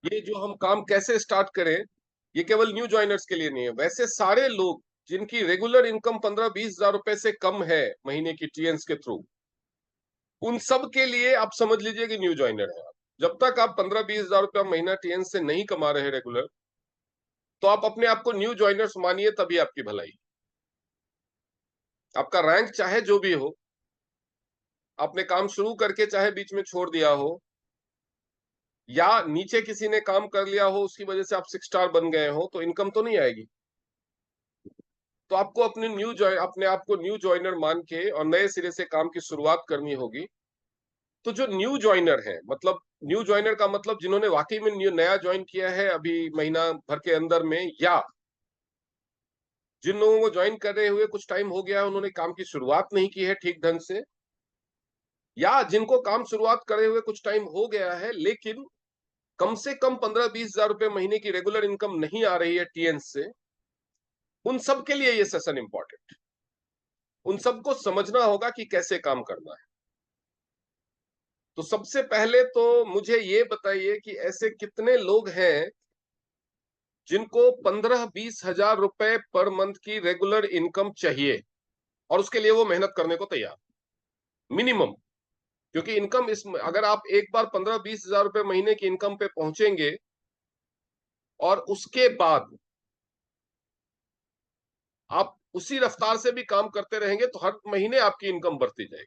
ये जो हम काम कैसे स्टार्ट करें, ये केवल न्यू ज्वाइनर्स के लिए नहीं है, वैसे सारे लोग जिनकी रेगुलर इनकम 15-20 हजार रुपए से कम है महीने की टीएन्स के थ्रू, उन सब के लिए आप समझ लीजिए कि न्यू ज्वाइनर है आप। जब तक आप 15-20 हजार रुपया महीना टीएन्स से नहीं कमा रहे रेगुलर, तो आप अपने आप को न्यू ज्वाइनर्स मानिए, तभी आपकी भलाई। आपका रैंक चाहे जो भी हो, आपने काम शुरू करके चाहे बीच में छोड़ दिया हो, या नीचे किसी ने काम कर लिया हो उसकी वजह से आप 6 स्टार बन गए हो, तो इनकम तो नहीं आएगी। तो आपको अपने आप को न्यू ज्वाइनर मान के और नए सिरे से काम की शुरुआत करनी होगी। तो जो न्यू ज्वाइनर है, मतलब न्यू ज्वाइनर का मतलब जिन्होंने वाकई में नया ज्वाइन किया है अभी महीना भर के अंदर में, या जिन लोगों को ज्वाइन करे हुए कुछ टाइम हो गया है, उन्होंने काम की शुरुआत नहीं की है ठीक ढंग से, या जिनको काम शुरुआत करे हुए कुछ टाइम हो गया है लेकिन कम से कम 15-20 हजार रुपए महीने की रेगुलर इनकम नहीं आ रही है टीएन्स से, उन सब के लिए ये सेशन इंपॉर्टेंट। उन सबको समझना होगा कि कैसे काम करना है। तो सबसे पहले तो मुझे ये बताइए कि ऐसे कितने लोग हैं जिनको 15-20 हजार रुपए पर मंथ की रेगुलर इनकम चाहिए और उसके लिए वो मेहनत करने को तैयार, मिनिमम। क्योंकि इनकम इस अगर आप एक बार 15-20 हजार रुपए महीने की इनकम पे पहुंचेंगे और उसके बाद आप उसी रफ्तार से भी काम करते रहेंगे, तो हर महीने आपकी इनकम बढ़ती जाएगी।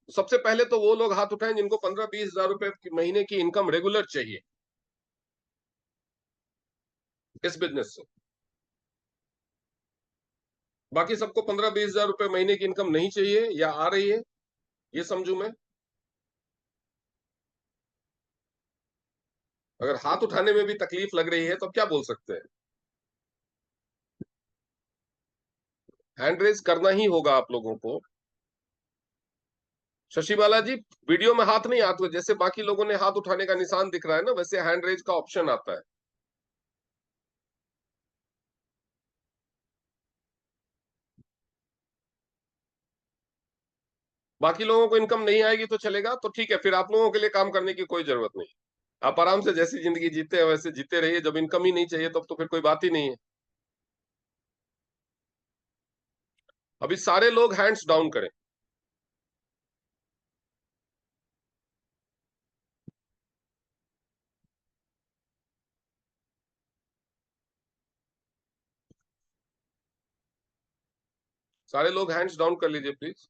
सबसे पहले तो वो लोग हाथ उठाएं जिनको 15-20 हजार रुपए महीने की इनकम रेगुलर चाहिए इस बिजनेस से। बाकी सबको 15-20 हजार रुपए महीने की इनकम नहीं चाहिए या आ रही है, ये समझू मैं। अगर हाथ उठाने में भी तकलीफ लग रही है तो क्या बोल सकते हैं? हैंड रेज करना ही होगा आप लोगों को। शशि बालाजी, वीडियो में हाथ नहीं आते, जैसे बाकी लोगों ने हाथ उठाने का निशान दिख रहा है ना, वैसे हैंड रेज का ऑप्शन आता है। बाकी लोगों को इनकम नहीं आएगी तो चलेगा, तो ठीक है, फिर आप लोगों के लिए काम करने की कोई जरूरत नहीं। आप आराम से जैसी जिंदगी जीते हैं वैसे जीते रहिए। जब इनकम ही नहीं चाहिए तब तो फिर कोई बात ही नहीं है। अभी सारे लोग हैंड्स डाउन करें। सारे लोग हैंड्स डाउन कर लीजिए प्लीज।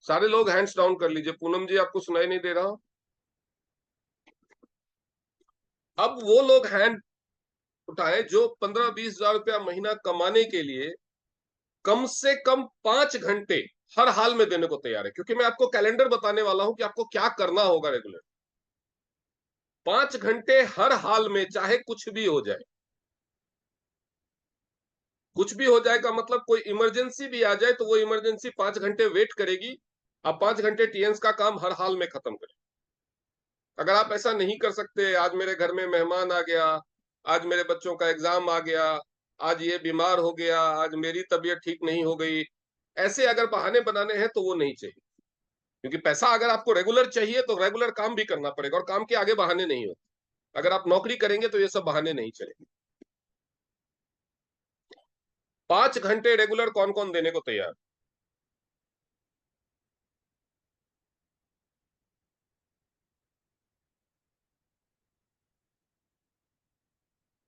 सारे लोग हैंड्स डाउन कर लीजिए। पूनम जी, आपको सुनाई नहीं दे रहा? अब वो लोग हैंड उठाए जो 15-20 हजार रुपया महीना कमाने के लिए कम से कम 5 घंटे हर हाल में देने को तैयार है। क्योंकि मैं आपको कैलेंडर बताने वाला हूं कि आपको क्या करना होगा रेगुलर। 5 घंटे हर हाल में, चाहे कुछ भी हो जाए। कुछ भी हो जाए का मतलब कोई इमरजेंसी भी आ जाए तो वो इमरजेंसी 5 घंटे वेट करेगी। आप 5 घंटे टीएन्स का काम हर हाल में खत्म करें। अगर आप ऐसा नहीं कर सकते, आज मेरे घर में मेहमान आ गया, आज मेरे बच्चों का एग्जाम आ गया, आज ये बीमार हो गया, आज मेरी तबीयत ठीक नहीं हो गई, ऐसे अगर बहाने बनाने हैं तो वो नहीं चाहिए। क्योंकि पैसा अगर आपको रेगुलर चाहिए तो रेगुलर काम भी करना पड़ेगा, और काम के आगे बहाने नहीं होते। अगर आप नौकरी करेंगे तो ये सब बहाने नहीं चलेंगे। 5 घंटे रेगुलर कौन कौन देने को तैयार?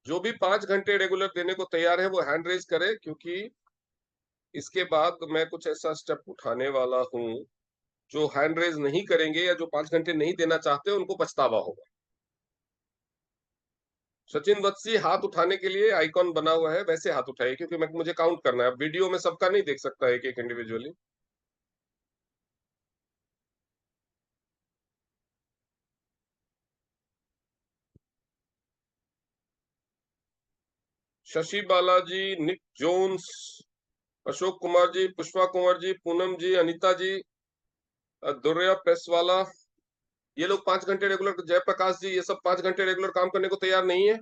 जो भी 5 घंटे रेगुलर देने को तैयार है वो हैंड रेज करे, क्योंकि इसके बाद मैं कुछ ऐसा स्टेप उठाने वाला हूं। जो हैंड रेज नहीं करेंगे या जो 5 घंटे नहीं देना चाहते उनको पछतावा होगा। सचिन वत्सी, हाथ उठाने के लिए आइकॉन बना हुआ है, वैसे हाथ उठाइए, क्योंकि मैं मुझे काउंट करना है। वीडियो में सबका नहीं देख सकता एक एक इंडिविजुअली। शशि बालाजी, निक जोन्स, अशोक कुमार जी, पुष्पा कुमार जी, पूनम जी, अनीता जी, दुर्या प्रेस वाला, ये लोग 5 घंटे रेगुलर, जयप्रकाश जी, ये सब 5 घंटे रेगुलर काम करने को तैयार नहीं है।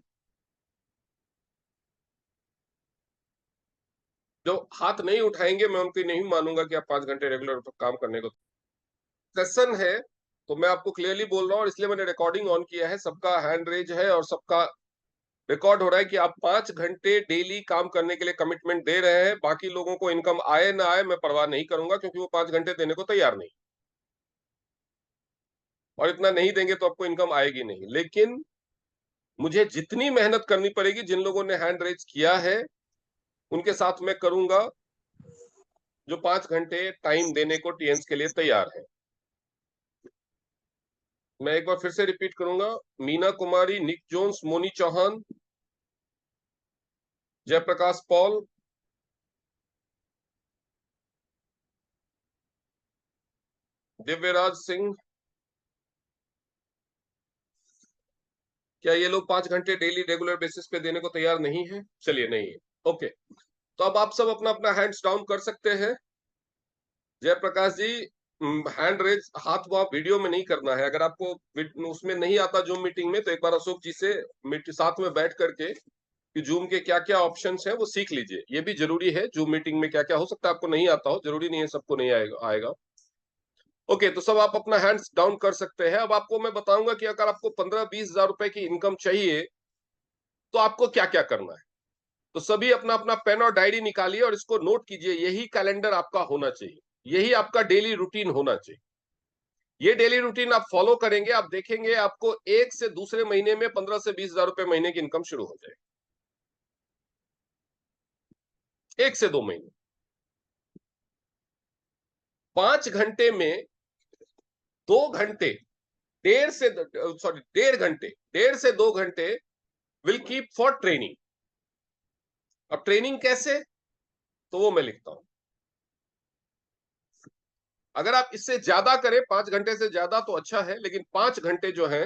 जो हाथ नहीं उठाएंगे मैं उनकी नहीं मानूंगा कि आप 5 घंटे रेगुलर काम करने को। सेशन है, तो मैं आपको क्लियरली बोल रहा हूँ, और इसलिए मैंने रिकॉर्डिंग ऑन किया है, सबका हैंड रेज है और सबका रिकॉर्ड हो रहा है कि आप 5 घंटे डेली काम करने के लिए कमिटमेंट दे रहे हैं। बाकी लोगों को इनकम आए ना आए मैं परवाह नहीं करूंगा, क्योंकि वो 5 घंटे देने को तैयार नहीं, और इतना नहीं देंगे तो आपको इनकम आएगी नहीं। लेकिन मुझे जितनी मेहनत करनी पड़ेगी, जिन लोगों ने हैंड रेज किया है उनके साथ मैं करूंगा, जो 5 घंटे टाइम देने को टीएंस के लिए तैयार है। मैं एक बार फिर से रिपीट करूंगा, मीना कुमारी, निक जोन्स, मोनी चौहान, जयप्रकाश पॉल, दिव्यराज सिंह, क्या ये लोग 5 घंटे डेली रेगुलर बेसिस पे देने को तैयार नहीं है? चलिए, नहीं है, ओके। तो अब आप सब अपना अपना हैंड्स डाउन कर सकते हैं। जयप्रकाश जी, हैंड रेज, हाथ वो आप वीडियो में नहीं करना है। अगर आपको उसमें नहीं आता जूम मीटिंग में, तो एक बार अशोक जी से साथ में बैठ करके कि जूम के क्या क्या ऑप्शंस हैं वो सीख लीजिए। ये भी जरूरी है, जूम मीटिंग में क्या क्या हो सकता है आपको नहीं आता हो, जरूरी नहीं है सबको नहीं आएगा। ओके, तो सब आप अपना हैंड्स डाउन कर सकते हैं। अब आपको मैं बताऊंगा कि अगर आपको 15-20 हजार रुपए की इनकम चाहिए तो आपको क्या क्या करना है। तो सभी अपना अपना पेन और डायरी निकालिए और इसको नोट कीजिए। यही कैलेंडर आपका होना चाहिए, यही आपका डेली रूटीन होना चाहिए। ये डेली रूटीन आप फॉलो करेंगे, आप देखेंगे आपको एक से दूसरे महीने में 15 से 20 हजार रुपए महीने की इनकम शुरू हो जाएगी। 1 से 2 महीने, 5 घंटे में 2 घंटे, 1.5 से 2 घंटे विल कीप फॉर ट्रेनिंग। अब ट्रेनिंग कैसे, तो वो मैं लिखता हूं। अगर आप इससे ज्यादा करें, 5 घंटे से ज्यादा तो अच्छा है, लेकिन 5 घंटे जो है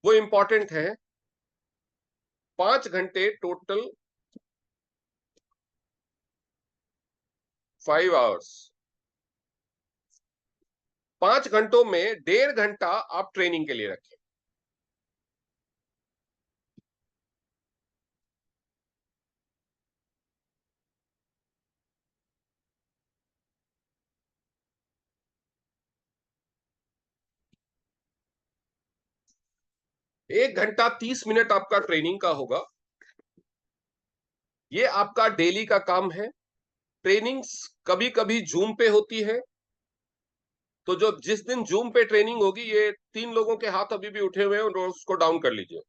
वो इंपॉर्टेंट है। 5 घंटे टोटल, 5 आवर्स। 5 घंटों में 1.5 घंटा आप ट्रेनिंग के लिए रखें। एक घंटा 30 मिनट आपका ट्रेनिंग का होगा। ये आपका डेली का काम है। ट्रेनिंग्स कभी कभी जूम पे होती है, तो जो जिस दिन जूम पे ट्रेनिंग होगी, ये 3 लोगों के हाथ अभी भी उठे हुए हैं, और उसको डाउन कर लीजिए।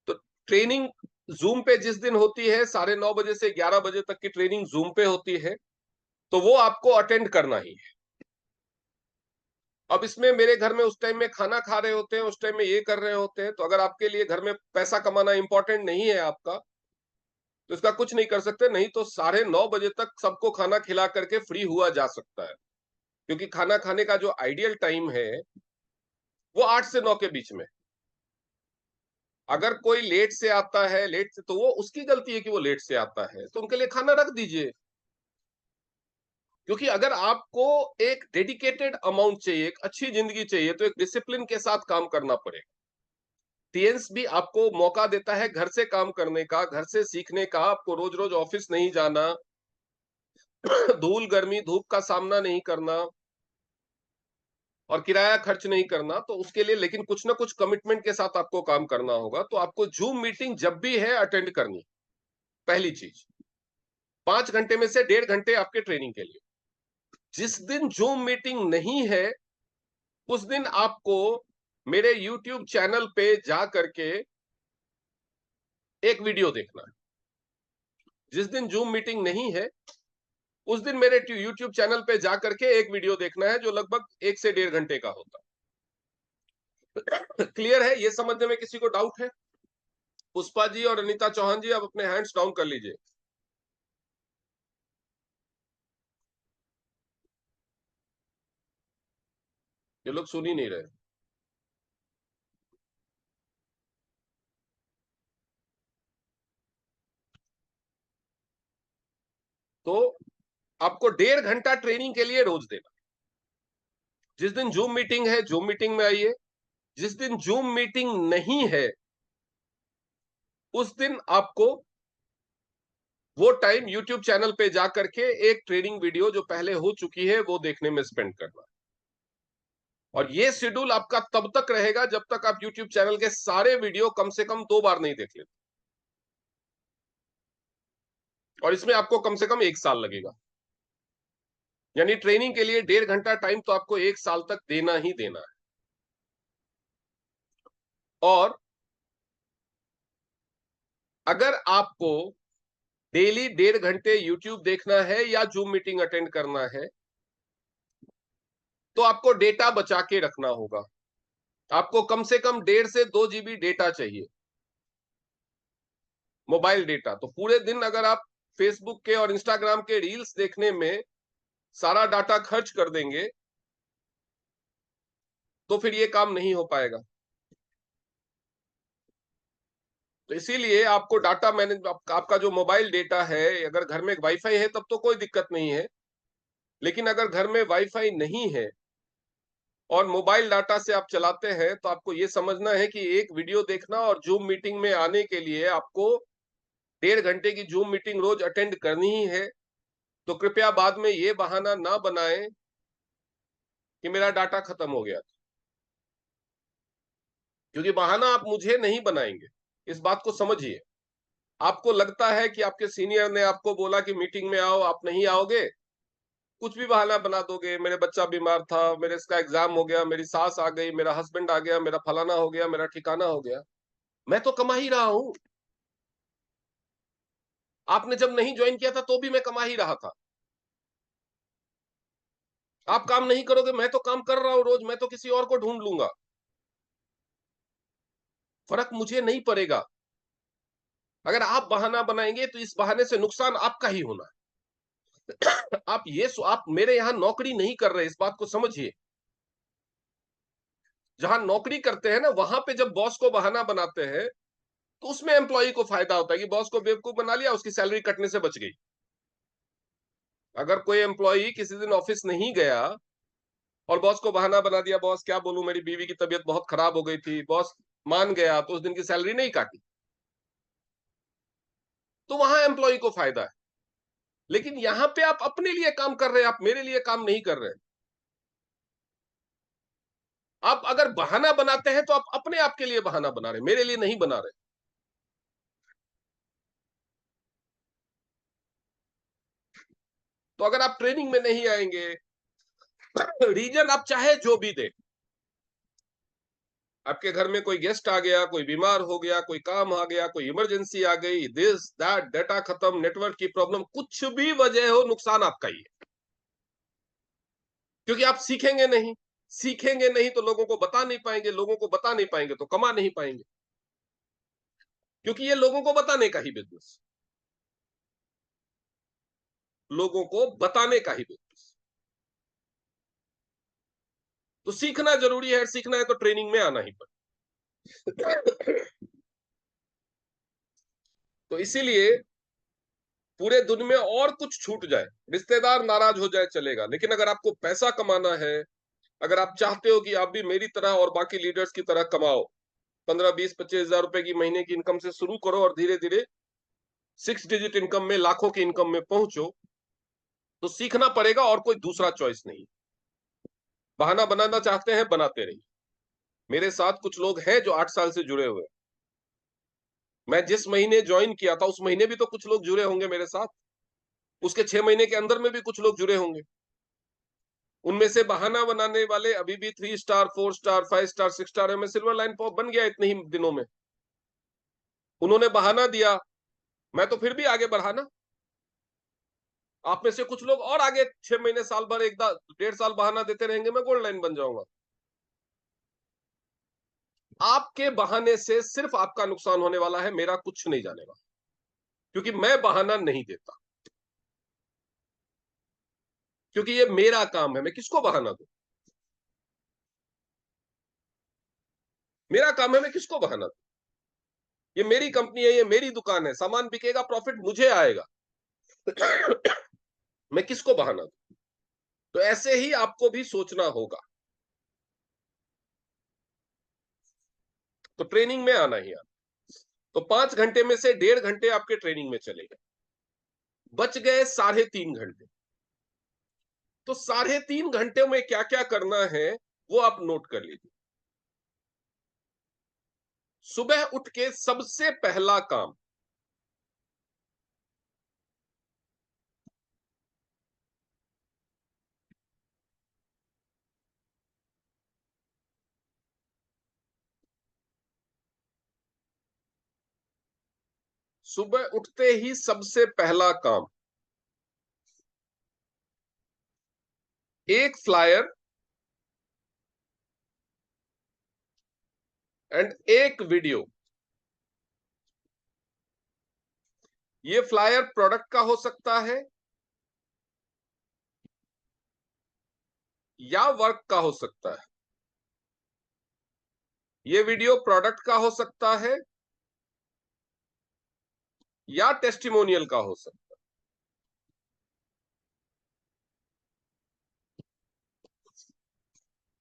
तो ट्रेनिंग जूम पे जिस दिन होती है, 9:30 से 11 बजे तक की ट्रेनिंग जूम पे होती है, तो वो आपको अटेंड करना ही है। अब इसमें मेरे घर में उस टाइम में खाना खा रहे होते हैं, उस टाइम में ये कर रहे होते हैं, तो अगर आपके लिए घर में पैसा कमाना इंपॉर्टेंट नहीं है आपका, तो इसका कुछ नहीं कर सकते। नहीं तो 9:30 बजे तक सबको खाना खिला करके फ्री हुआ जा सकता है, क्योंकि खाना खाने का जो आइडियल टाइम है वो 8 से 9 के बीच में। अगर कोई लेट से आता है, लेट से, तो वो उसकी गलती है कि वो लेट से आता है, तो उनके लिए खाना रख दीजिए। क्योंकि अगर आपको एक डेडिकेटेड अमाउंट चाहिए, एक अच्छी जिंदगी चाहिए, तो एक डिसिप्लिन के साथ काम करना पड़ेगा। टीएन्स भी आपको मौका देता है घर से काम करने का, घर से सीखने का। आपको रोज रोज ऑफिस नहीं जाना, धूल गर्मी धूप का सामना नहीं करना, और किराया खर्च नहीं करना, तो उसके लिए लेकिन कुछ ना कुछ कमिटमेंट के साथ आपको काम करना होगा। तो आपको जूम मीटिंग जब भी है अटेंड करनी, पहली चीज। 5 घंटे में से 1.5 घंटे आपके ट्रेनिंग के लिए। जिस दिन जूम मीटिंग नहीं है, उस दिन आपको मेरे यूट्यूब चैनल पे जा करके एक वीडियो देखना है। जिस दिन जूम मीटिंग नहीं है, उस दिन मेरे यूट्यूब चैनल पे जा करके एक वीडियो देखना है, जो लगभग 1 से 1.5 घंटे का होता है। क्लियर है? ये समझने में किसी को डाउट है? पुष्पा जी और अनीता चौहान जी, आप अपने हैंड्स डाउन कर लीजिए। ये लोग सुन ही नहीं रहे। तो आपको 1.5 घंटा ट्रेनिंग के लिए रोज देना। जिस दिन जूम मीटिंग है, जूम मीटिंग में आइए। जिस दिन जूम मीटिंग नहीं है, उस दिन आपको वो टाइम यूट्यूब चैनल पे जा करके एक ट्रेनिंग वीडियो जो पहले हो चुकी है वो देखने में स्पेंड करना। और ये शेड्यूल आपका तब तक रहेगा जब तक आप यूट्यूब चैनल के सारे वीडियो कम से कम 2 बार नहीं देख लेते। और इसमें आपको कम से कम 1 साल लगेगा। यानी ट्रेनिंग के लिए 1.5 घंटा टाइम तो आपको 1 साल तक देना ही देना है। और अगर आपको डेली 1.5 घंटे यूट्यूब देखना है या जूम मीटिंग अटेंड करना है, तो आपको डेटा बचा के रखना होगा। आपको कम से कम 1.5 से 2 GB डेटा चाहिए, मोबाइल डेटा। तो पूरे दिन अगर आप फेसबुक के और इंस्टाग्राम के रील्स देखने में सारा डाटा खर्च कर देंगे, तो फिर ये काम नहीं हो पाएगा। तो इसीलिए आपको डाटा मैनेज, आपका जो मोबाइल डेटा है, अगर घर में वाईफाई है तब तो कोई दिक्कत नहीं है, लेकिन अगर घर में वाईफाई नहीं है और मोबाइल डाटा से आप चलाते हैं, तो आपको ये समझना है कि एक वीडियो देखना और जूम मीटिंग में आने के लिए आपको 1.5 घंटे की जूम मीटिंग रोज अटेंड करनी ही है। तो कृपया बाद में ये बहाना ना बनाएं कि मेरा डाटा खत्म हो गया, क्योंकि बहाना आप मुझे नहीं बनाएंगे। इस बात को समझिए। आपको लगता है कि आपके सीनियर ने आपको बोला कि मीटिंग में आओ, आप नहीं आओगे, कुछ भी बहाना बना दोगे। मेरे बच्चा बीमार था, मेरे इसका एग्जाम हो गया, मेरी सास आ गई, मेरा हस्बैंड आ गया, मेरा फलाना हो गया, मेरा ठिकाना हो गया। मैं तो कमा ही रहा हूं। आपने जब नहीं ज्वाइन किया था तो भी मैं कमा ही रहा था। आप काम नहीं करोगे, मैं तो काम कर रहा हूं रोज, मैं तो किसी और को ढूंढ लूंगा। फर्क मुझे नहीं पड़ेगा। अगर आप बहाना बनाएंगे तो इस बहाने से नुकसान आपका ही होना है। आप मेरे यहां नौकरी नहीं कर रहे, इस बात को समझिए। जहां नौकरी करते हैं ना, वहां पे जब बॉस को बहाना बनाते हैं, तो उसमें एम्प्लॉय को फायदा होता है कि बॉस को बेवकूफ बना लिया, उसकी सैलरी कटने से बच गई। अगर कोई एम्प्लॉय किसी दिन ऑफिस नहीं गया और बॉस को बहाना बना दिया, बॉस क्या बोलूं, मेरी बीवी की तबीयत बहुत खराब हो गई थी, बॉस मान गया, तो उस दिन की सैलरी नहीं काटी, तो वहां एम्प्लॉय को फायदा है। लेकिन यहां पे आप अपने लिए काम कर रहे हैं, आप मेरे लिए काम नहीं कर रहे हैं। आप अगर बहाना बनाते हैं तो आप अपने आप के लिए बहाना बना रहे हैं, मेरे लिए नहीं बना रहे। तो अगर आप ट्रेनिंग में नहीं आएंगे, रीजन आप चाहे जो भी दे, आपके घर में कोई गेस्ट आ गया, कोई बीमार हो गया, कोई काम आ गया, कोई इमरजेंसी आ गई, दिस दैट, डाटा खत्म, नेटवर्क की प्रॉब्लम, कुछ भी वजह हो, नुकसान आपका ही है। क्योंकि आप सीखेंगे नहीं। सीखेंगे नहीं तो लोगों को बता नहीं पाएंगे, लोगों को बता नहीं पाएंगे तो कमा नहीं पाएंगे, क्योंकि ये लोगों को बताने का ही बिजनेस, लोगों को बताने का ही बिजनेस। तो सीखना जरूरी है, सीखना है तो ट्रेनिंग में आना ही पड़ेगा। तो इसीलिए पूरे दिन में और कुछ छूट जाए, रिश्तेदार नाराज हो जाए, चलेगा, लेकिन अगर आपको पैसा कमाना है, अगर आप चाहते हो कि आप भी मेरी तरह और बाकी लीडर्स की तरह कमाओ, 15, 20, 25 हजार रुपए की महीने की इनकम से शुरू करो और धीरे धीरे 6 डिजिट इनकम में, लाखों की इनकम में पहुंचो, तो सीखना पड़ेगा और कोई दूसरा चॉइस नहीं। बहाना बनाना चाहते हैं, बनाते रहिए। मेरे साथ कुछ लोग हैं जो 8 साल से जुड़े हुए हैं। मैं जिस महीने ज्वाइन किया था उस महीने भी तो कुछ लोग जुड़े होंगे मेरे साथ, उसके 6 महीने के अंदर में भी कुछ लोग जुड़े होंगे। उनमें से बहाना बनाने वाले अभी भी 3 स्टार, 4 स्टार, 5 स्टार, 6 स्टार है। मैं सिल्वर लाइन बन गया इतने ही दिनों में। उन्होंने बहाना दिया, मैं तो फिर भी आगे बढ़ा ना। आप में से कुछ लोग और आगे 6 महीने, साल भर, 1.5 साल बहाना देते रहेंगे, मैं गोल्ड लाइन बन जाऊंगा। आपके बहाने से सिर्फ आपका नुकसान होने वाला है, मेरा कुछ नहीं जानेगा, क्योंकि मैं बहाना नहीं देता, क्योंकि ये मेरा काम है। मैं किसको बहाना दूं? मेरा काम है, मैं किसको बहाना दूं? ये मेरी कंपनी है, ये मेरी दुकान है, सामान बिकेगा, प्रॉफिट मुझे आएगा। मैं किसको बहाना दूं? तो ऐसे ही आपको भी सोचना होगा। तो ट्रेनिंग में आना ही आना। तो 5 घंटे में से 1.5 घंटे आपके ट्रेनिंग में चलेगा। बच गए 3.5 घंटे। तो 3.5 घंटे में क्या क्या करना है वो आप नोट कर लीजिए। सुबह उठ के सबसे पहला काम, सुबह उठते ही सबसे पहला काम, एक फ्लायर एंड एक वीडियो। ये फ्लायर प्रोडक्ट का हो सकता है या वर्क का हो सकता है। ये वीडियो प्रोडक्ट का हो सकता है या टेस्टिमोनियल का हो सकता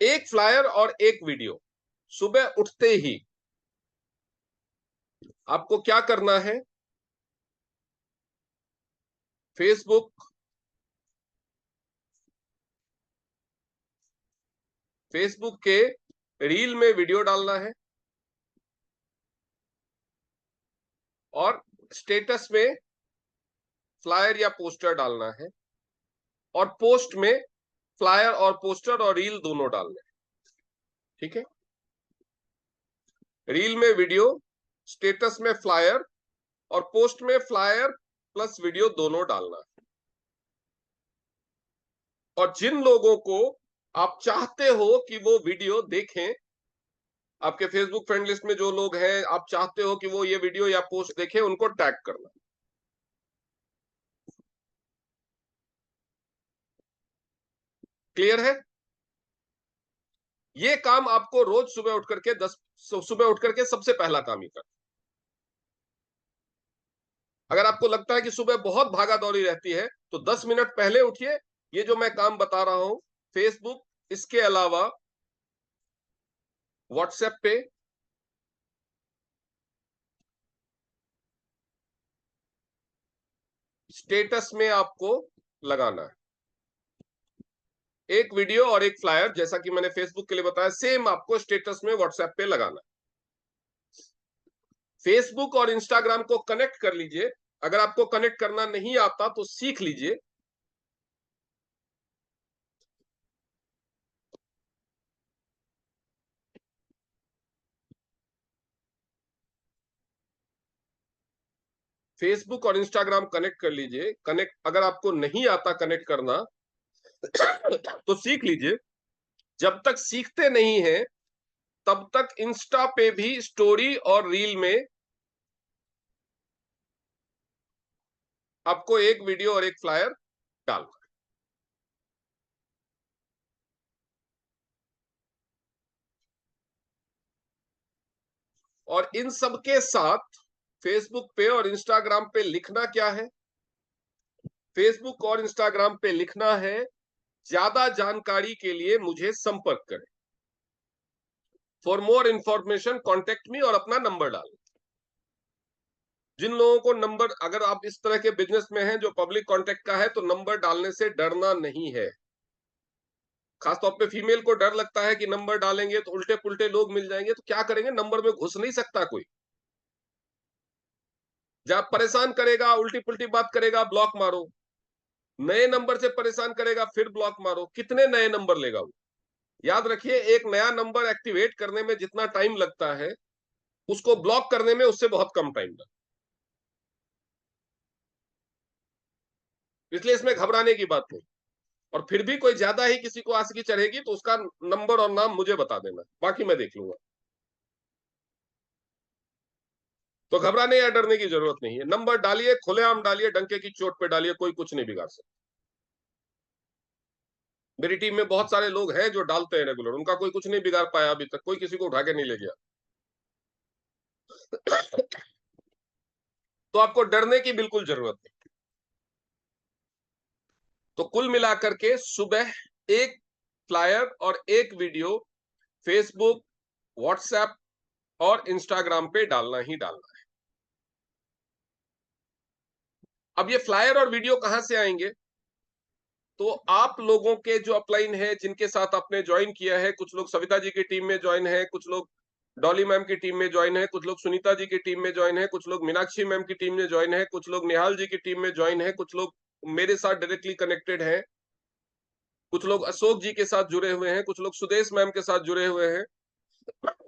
है। एक फ्लायर और एक वीडियो, सुबह उठते ही आपको क्या करना है? फेसबुक फेसबुक के रील में वीडियो डालना है और स्टेटस में फ्लायर या पोस्टर डालना है और पोस्ट में फ्लायर और पोस्टर और रील दोनों डालना है। ठीक है? रील में वीडियो, स्टेटस में फ्लायर और पोस्ट में फ्लायर प्लस वीडियो दोनों डालना है। और जिन लोगों को आप चाहते हो कि वो वीडियो देखें, आपके फेसबुक फ्रेंड लिस्ट में जो लोग हैं आप चाहते हो कि वो ये वीडियो या पोस्ट देखें, उनको टैग करना। क्लियर है? ये काम आपको रोज सुबह उठ करके सबसे पहला काम ही करना। अगर आपको लगता है कि सुबह बहुत भागा दौड़ी रहती है तो 10 मिनट पहले उठिए। ये जो मैं काम बता रहा हूं, फेसबुक, इसके अलावा व्हाट्सएप पे, स्टेटस में आपको लगाना है। एक वीडियो और एक फ्लायर, जैसा कि मैंने फेसबुक के लिए बताया, सेम आपको स्टेटस में व्हाट्सएप पे लगाना है। फेसबुक और इंस्टाग्राम को कनेक्ट कर लीजिए। अगर आपको कनेक्ट करना नहीं आता तो सीख लीजिए। फेसबुक और इंस्टाग्राम कनेक्ट कर लीजिए। कनेक्ट अगर आपको नहीं आता कनेक्ट करना तो सीख लीजिए। जब तक सीखते नहीं हैं तब तक इंस्टा पे भी स्टोरी और रील में आपको एक वीडियो और एक फ्लायर डालना है। और इन सब के साथ फेसबुक पे और इंस्टाग्राम पे लिखना क्या है? फेसबुक और इंस्टाग्राम पे लिखना है, ज्यादा जानकारी के लिए मुझे संपर्क करें। For more information contact me, और अपना नंबर डालें। जिन लोगों को नंबर, अगर आप इस तरह के बिजनेस में हैं जो पब्लिक कांटेक्ट का है, तो नंबर डालने से डरना नहीं है। खासतौर पे फीमेल को डर लगता है कि नंबर डालेंगे तो उल्टे पुल्टे लोग मिल जाएंगे, तो क्या करेंगे? नंबर में घुस नहीं सकता कोई। जब परेशान करेगा, उल्टी पुल्टी बात करेगा, ब्लॉक मारो। नए नंबर से परेशान करेगा, फिर ब्लॉक मारो। कितने नए नंबर लेगा वो? याद रखिए, एक नया नंबर एक्टिवेट करने में जितना टाइम लगता है, उसको ब्लॉक करने में उससे बहुत कम टाइम लगता है। इसलिए इसमें घबराने की बात नहीं। और फिर भी कोई ज्यादा ही किसी को आशिकी चढ़ेगी तो उसका नंबर और नाम मुझे बता देना, बाकी मैं देख लूंगा। तो घबराने या डरने की जरूरत नहीं है। नंबर डालिए, खुलेआम डालिए, डंके की चोट पे डालिए, कोई कुछ नहीं बिगाड़ सकता। मेरी टीम में बहुत सारे लोग हैं जो डालते हैं रेगुलर, उनका कोई कुछ नहीं बिगाड़ पाया अभी तक, कोई किसी को उठा के नहीं ले गया। तो आपको डरने की बिल्कुल जरूरत नहीं। तो कुल मिलाकर के सुबह एक फ्लायर और एक वीडियो फेसबुक, व्हाट्सएप और इंस्टाग्राम पे डालना ही डालना है। अब ये फ्लायर और वीडियो कहां से आएंगे? तो आप लोगों के जो अपलाइन है, जिनके साथ आपने ज्वाइन किया है, कुछ लोग सविता जी की टीम में ज्वाइन है, कुछ लोग डॉली मैम की टीम में ज्वाइन है, कुछ लोग सुनीता जी की टीम में ज्वाइन है, कुछ लोग मीनाक्षी मैम की टीम में ज्वाइन है, कुछ लोग निहाल जी की टीम में ज्वाइन है, कुछ लोग मेरे साथ डायरेक्टली कनेक्टेड हैं, कुछ लोग अशोक जी के साथ जुड़े हुए हैं, कुछ लोग सुदेश मैम के साथ जुड़े हुए हैं।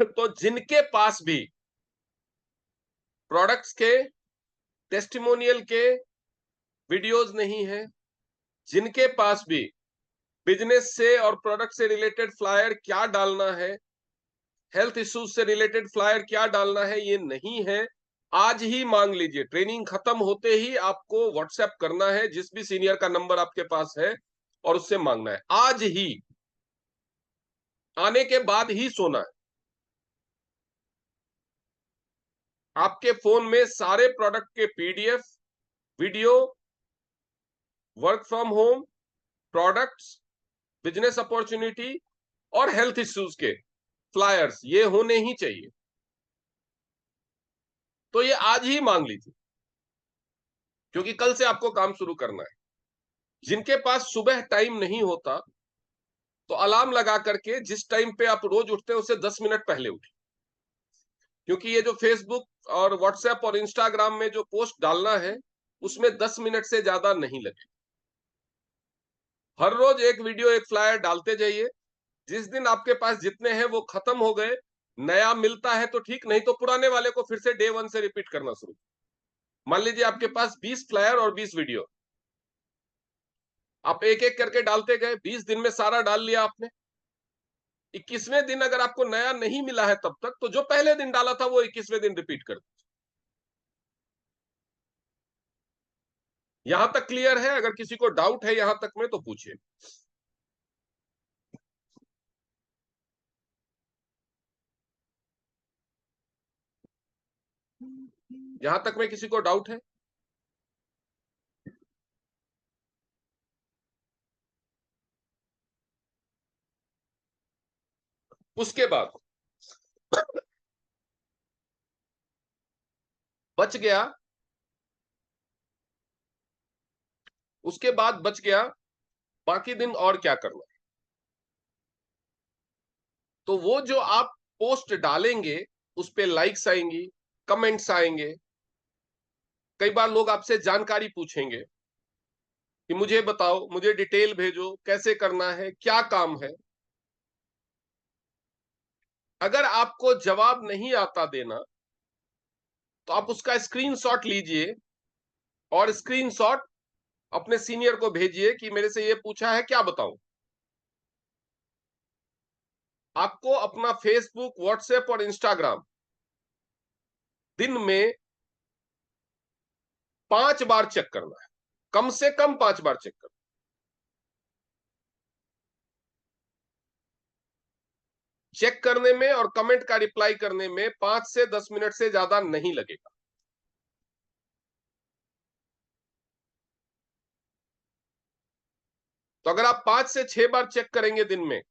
तो जिनके पास भी प्रोडक्ट्स के, टेस्टिमोनियल के वीडियोस नहीं है, जिनके पास भी बिजनेस से और प्रोडक्ट से रिलेटेड फ्लायर क्या डालना है, हेल्थ इश्यूज से रिलेटेड फ्लायर क्या डालना है, ये नहीं है, आज ही मांग लीजिए। ट्रेनिंग खत्म होते ही आपको व्हाट्सएप करना है, जिस भी सीनियर का नंबर आपके पास है, और उससे मांगना है। आज ही आने के बाद ही सोना है। आपके फोन में सारे प्रोडक्ट के PDF, video, work from home, products, business opportunity और हेल्थ इश्यूज के फ्लायर्स ये होने ही चाहिए। तो ये आज ही मांग लीजिए, क्योंकि कल से आपको काम शुरू करना है। जिनके पास सुबह टाइम नहीं होता, तो अलार्म लगा करके जिस टाइम पे आप रोज उठते हैं उससे 10 मिनट पहले उठिए, क्योंकि ये जो फेसबुक और व्हाट्सएप और इंस्टाग्राम में जो पोस्ट डालना है, उसमें 10 मिनट से ज्यादा नहीं लगे। हर रोज एक वीडियो, एक फ्लायर डालते जाइए। जिस दिन आपके पास जितने हैं वो खत्म हो गए, नया मिलता है तो ठीक, नहीं तो पुराने वाले को फिर से डे वन से रिपीट करना शुरू। मान लीजिए आपके पास 20 फ्लायर और 20 वीडियो, आप एक एक करके डालते गए, 20 दिन में सारा डाल लिया आपने। 21वें दिन अगर आपको नया नहीं मिला है तब तक, तो जो पहले दिन डाला था वो 21वें दिन रिपीट कर दो। यहां तक क्लियर है? अगर किसी को डाउट है यहां तक में तो पूछिए। यहां तक में किसी को डाउट है? उसके बाद बच गया, उसके बाद बच गया बाकी दिन और क्या करना है। तो वो जो आप पोस्ट डालेंगे, उस पे लाइक्स आएंगी, कमेंट्स आएंगे, कई बार लोग आपसे जानकारी पूछेंगे कि मुझे बताओ, मुझे डिटेल भेजो, कैसे करना है, क्या काम है। अगर आपको जवाब नहीं आता देना, तो आप उसका स्क्रीनशॉट लीजिए और स्क्रीनशॉट अपने सीनियर को भेजिए कि मेरे से ये पूछा है, क्या बताऊं। आपको अपना फेसबुक, व्हाट्सएप और इंस्टाग्राम दिन में 5 बार चेक करना है, कम से कम 5 बार चेक करना। चेक करने में और कमेंट का रिप्लाई करने में 5 से 10 मिनट से ज्यादा नहीं लगेगा। तो अगर आप 5 से 6 बार चेक करेंगे दिन में,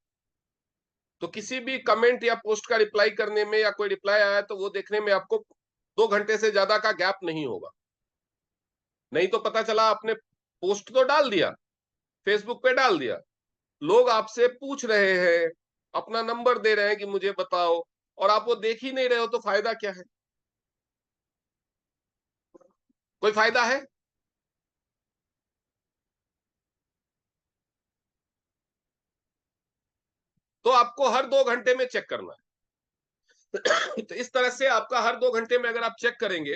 तो किसी भी कमेंट या पोस्ट का रिप्लाई करने में, या कोई रिप्लाई आया तो वो देखने में आपको 2 घंटे से ज्यादा का गैप नहीं होगा। नहीं तो पता चला आपने पोस्ट तो डाल दिया, फेसबुक पे डाल दिया, लोग आपसे पूछ रहे हैं, अपना नंबर दे रहे हैं कि मुझे बताओ, और आप वो देख ही नहीं रहे हो, तो फायदा क्या है? कोई फायदा है? तो आपको हर 2 घंटे में चेक करना है। तो इस तरह से आपका हर 2 घंटे में अगर आप चेक करेंगे,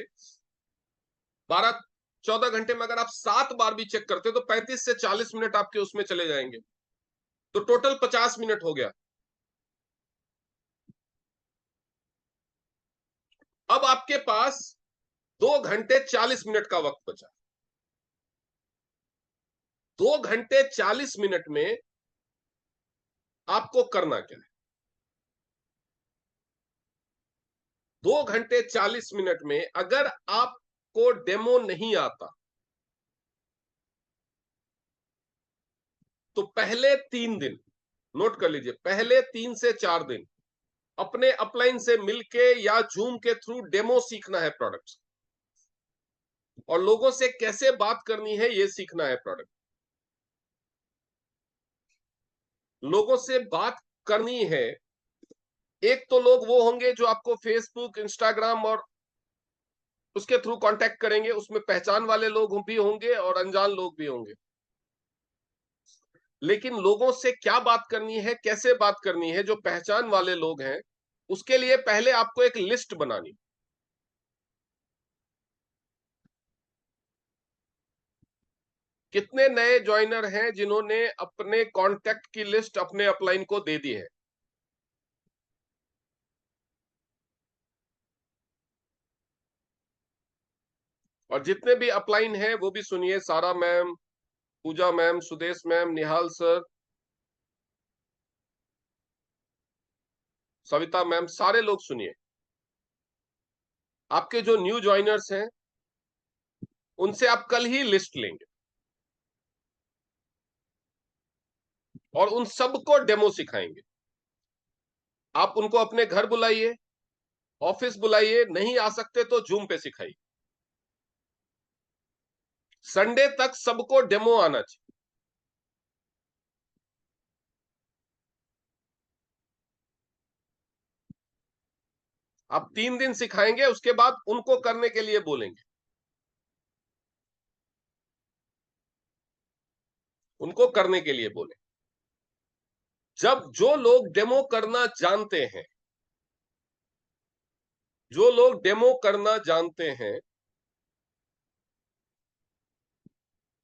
12-14 घंटे में अगर आप 7 बार भी चेक करते तो 35 से 40 मिनट आपके उसमें चले जाएंगे। तो टोटल 50 मिनट हो गया। अब आपके पास 2 घंटे 40 मिनट का वक्त बचा। 2 घंटे 40 मिनट में आपको करना क्या है? 2 घंटे 40 मिनट में अगर आपको डेमो नहीं आता, तो पहले 3 दिन, नोट कर लीजिए, पहले 3 से 4 दिन अपने अपलाइन से मिलके या जूम के थ्रू डेमो सीखना है प्रोडक्ट्स। और लोगों से कैसे बात करनी है ये सीखना है प्रोडक्ट। लोगों से बात करनी है। एक तो लोग वो होंगे जो आपको फेसबुक, इंस्टाग्राम और उसके थ्रू कांटेक्ट करेंगे, उसमें पहचान वाले लोग भी होंगे और अनजान लोग भी होंगे। लेकिन लोगों से क्या बात करनी है, कैसे बात करनी है, जो पहचान वाले लोग हैं, उसके लिए पहले आपको एक लिस्ट बनानी। कितने नए ज्वाइनर हैं जिन्होंने अपने कांटेक्ट की लिस्ट अपने अपलाइन को दे दी है? और जितने भी अपलाइन हैं वो भी सुनिए, सारा मैम, पूजा मैम, सुदेश मैम, निहाल सर, सविता मैम, सारे लोग सुनिए। आपके जो न्यू ज्वाइनर्स हैं उनसे आप कल ही लिस्ट लेंगे और उन सबको डेमो सिखाएंगे। आप उनको अपने घर बुलाइए, ऑफिस बुलाइए, नहीं आ सकते तो जूम पे सिखाइए। संडे तक सबको डेमो आना चाहिए। आप 3 दिन सिखाएंगे, उसके बाद उनको करने के लिए बोलेंगे। उनको करने के लिए बोले। जब जो लोग डेमो करना जानते हैं, जो लोग डेमो करना जानते हैं,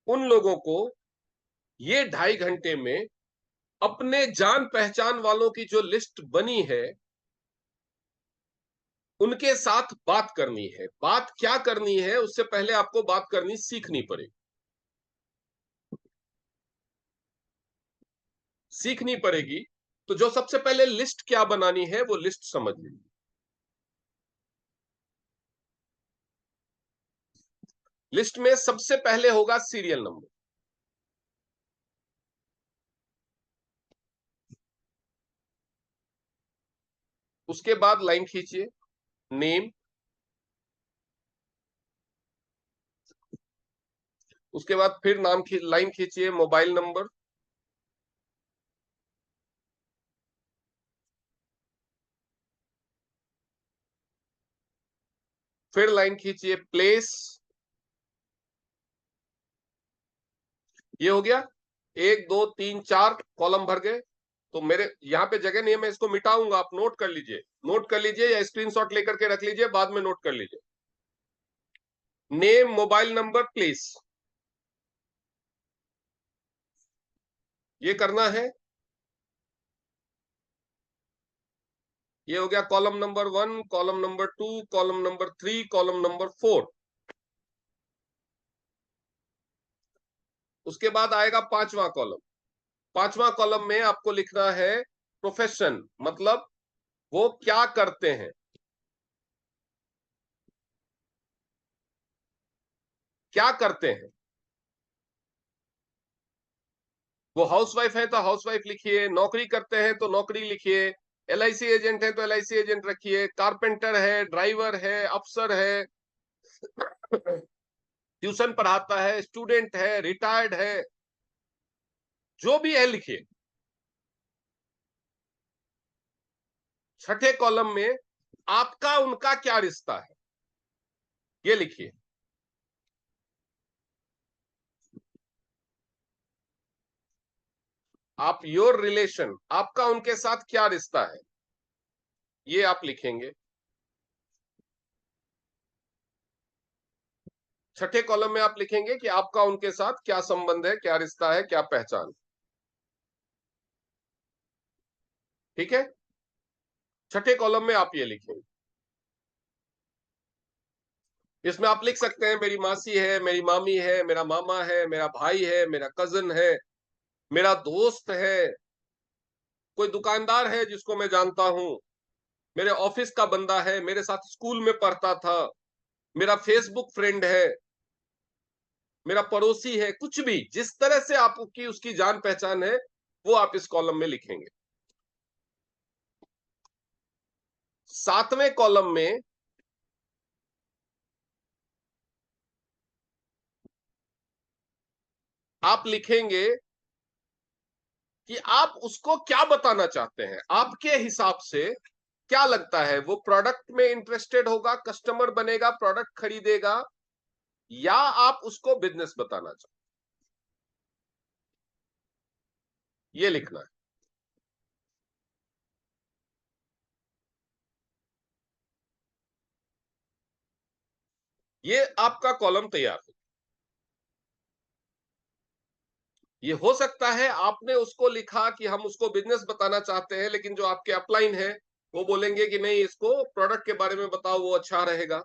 उन लोगों को ये 2.5 घंटे में अपने जान पहचान वालों की जो लिस्ट बनी है उनके साथ बात करनी है। बात क्या करनी है, उससे पहले आपको बात करनी सीखनी पड़ेगी। सीखनी पड़ेगी। तो जो सबसे पहले लिस्ट क्या बनानी है वो लिस्ट समझ लीजिए। लिस्ट में सबसे पहले होगा सीरियल नंबर। उसके बाद लाइन खींचिए, नेम। उसके बाद फिर लाइन खींचिए, मोबाइल नंबर। फिर लाइन खींचिए, प्लेस। ये हो गया। 1 2 3 4 कॉलम भर गए। तो मेरे यहां पे जगह नहीं है, मैं इसको मिटाऊंगा, आप नोट कर लीजिए। नोट कर लीजिए या स्क्रीनशॉट लेकर के रख लीजिए, बाद में नोट कर लीजिए। नेम, मोबाइल नंबर, प्लेस, ये करना है। ये हो गया column number 1, column number 2, column number 3, column number 4। उसके बाद आएगा 5वां कॉलम। 5वां कॉलम में आपको लिखना है प्रोफेशन, मतलब वो क्या करते हैं। क्या करते हैं? वो हाउसवाइफ है तो हाउसवाइफ लिखिए, नौकरी करते हैं तो नौकरी लिखिए, एलआईसी एजेंट है तो एलआईसी एजेंट रखिए, कारपेंटर है, ड्राइवर है, अफसर है, ट्यूशन पढ़ाता है, स्टूडेंट है, रिटायर्ड है, जो भी है लिखिए। छठे कॉलम में आपका उनका क्या रिश्ता है, ये लिखिए। आप योर रिलेशन, आपका उनके साथ क्या रिश्ता है, ये आप लिखेंगे। छठे कॉलम में आप लिखेंगे कि आपका उनके साथ क्या संबंध है, क्या रिश्ता है, क्या पहचान। ठीक है। छठे कॉलम में आप ये लिखेंगे। इसमें आप लिख सकते हैं मेरी मासी है, मेरी मामी है, मेरा मामा है, मेरा भाई है, मेरा कजन है, मेरा दोस्त है, कोई दुकानदार है जिसको मैं जानता हूं, मेरे ऑफिस का बंदा है, मेरे साथ स्कूल में पढ़ता था, मेरा फेसबुक फ्रेंड है, मेरा पड़ोसी है, कुछ भी जिस तरह से आपकी उसकी जान पहचान है वो आप इस कॉलम में लिखेंगे। 7वें कॉलम में आप लिखेंगे कि आप उसको क्या बताना चाहते हैं, आपके हिसाब से क्या लगता है, वो प्रोडक्ट में इंटरेस्टेड होगा, कस्टमर बनेगा, प्रोडक्ट खरीदेगा, या आप उसको बिजनेस बताना चाहते हैं, ये लिखना है। ये आपका कॉलम तैयार हो। ये हो सकता है आपने उसको लिखा कि हम उसको बिजनेस बताना चाहते हैं, लेकिन जो आपके अपलाइन है वो बोलेंगे कि नहीं, इसको प्रोडक्ट के बारे में बताओ, वो अच्छा रहेगा।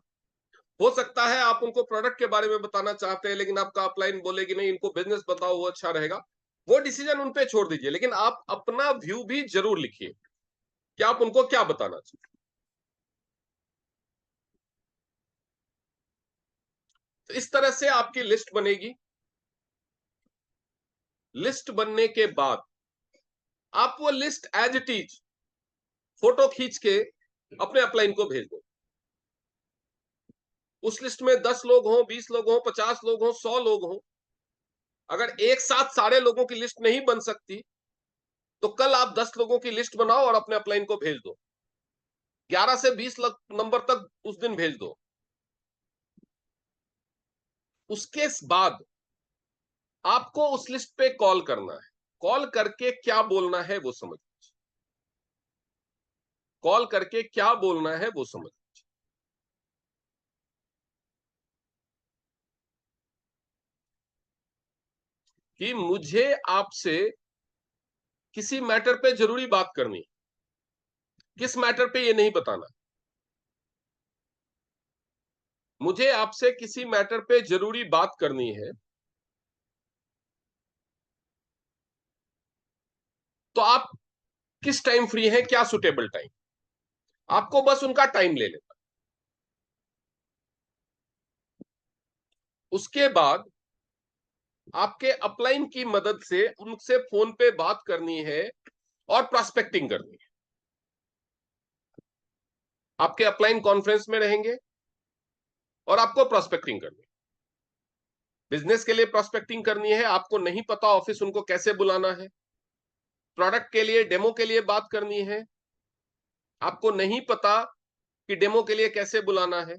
हो सकता है आप उनको प्रोडक्ट के बारे में बताना चाहते हैं, लेकिन आपका अपलाइन बोले कि नहीं, इनको बिजनेस बताओ, वो अच्छा रहेगा। वो डिसीजन उन पे छोड़ दीजिए, लेकिन आप अपना व्यू भी जरूर लिखिए कि आप उनको क्या बताना चाहते हैं। तो इस तरह से आपकी लिस्ट बनेगी। लिस्ट बनने के बाद आप वो list as it is photo खींच के अपने अपलाइन को भेज दो। उस लिस्ट में 10 लोग हों, 20 लोग हों, 50 लोग हों, 100 लोग हों, अगर एक साथ सारे लोगों की लिस्ट नहीं बन सकती, तो कल आप 10 लोगों की लिस्ट बनाओ और अपने अपलाइन को भेज दो। 11 से 20 नंबर तक उस दिन भेज दो। उसके बाद आपको उस लिस्ट पे कॉल करना है। कॉल करके क्या बोलना है वो समझ, कॉल करके क्या बोलना है वो समझ, कि मुझे आपसे किसी मैटर पे जरूरी बात करनी, किस मैटर पे ये नहीं बताना, मुझे आपसे किसी मैटर पे जरूरी बात करनी है, तो आप किस टाइम फ्री हैं, क्या सुटेबल टाइम, आपको बस उनका टाइम ले लेना। उसके बाद आपके अपलाइन की मदद से उनसे फोन पे बात करनी है और प्रोस्पेक्टिंग करनी है। आपके अपलाइन कॉन्फ्रेंस में रहेंगे और आपको प्रोस्पेक्टिंग करनी है। बिजनेस के लिए प्रोस्पेक्टिंग करनी है, आपको नहीं पता ऑफिस उनको कैसे बुलाना है। प्रोडक्ट के लिए, डेमो के लिए बात करनी है, आपको नहीं पता कि डेमो के लिए कैसे बुलाना है।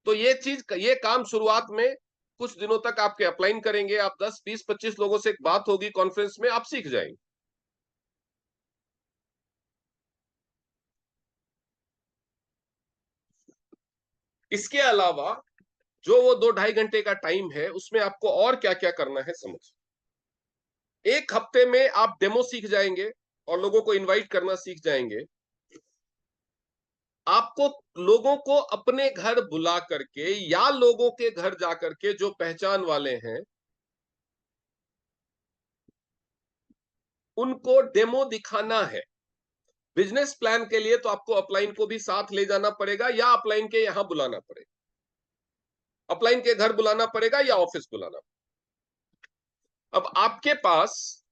तो ये चीज, ये काम शुरुआत में कुछ दिनों तक आपके अपलाइन करेंगे, आप 10 20 25 लोगों से एक बात होगी कॉन्फ्रेंस में, आप सीख जाएंगे। इसके अलावा जो वो 2 ढाई घंटे का टाइम है, उसमें आपको और क्या क्या करना है समझ। एक हफ्ते में आप डेमो सीख जाएंगे और लोगों को इनवाइट करना सीख जाएंगे। आपको लोगों को अपने घर बुला करके या लोगों के घर जाकर के, जो पहचान वाले हैं, उनको डेमो दिखाना है। बिजनेस प्लान के लिए तो आपको अपलाइन को भी साथ ले जाना पड़ेगा, या अपलाइन के यहां बुलाना पड़ेगा, अपलाइन के घर बुलाना पड़ेगा या ऑफिस बुलाना पड़ेगा। अब आपके पास,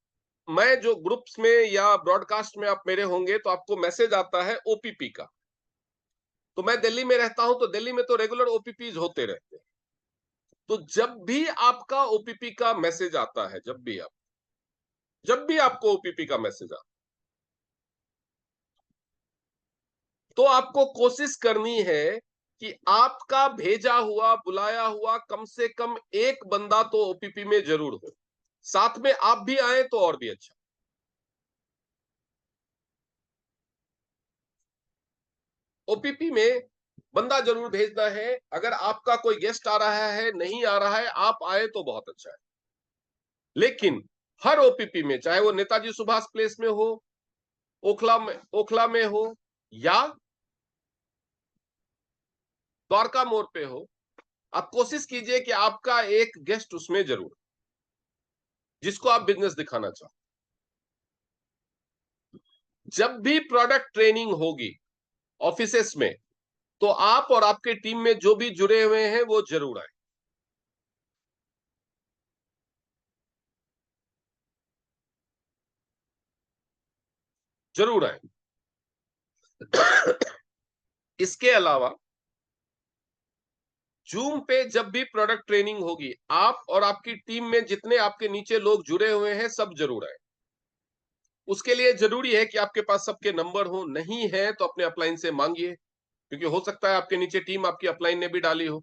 मैं जो ग्रुप्स में या ब्रॉडकास्ट में आप मेरे होंगे, तो आपको मैसेज आता है ओपीपी का। तो मैं दिल्ली में रहता हूं, तो दिल्ली में तो रेगुलर ओपीपीज होते रहते हैं। तो जब भी आपका ओपीपी का मैसेज आता है, जब भी आपको ओपीपी का मैसेज आता, तो आपको कोशिश करनी है कि आपका भेजा हुआ, बुलाया हुआ कम से कम एक बंदा तो ओपीपी में जरूर हो। साथ में आप भी आए तो और भी अच्छा। ओपीपी में बंदा जरूर भेजना है। अगर आपका कोई गेस्ट आ रहा है, नहीं आ रहा है, आप आए तो बहुत अच्छा है। लेकिन हर ओपीपी में, चाहे वो नेताजी सुभाष प्लेस में हो, ओखला में हो, या द्वारका मोड़ पे हो, आप कोशिश कीजिए कि आपका एक गेस्ट उसमें जरूर, जिसको आप बिजनेस दिखाना चाहो। जब भी प्रोडक्ट ट्रेनिंग होगी ऑफिसेस में, तो आप और आपके टीम में जो भी जुड़े हुए हैं वो जरूर आए, जरूर आए। इसके अलावा जूम पे जब भी प्रोडक्ट ट्रेनिंग होगी, आप और आपकी टीम में जितने आपके नीचे लोग जुड़े हुए हैं सब जरूर आए। उसके लिए जरूरी है कि आपके पास सबके नंबर हो, नहीं है तो अपने अपलाइन से मांगिए, क्योंकि हो सकता है आपके नीचे टीम आपकी अपलाइन ने भी डाली हो।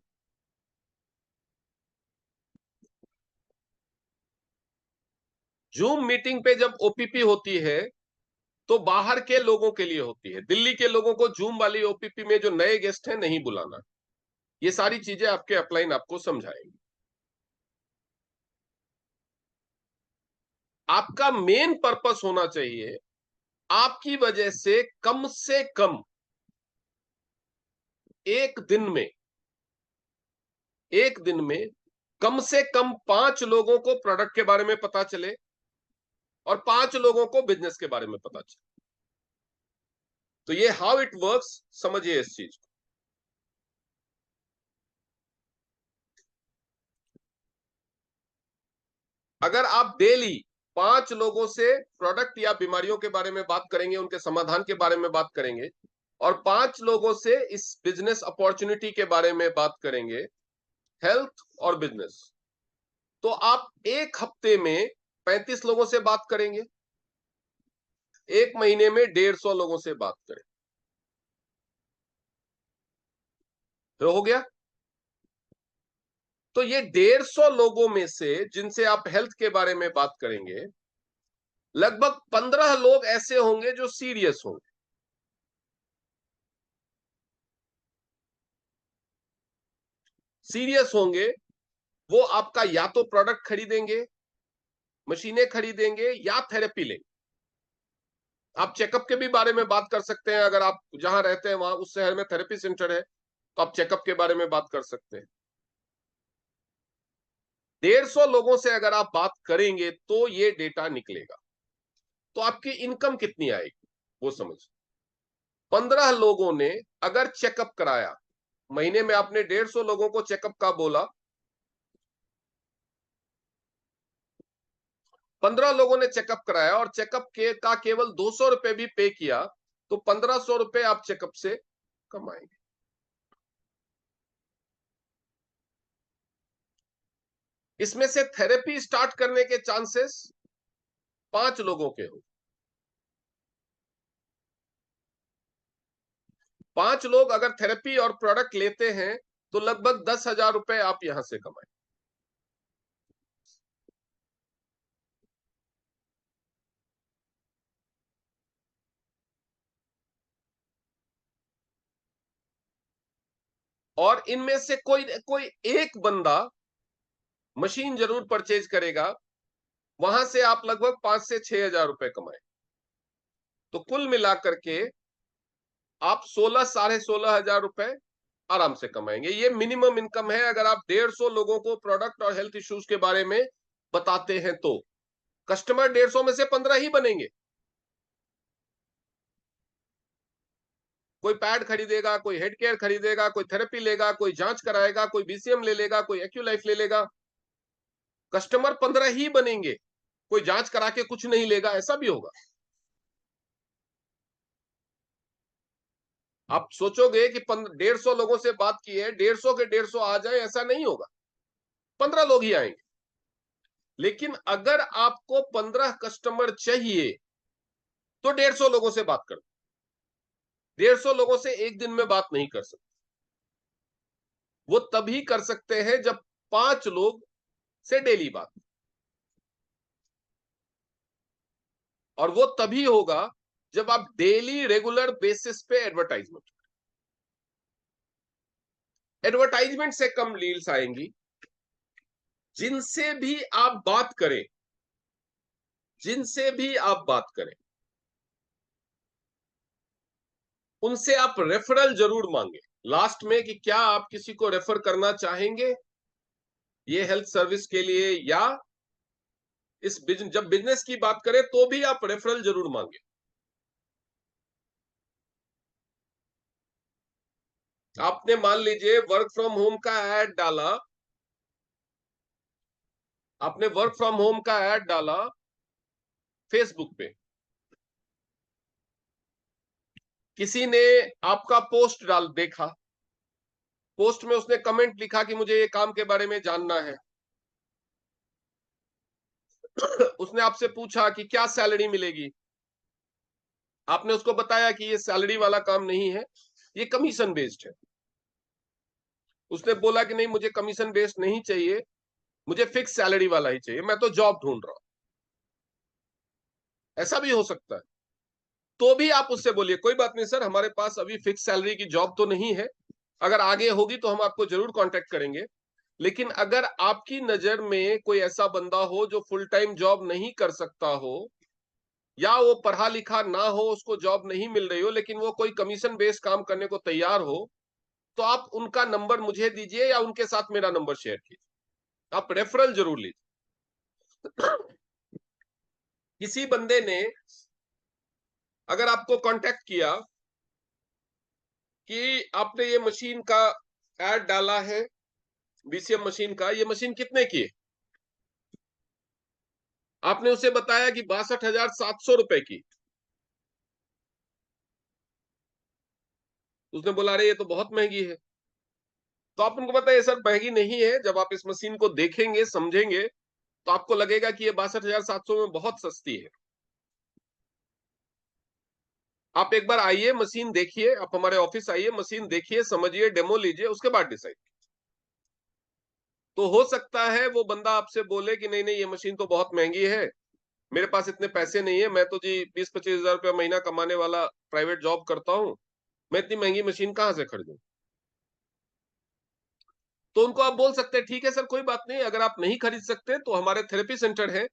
जूम मीटिंग पे जब ओपीपी होती है तो बाहर के लोगों के लिए होती है। दिल्ली के लोगों को जूम वाली ओपीपी में जो नए गेस्ट हैं नहीं बुलाना। ये सारी चीजें आपके अपलाइन आपको समझाएंगे। आपका मेन पर्पस होना चाहिए, आपकी वजह से कम एक दिन में एक दिन में कम से कम 5 लोगों को प्रोडक्ट के बारे में पता चले और 5 लोगों को बिजनेस के बारे में पता चले। तो ये हाउ इट वर्क्स, समझिए इस चीज को। अगर आप डेली 5 लोगों से प्रोडक्ट या बीमारियों के बारे में बात करेंगे, उनके समाधान के बारे में बात करेंगे, और 5 लोगों से इस बिजनेस अपॉर्चुनिटी के बारे में बात करेंगे, हेल्थ और बिजनेस, तो आप एक हफ्ते में 35 लोगों से बात करेंगे, एक महीने में 150 लोगों से बात करें, तो हो गया। तो ये 150 लोगों में से जिनसे आप हेल्थ के बारे में बात करेंगे, लगभग 15 लोग ऐसे होंगे जो सीरियस होंगे। सीरियस होंगे, वो आपका या तो प्रोडक्ट खरीदेंगे, मशीनें खरीदेंगे, या थेरेपी लेंगे। आप चेकअप के भी बारे में बात कर सकते हैं, अगर आप जहां रहते हैं वहां उस शहर में थेरेपी सेंटर है तो आप चेकअप के बारे में बात कर सकते हैं। 150 लोगों से अगर आप बात करेंगे तो ये डेटा निकलेगा। तो आपकी इनकम कितनी आएगी वो समझ। 15 लोगों ने अगर चेकअप कराया, महीने में आपने 150 लोगों को चेकअप का बोला, 15 लोगों ने चेकअप कराया और चेकअप के का केवल 200 रुपए भी पे किया, तो 1500 रुपए आप चेकअप से कमाएंगे। इसमें से थेरेपी स्टार्ट करने के चांसेस 5 लोगों के हो। 5 लोग अगर थेरेपी और प्रोडक्ट लेते हैं तो लगभग 10,000 रुपए आप यहां से कमाए। और इनमें से कोई कोई एक बंदा मशीन जरूर परचेज करेगा, वहां से आप लगभग 5 से 6,000 रुपए कमाए। तो कुल मिलाकर के आप 16 साढ़े 16,000 रुपए आराम से कमाएंगे। ये मिनिमम इनकम है अगर आप 150 लोगों को प्रोडक्ट और हेल्थ इश्यूज के बारे में बताते हैं तो। कस्टमर 150 में से 15 ही बनेंगे। कोई पैड खरीदेगा, कोई हेड केयर खरीदेगा, कोई थेरेपी लेगा, कोई जांच कराएगा, कोई बीसीएम ले लेगा, कोई एक्यूलाइफ ले लेगा। कस्टमर 15 ही बनेंगे। कोई जांच करा के कुछ नहीं लेगा, ऐसा भी होगा। आप सोचोगे कि 150 लोगों से बात की है, 150 के 150 आ जाए, ऐसा नहीं होगा। 15 लोग ही आएंगे। लेकिन अगर आपको 15 कस्टमर चाहिए तो 150 लोगों से बात कर। 150 लोगों से एक दिन में बात नहीं कर सकते। वो तभी कर सकते हैं जब 5 लोग से डेली बात, और वो तभी होगा जब आप डेली रेगुलर बेसिस पे एडवर्टाइजमेंट। एडवर्टाइजमेंट से कम लीड्स आएंगी। जिनसे भी आप बात करें, जिनसे भी आप बात करें, उनसे आप रेफरल जरूर मांगे लास्ट में, कि क्या आप किसी को रेफर करना चाहेंगे ये हेल्थ सर्विस के लिए, या इस बिजनेस, जब बिजनेस की बात करें तो भी आप रेफरल जरूर मांगे। आपने मान लीजिए वर्क फ्रॉम होम का ऐड डाला, आपने वर्क फ्रॉम होम का ऐड डाला फेसबुक पे, किसी ने आपका पोस्ट डाल देखा, पोस्ट में उसने कमेंट लिखा कि मुझे ये काम के बारे में जानना है। उसने आपसे पूछा कि क्या सैलरी मिलेगी, आपने उसको बताया कि ये सैलरी वाला काम नहीं है, ये कमीशन बेस्ड है। उसने बोला कि नहीं मुझे कमीशन बेस्ड नहीं चाहिए, मुझे फिक्स सैलरी वाला ही चाहिए, मैं तो जॉब ढूंढ रहा हूं। ऐसा भी हो सकता है। तो भी आप उससे बोलिए कोई बात नहीं सर, हमारे पास अभी फिक्स सैलरी की जॉब तो नहीं है, अगर आगे होगी तो हम आपको जरूर कांटेक्ट करेंगे। लेकिन अगर आपकी नजर में कोई ऐसा बंदा हो जो फुल टाइम जॉब नहीं कर सकता हो, या वो पढ़ा लिखा ना हो, उसको जॉब नहीं मिल रही हो, लेकिन वो कोई कमीशन बेस्ड काम करने को तैयार हो, तो आप उनका नंबर मुझे दीजिए या उनके साथ मेरा नंबर शेयर कीजिए। आप रेफरल जरूर लीजिए। किसी बंदे ने अगर आपको कांटेक्ट किया कि आपने ये मशीन का एड डाला है, बीसीएम मशीन का, ये मशीन कितने की है, आपने उसे बताया कि 62,700 रुपए की, उसने बोला अरे ये तो बहुत महंगी है। तो आप उनको बताइए सर महंगी नहीं है, जब आप इस मशीन को देखेंगे समझेंगे तो आपको लगेगा कि ये 62,700 में बहुत सस्ती है। आप एक बार आइए, मशीन देखिए, आप हमारे ऑफिस आइए, मशीन देखिए, समझिए, डेमो लीजिए, उसके बाद डिसाइड। तो हो सकता है वो बंदा आपसे बोले कि नहीं नहीं ये मशीन तो बहुत महंगी है, मेरे पास इतने पैसे नहीं है, मैं तो जी 20-25 हजार रुपया महीना कमाने वाला प्राइवेट जॉब करता हूं, मैं इतनी महंगी मशीन कहां से खरीदूं। तो उनको आप बोल सकते हैं ठीक है सर कोई बात नहीं, अगर आप नहीं खरीद सकते तो हमारे थेरेपी सेंटर है,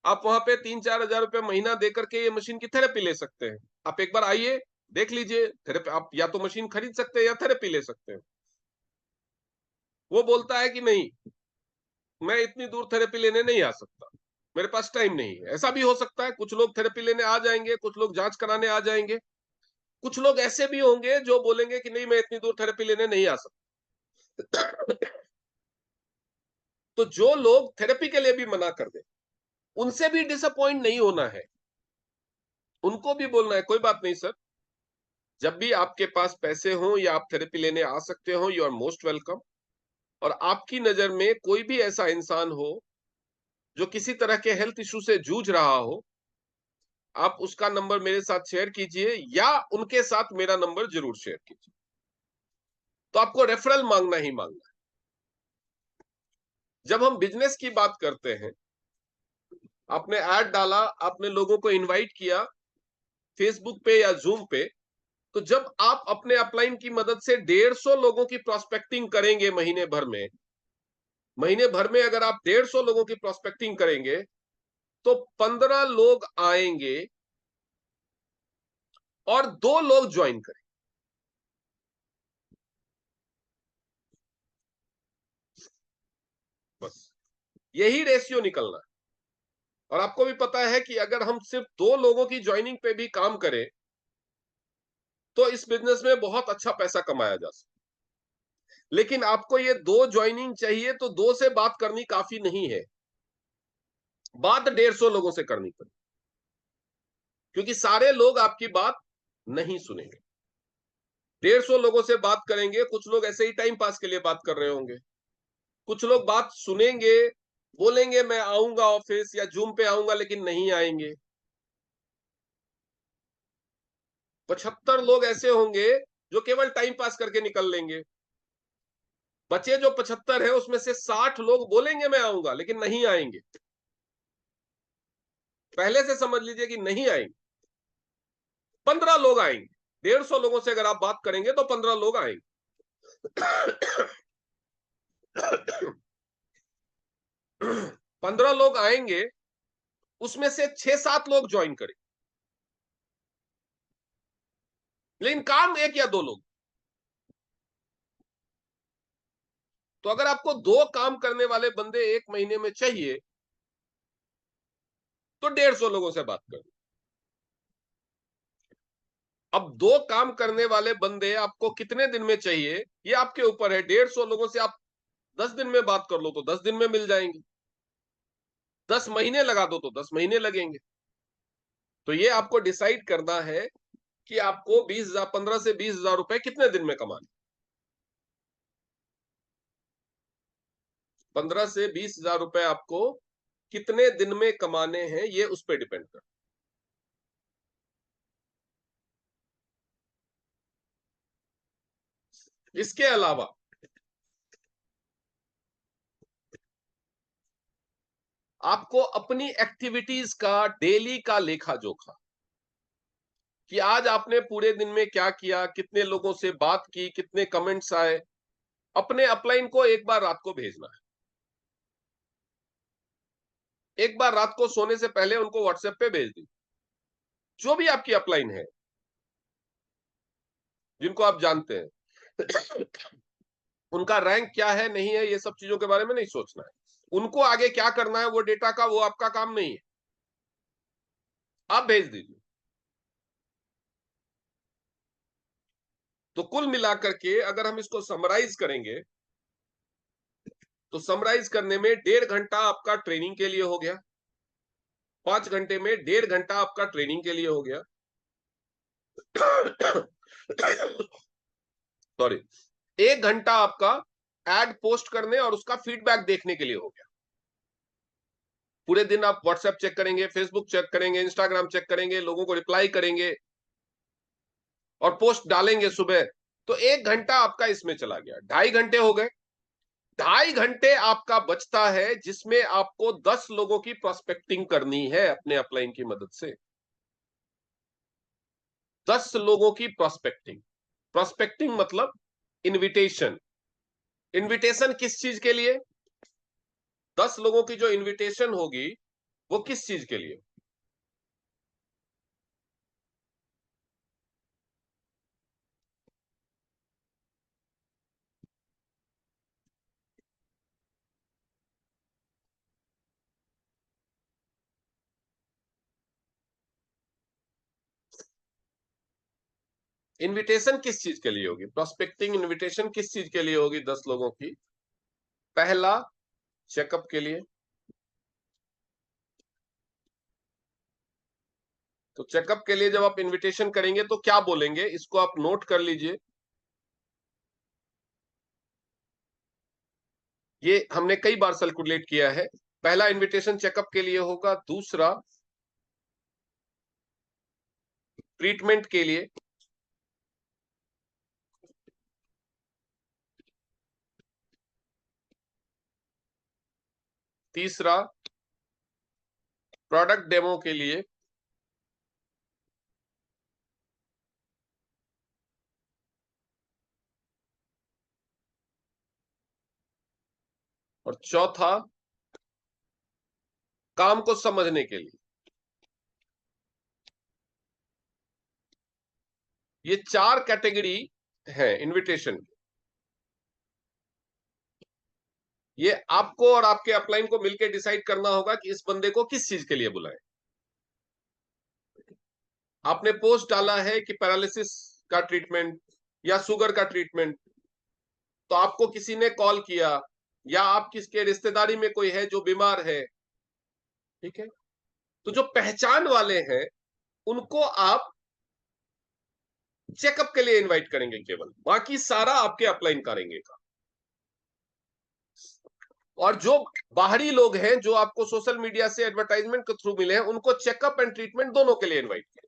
आप वहां पे 3-4 हजार रुपये महीना दे करके ये मशीन की थेरेपी ले सकते हैं। आप एक बार आइए, देख लीजिए, थेरेपी आप या तो मशीन खरीद सकते हैं या थेरेपी ले सकते हैं। वो बोलता है कि नहीं मैं इतनी दूर थेरेपी लेने नहीं आ सकता, मेरे पास टाइम नहीं है। ऐसा भी हो सकता है, कुछ लोग थेरेपी लेने आ जाएंगे, कुछ लोग जांच कराने आ जाएंगे, कुछ लोग ऐसे भी होंगे जो बोलेंगे कि नहीं मैं इतनी दूर थेरेपी लेने नहीं आ सकता। तो जो लोग थेरेपी के लिए भी मना कर दे, उनसे भी डिसअपॉइंट नहीं होना है, उनको भी बोलना है कोई बात नहीं सर, जब भी आपके पास पैसे हो या आप थेरेपी लेने आ सकते हो, यू आर मोस्ट वेलकम। और आपकी नजर में कोई भी ऐसा इंसान हो जो किसी तरह के हेल्थ इश्यू से जूझ रहा हो, आप उसका नंबर मेरे साथ शेयर कीजिए या उनके साथ मेरा नंबर जरूर शेयर कीजिए। तो आपको रेफरल मांगना ही मांगना है। जब हम बिजनेस की बात करते हैं, आपने ऐड डाला, आपने लोगों को इनवाइट किया फेसबुक पे या जूम पे, तो जब आप अपने अपलाइन की मदद से 150 लोगों की प्रोस्पेक्टिंग करेंगे महीने भर में अगर आप 150 लोगों की प्रोस्पेक्टिंग करेंगे तो 15 लोग आएंगे और 2 लोग ज्वाइन करें। बस यही रेशियो निकलना है। और आपको भी पता है कि अगर हम सिर्फ 2 लोगों की ज्वाइनिंग पे भी काम करें तो इस बिजनेस में बहुत अच्छा पैसा कमाया जा सकता है। लेकिन आपको ये 2 ज्वाइनिंग चाहिए तो 2 से बात करनी काफी नहीं है, बात 150 लोगों से करनी पड़ेगी, क्योंकि सारे लोग आपकी बात नहीं सुनेंगे। 150 लोगों से बात करेंगे, कुछ लोग ऐसे ही टाइम पास के लिए बात कर रहे होंगे, कुछ लोग बात सुनेंगे, बोलेंगे मैं आऊंगा ऑफिस या जूम पे आऊंगा, लेकिन नहीं आएंगे। 75 लोग ऐसे होंगे जो केवल टाइम पास करके निकल लेंगे। बचे जो 75 है उसमें से 60 लोग बोलेंगे मैं आऊंगा लेकिन नहीं आएंगे। पहले से समझ लीजिए कि नहीं आएंगे। 15 लोग आएंगे, 150 लोगों से अगर आप बात करेंगे तो 15 लोग आएंगे। 15 लोग आएंगे, उसमें से 6-7 लोग ज्वाइन करेंगे, लेकिन काम एक या दो लोग। तो अगर आपको 2 काम करने वाले बंदे एक महीने में चाहिए तो 150 लोगों से बात करें। अब 2 काम करने वाले बंदे आपको कितने दिन में चाहिए ये आपके ऊपर है। 150 लोगों से आप 10 दिन में बात कर लो तो 10 दिन में मिल जाएंगे, 10 महीने लगा दो तो 10 महीने लगेंगे। तो ये आपको डिसाइड करना है कि आपको 20,000, 15 से 20,000 रुपए कितने दिन में कमाने। 15 से 20,000 रुपए आपको कितने दिन में कमाने हैं, ये उस पर डिपेंड करता है। इसके अलावा आपको अपनी एक्टिविटीज का डेली का लेखा जोखा, कि आज आपने पूरे दिन में क्या किया, कितने लोगों से बात की, कितने कमेंट्स आए, अपने अपलाइन को एक बार रात को भेजना है। एक बार रात को सोने से पहले उनको व्हाट्सएप पे भेज दी, जो भी आपकी अपलाइन है, जिनको आप जानते हैं। उनका रैंक क्या है, नहीं है, ये सब चीजों के बारे में नहीं सोचना है। उनको आगे क्या करना है वो डेटा का, वो आपका काम नहीं है, आप भेज दीजिए। तो कुल मिलाकर के अगर हम इसको समराइज करेंगे, तो समराइज करने में 1.5 घंटा आपका ट्रेनिंग के लिए हो गया, 5 घंटे में 1.5 घंटा आपका ट्रेनिंग के लिए हो गया। सॉरी, 1 घंटा आपका एड पोस्ट करने और उसका फीडबैक देखने के लिए हो गया। पूरे दिन आप व्हाट्सएप चेक करेंगे, फेसबुक चेक करेंगे, इंस्टाग्राम चेक करेंगे, लोगों को रिप्लाई करेंगे और पोस्ट डालेंगे सुबह, तो 1 घंटा आपका इसमें चला गया, 2.5 घंटे हो गए। 2.5 घंटे आपका बचता है जिसमें आपको 10 लोगों की प्रोस्पेक्टिंग करनी है अपने अपलाइन की मदद से। 10 लोगों की प्रोस्पेक्टिंग। प्रोस्पेक्टिंग मतलब इनविटेशन। इनविटेशन किस चीज के लिए? 10 लोगों की जो इनविटेशन होगी वो किस चीज के लिए? इनविटेशन किस चीज के लिए होगी? प्रोस्पेक्टिंग इनविटेशन किस चीज के लिए होगी 10 लोगों की? पहला, चेकअप के लिए। तो चेकअप के लिए जब आप इनविटेशन करेंगे तो क्या बोलेंगे, इसको आप नोट कर लीजिए। ये हमने कई बार सर्कुलेट किया है। पहला इनविटेशन चेकअप के लिए होगा, दूसरा ट्रीटमेंट के लिए, तीसरा प्रोडक्ट डेमो के लिए, और चौथा काम को समझने के लिए। ये 4 कैटेगरी है इनविटेशन की। ये आपको और आपके अपलाइन को मिलकर डिसाइड करना होगा कि इस बंदे को किस चीज के लिए बुलाएं। आपने पोस्ट डाला है कि पैरालिसिस का ट्रीटमेंट या शुगर का ट्रीटमेंट, तो आपको किसी ने कॉल किया, या आप किसके रिश्तेदारी में कोई है जो बीमार है, ठीक है, तो जो पहचान वाले हैं उनको आप चेकअप के लिए इनवाइट करेंगे केवल, बाकी सारा आपके अपलाइन करेंगे का। और जो बाहरी लोग हैं जो आपको सोशल मीडिया से एडवर्टाइजमेंट के थ्रू मिले हैं, उनको चेकअप एंड ट्रीटमेंट दोनों के लिए इनवाइट करें।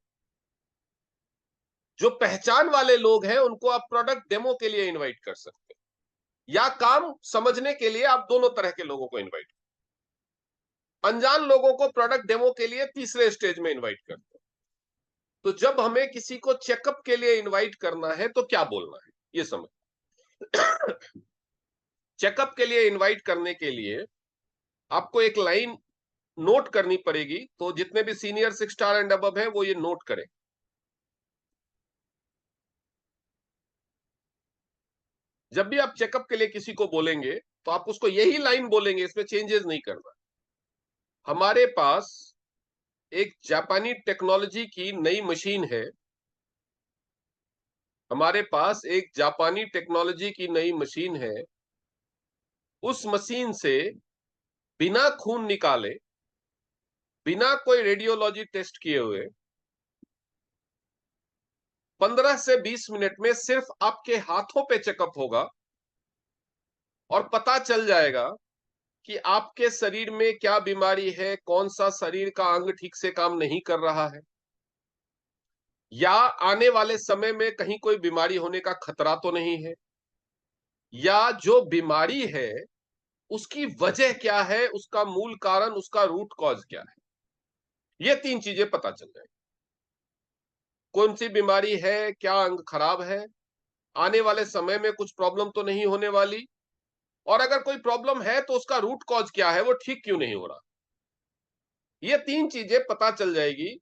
जो पहचान वाले लोग हैं उनको आप प्रोडक्ट डेमो के लिए इनवाइट कर सकते हैं, या काम समझने के लिए आप दोनों तरह के लोगों को इनवाइट करें। अनजान लोगों को प्रोडक्ट डेमो के लिए तीसरे स्टेज में इनवाइट करते हैं। तो जब हमें किसी को चेकअप के लिए इनवाइट करना है तो क्या बोलना है, ये समझ। चेकअप के लिए इनवाइट करने के लिए आपको एक लाइन नोट करनी पड़ेगी, तो जितने भी सीनियर 6 स्टार एंड अबव है वो ये नोट करें। जब भी आप चेकअप के लिए किसी को बोलेंगे तो आप उसको यही लाइन बोलेंगे, इसमें चेंजेस नहीं करना। हमारे पास एक जापानी टेक्नोलॉजी की नई मशीन है, हमारे पास एक जापानी टेक्नोलॉजी की नई मशीन है। उस मशीन से बिना खून निकाले, बिना कोई रेडियोलॉजी टेस्ट किए हुए, 15 से 20 मिनट में सिर्फ आपके हाथों पे चेकअप होगा और पता चल जाएगा कि आपके शरीर में क्या बीमारी है, कौन सा शरीर का अंग ठीक से काम नहीं कर रहा है, या आने वाले समय में कहीं कोई बीमारी होने का खतरा तो नहीं है, या जो बीमारी है उसकी वजह क्या है, उसका मूल कारण, उसका रूट कॉज क्या है। ये 3 चीजें पता चल जाएगी। कौन सी बीमारी है, क्या अंग खराब है, आने वाले समय में कुछ प्रॉब्लम तो नहीं होने वाली, और अगर कोई प्रॉब्लम है तो उसका रूट कॉज क्या है, वो ठीक क्यों नहीं हो रहा। ये 3 चीजें पता चल जाएगी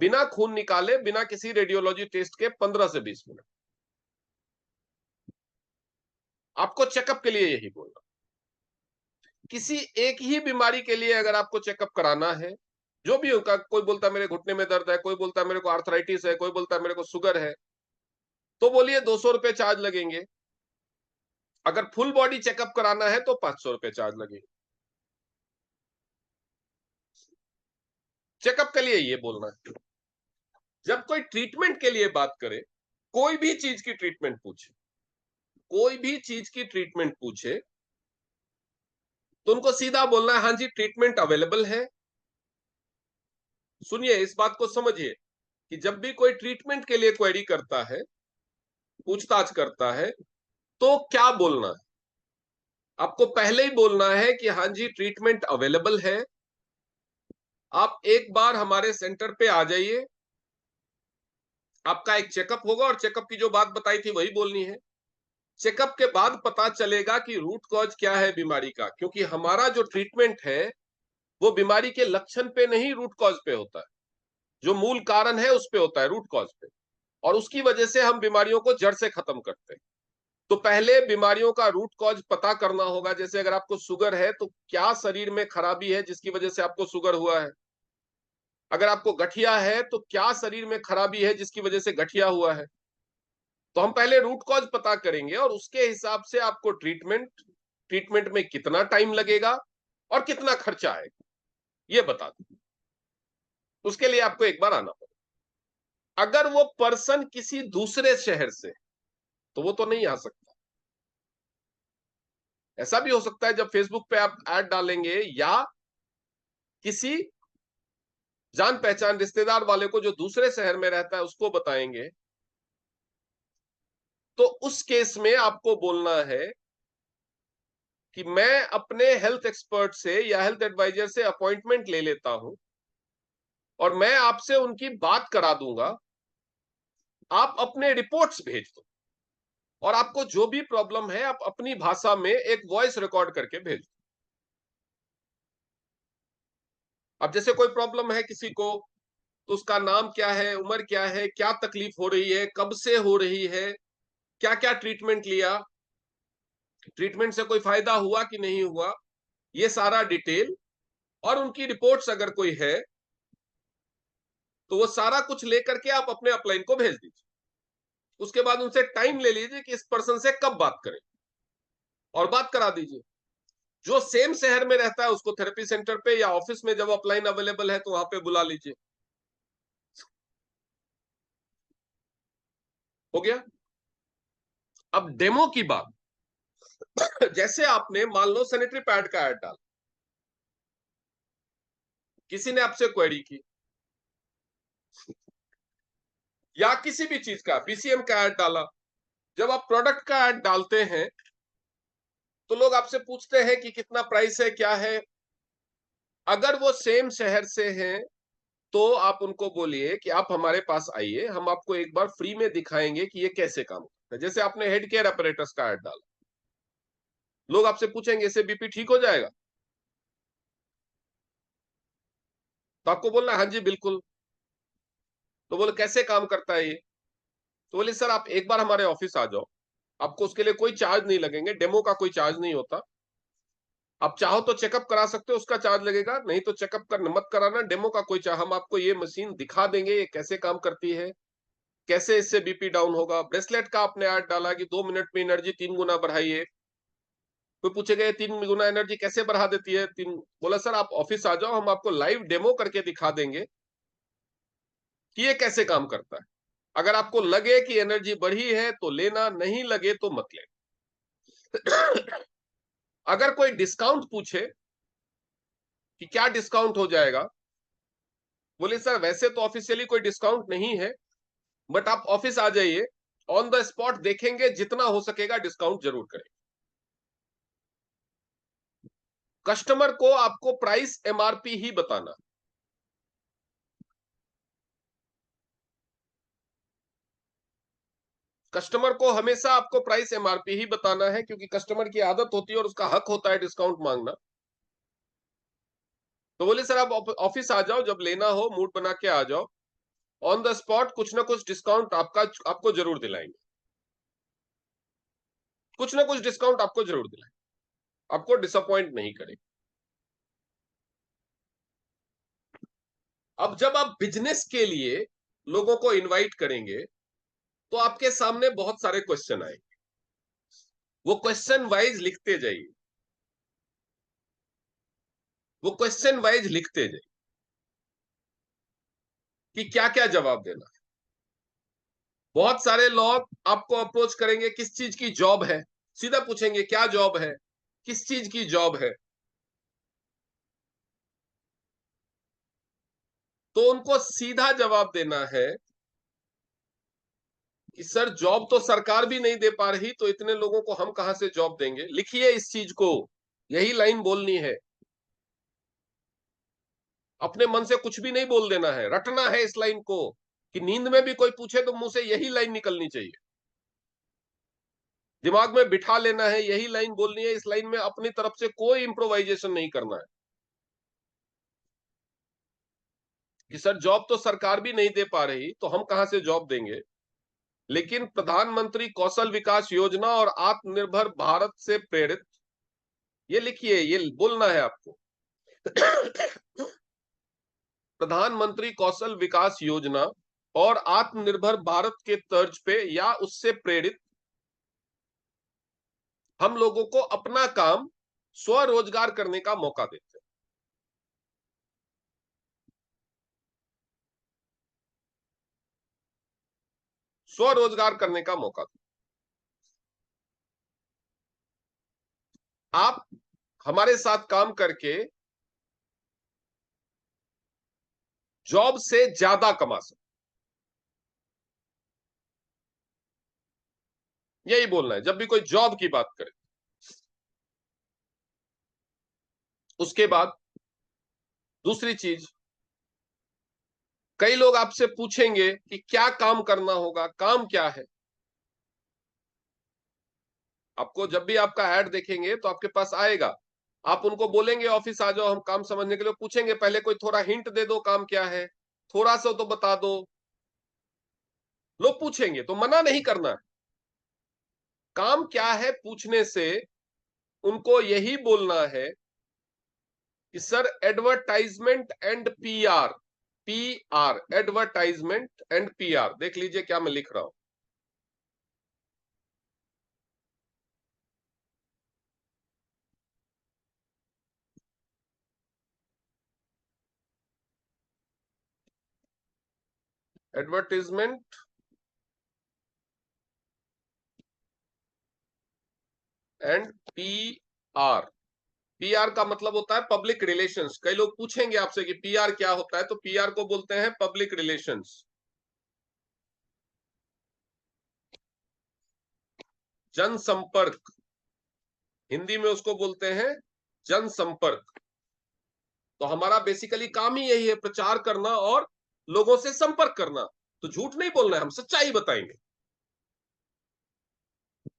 बिना खून निकाले, बिना किसी रेडियोलॉजी टेस्ट के 15 से 20 मिनट। आपको चेकअप के लिए यही बोलना। किसी एक ही बीमारी के लिए अगर आपको चेकअप कराना है, जो भी होगा, कोई बोलता है मेरे घुटने में दर्द है, कोई बोलता है मेरे को आर्थराइटिस है, कोई बोलता है मेरे को शुगर है, तो बोलिए 200 रुपए चार्ज लगेंगे। अगर फुल बॉडी चेकअप कराना है तो 500 रुपए चार्ज लगेंगे। चेकअप के लिए ये बोलना है। जब कोई ट्रीटमेंट के लिए बात करे, कोई भी चीज की ट्रीटमेंट पूछे, कोई भी चीज की ट्रीटमेंट पूछे, तो उनको सीधा बोलना है हाँ जी ट्रीटमेंट अवेलेबल है। सुनिए, इस बात को समझिए कि जब भी कोई ट्रीटमेंट के लिए क्वेरी करता है, पूछताछ करता है, तो क्या बोलना है। आपको पहले ही बोलना है कि हाँ जी ट्रीटमेंट अवेलेबल है, आप एक बार हमारे सेंटर पे आ जाइए, आपका एक चेकअप होगा, और चेकअप की जो बात बताई थी वही बोलनी है। चेकअप के बाद पता चलेगा कि रूट कॉज क्या है बीमारी का, क्योंकि हमारा जो ट्रीटमेंट है वो बीमारी के लक्षण पे नहीं, रूट कॉज पे होता है। जो मूल कारण है उस पे होता है, रूट कॉज पे, और उसकी वजह से हम बीमारियों को जड़ से खत्म करते हैं। तो पहले बीमारियों का रूट कॉज पता करना होगा। जैसे अगर आपको शुगर है तो क्या शरीर में खराबी है जिसकी वजह से आपको शुगर हुआ है। अगर आपको गठिया है तो क्या शरीर में खराबी है जिसकी वजह से गठिया हुआ है। तो हम पहले रूट कॉज पता करेंगे, और उसके हिसाब से आपको ट्रीटमेंट में कितना टाइम लगेगा और कितना खर्चा आएगा ये बता दें। उसके लिए आपको एक बार आना पड़ेगा। अगर वो पर्सन किसी दूसरे शहर से, तो वो तो नहीं आ सकता। ऐसा भी हो सकता है जब फेसबुक पे आप ऐड डालेंगे या किसी जान पहचान रिश्तेदार वाले को जो दूसरे शहर में रहता है उसको बताएंगे, तो उस केस में आपको बोलना है कि मैं अपने हेल्थ एक्सपर्ट से या हेल्थ एडवाइजर से अपॉइंटमेंट ले लेता हूं, और मैं आपसे उनकी बात करा दूंगा। आप अपने रिपोर्ट्स भेज दो, और आपको जो भी प्रॉब्लम है आप अपनी भाषा में एक वॉइस रिकॉर्ड करके भेज दो। अब जैसे कोई प्रॉब्लम है किसी को, तो उसका नाम क्या है, उम्र क्या है, क्या तकलीफ हो रही है, कब से हो रही है, क्या क्या ट्रीटमेंट लिया, ट्रीटमेंट से कोई फायदा हुआ कि नहीं हुआ, ये सारा डिटेल, और उनकी रिपोर्ट्स अगर कोई है तो वो सारा कुछ लेकर के आप अपने अपलाइन को भेज दीजिए। उसके बाद उनसे टाइम ले लीजिए कि इस पर्सन से कब बात करें, और बात करा दीजिए। जो सेम शहर में रहता है उसको थेरेपी सेंटर पे या ऑफिस में जब अपलाइन अवेलेबल है तो वहां पे बुला लीजिए। हो गया। अब डेमो की बात। जैसे आपने मान लो सैनिटरी पैड का ऐड डाला, किसी ने आपसे क्वेरी की, या किसी भी चीज का पीसीएम का ऐड डाला। जब आप प्रोडक्ट का ऐड डालते हैं तो लोग आपसे पूछते हैं कि कितना प्राइस है, क्या है। अगर वो सेम शहर से हैं तो आप उनको बोलिए कि आप हमारे पास आइए, हम आपको एक बार फ्री में दिखाएंगे कि ये कैसे काम करता है। जैसे आपने हेड केयर अपरेटस का ऐड डाला, लोग आपसे पूछेंगे इससे बीपी ठीक हो जाएगा, तो आपको बोलना हाँ जी बिल्कुल। तो बोले कैसे काम करता है ये। तो बोले सर आप एक बार हमारे ऑफिस आ जाओ, आपको उसके लिए कोई चार्ज नहीं लगेंगे, डेमो का कोई चार्ज नहीं होता। आप चाहो तो चेकअप करा सकते हो, उसका चार्ज लगेगा, नहीं तो चेकअप कर मत कराना। डेमो का कोई चार्ज, हम आपको ये मशीन दिखा देंगे ये कैसे काम करती है, कैसे इससे बीपी डाउन होगा। ब्रेसलेट का आपने ऐड डाला कि 2 मिनट में एनर्जी 3 गुना बढ़ाइए। कोई पूछेगा ये 3 गुना एनर्जी कैसे बढ़ा देती है, तीन। बोला सर आप ऑफिस आ जाओ, हम आपको लाइव डेमो करके दिखा देंगे कि ये कैसे काम करता है। अगर आपको लगे कि एनर्जी बढ़ी है तो लेना, नहीं लगे तो मत लेना। अगर कोई डिस्काउंट पूछे कि क्या डिस्काउंट हो जाएगा, बोले सर वैसे तो ऑफिशियली कोई डिस्काउंट नहीं है, बट आप ऑफिस आ जाइए, ऑन द स्पॉट देखेंगे, जितना हो सकेगा डिस्काउंट जरूर करें। कस्टमर को आपको प्राइस एमआरपी ही बताना। कस्टमर को हमेशा आपको प्राइस एमआरपी ही बताना है, क्योंकि कस्टमर की आदत होती है और उसका हक होता है डिस्काउंट मांगना। तो बोले सर आप ऑफिस आ जाओ, जब लेना हो मूड बना के आ जाओ, ऑन द स्पॉट कुछ ना कुछ डिस्काउंट आपको जरूर दिलाएंगे, कुछ ना कुछ डिस्काउंट आपको जरूर दिलाएंगे, आपको डिसअपॉइंट नहीं करेंगे। अब जब आप बिजनेस के लिए लोगों को इनवाइट करेंगे, तो आपके सामने बहुत सारे क्वेश्चन आएंगे, वो क्वेश्चन वाइज लिखते जाइए, वो क्वेश्चन वाइज लिखते जाइए कि क्या क्या जवाब देना है। बहुत सारे लोग आपको अप्रोच करेंगे, किस चीज की जॉब है, सीधा पूछेंगे क्या जॉब है, किस चीज की जॉब है। तो उनको सीधा जवाब देना है कि सर जॉब तो सरकार भी नहीं दे पा रही, तो इतने लोगों को हम कहां से जॉब देंगे, लिखिए इस चीज को, यही लाइन बोलनी है। अपने मन से कुछ भी नहीं बोल देना है, रटना है इस लाइन को, कि नींद में भी कोई पूछे तो मुंह से यही लाइन निकलनी चाहिए, दिमाग में बिठा लेना है, यही लाइन बोलनी है। इस लाइन में अपनी तरफ से कोई इंप्रोवाइजेशन नहीं करना है कि सर जॉब तो सरकार भी नहीं दे पा रही, तो हम कहां से जॉब देंगे, लेकिन प्रधानमंत्री कौशल विकास योजना और आत्मनिर्भर भारत से प्रेरित, ये लिखिए, ये बोलना है आपको। प्रधानमंत्री कौशल विकास योजना और आत्मनिर्भर भारत के तर्ज पे या उससे प्रेरित हम लोगों को अपना काम स्वरोजगार करने का मौका देते हैं। स्वरोजगार करने का मौका देते हैं। आप हमारे साथ काम करके जॉब से ज्यादा कमा सकते, यही बोलना है जब भी कोई जॉब की बात करे। उसके बाद दूसरी चीज, कई लोग आपसे पूछेंगे कि क्या काम करना होगा, काम क्या है। आपको जब भी आपका ऐड देखेंगे तो आपके पास आएगा, आप उनको बोलेंगे ऑफिस आ जाओ, हम काम समझने के लिए, पूछेंगे पहले कोई थोड़ा हिंट दे दो काम क्या है, थोड़ा सा तो बता दो। लोग पूछेंगे तो मना नहीं करना है, काम क्या है पूछने से उनको यही बोलना है कि sir advertisement and PR, PR advertisement and PR, देख लीजिए क्या मैं लिख रहा हूं। एडवर्टाइजमेंट एंड पीआर, पीआर का मतलब होता है पब्लिक रिलेशंस। कई लोग पूछेंगे आपसे कि पीआर क्या होता है, तो पीआर को बोलते हैं पब्लिक रिलेशंस, जनसंपर्क, हिंदी में उसको बोलते हैं जनसंपर्क। तो हमारा बेसिकली काम ही यही है, प्रचार करना और लोगों से संपर्क करना। तो झूठ नहीं बोलना है, हम सच्चाई बताएंगे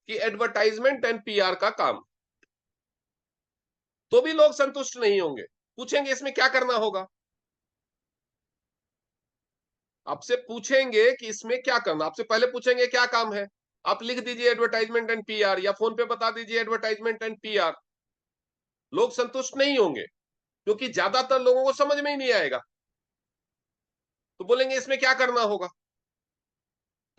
कि एडवर्टाइजमेंट एंड पीआर का काम। तो भी लोग संतुष्ट नहीं होंगे, पूछेंगे इसमें क्या करना होगा, आपसे पूछेंगे कि इसमें क्या करना, आपसे पहले पूछेंगे क्या काम है, आप लिख दीजिए एडवर्टाइजमेंट एंड पीआर, या फोन पे बता दीजिए एडवर्टाइजमेंट एंड पीआर। लोग संतुष्ट नहीं होंगे, क्योंकि ज्यादातर लोगों को समझ में ही नहीं आएगा। तो बोलेंगे इसमें क्या करना होगा,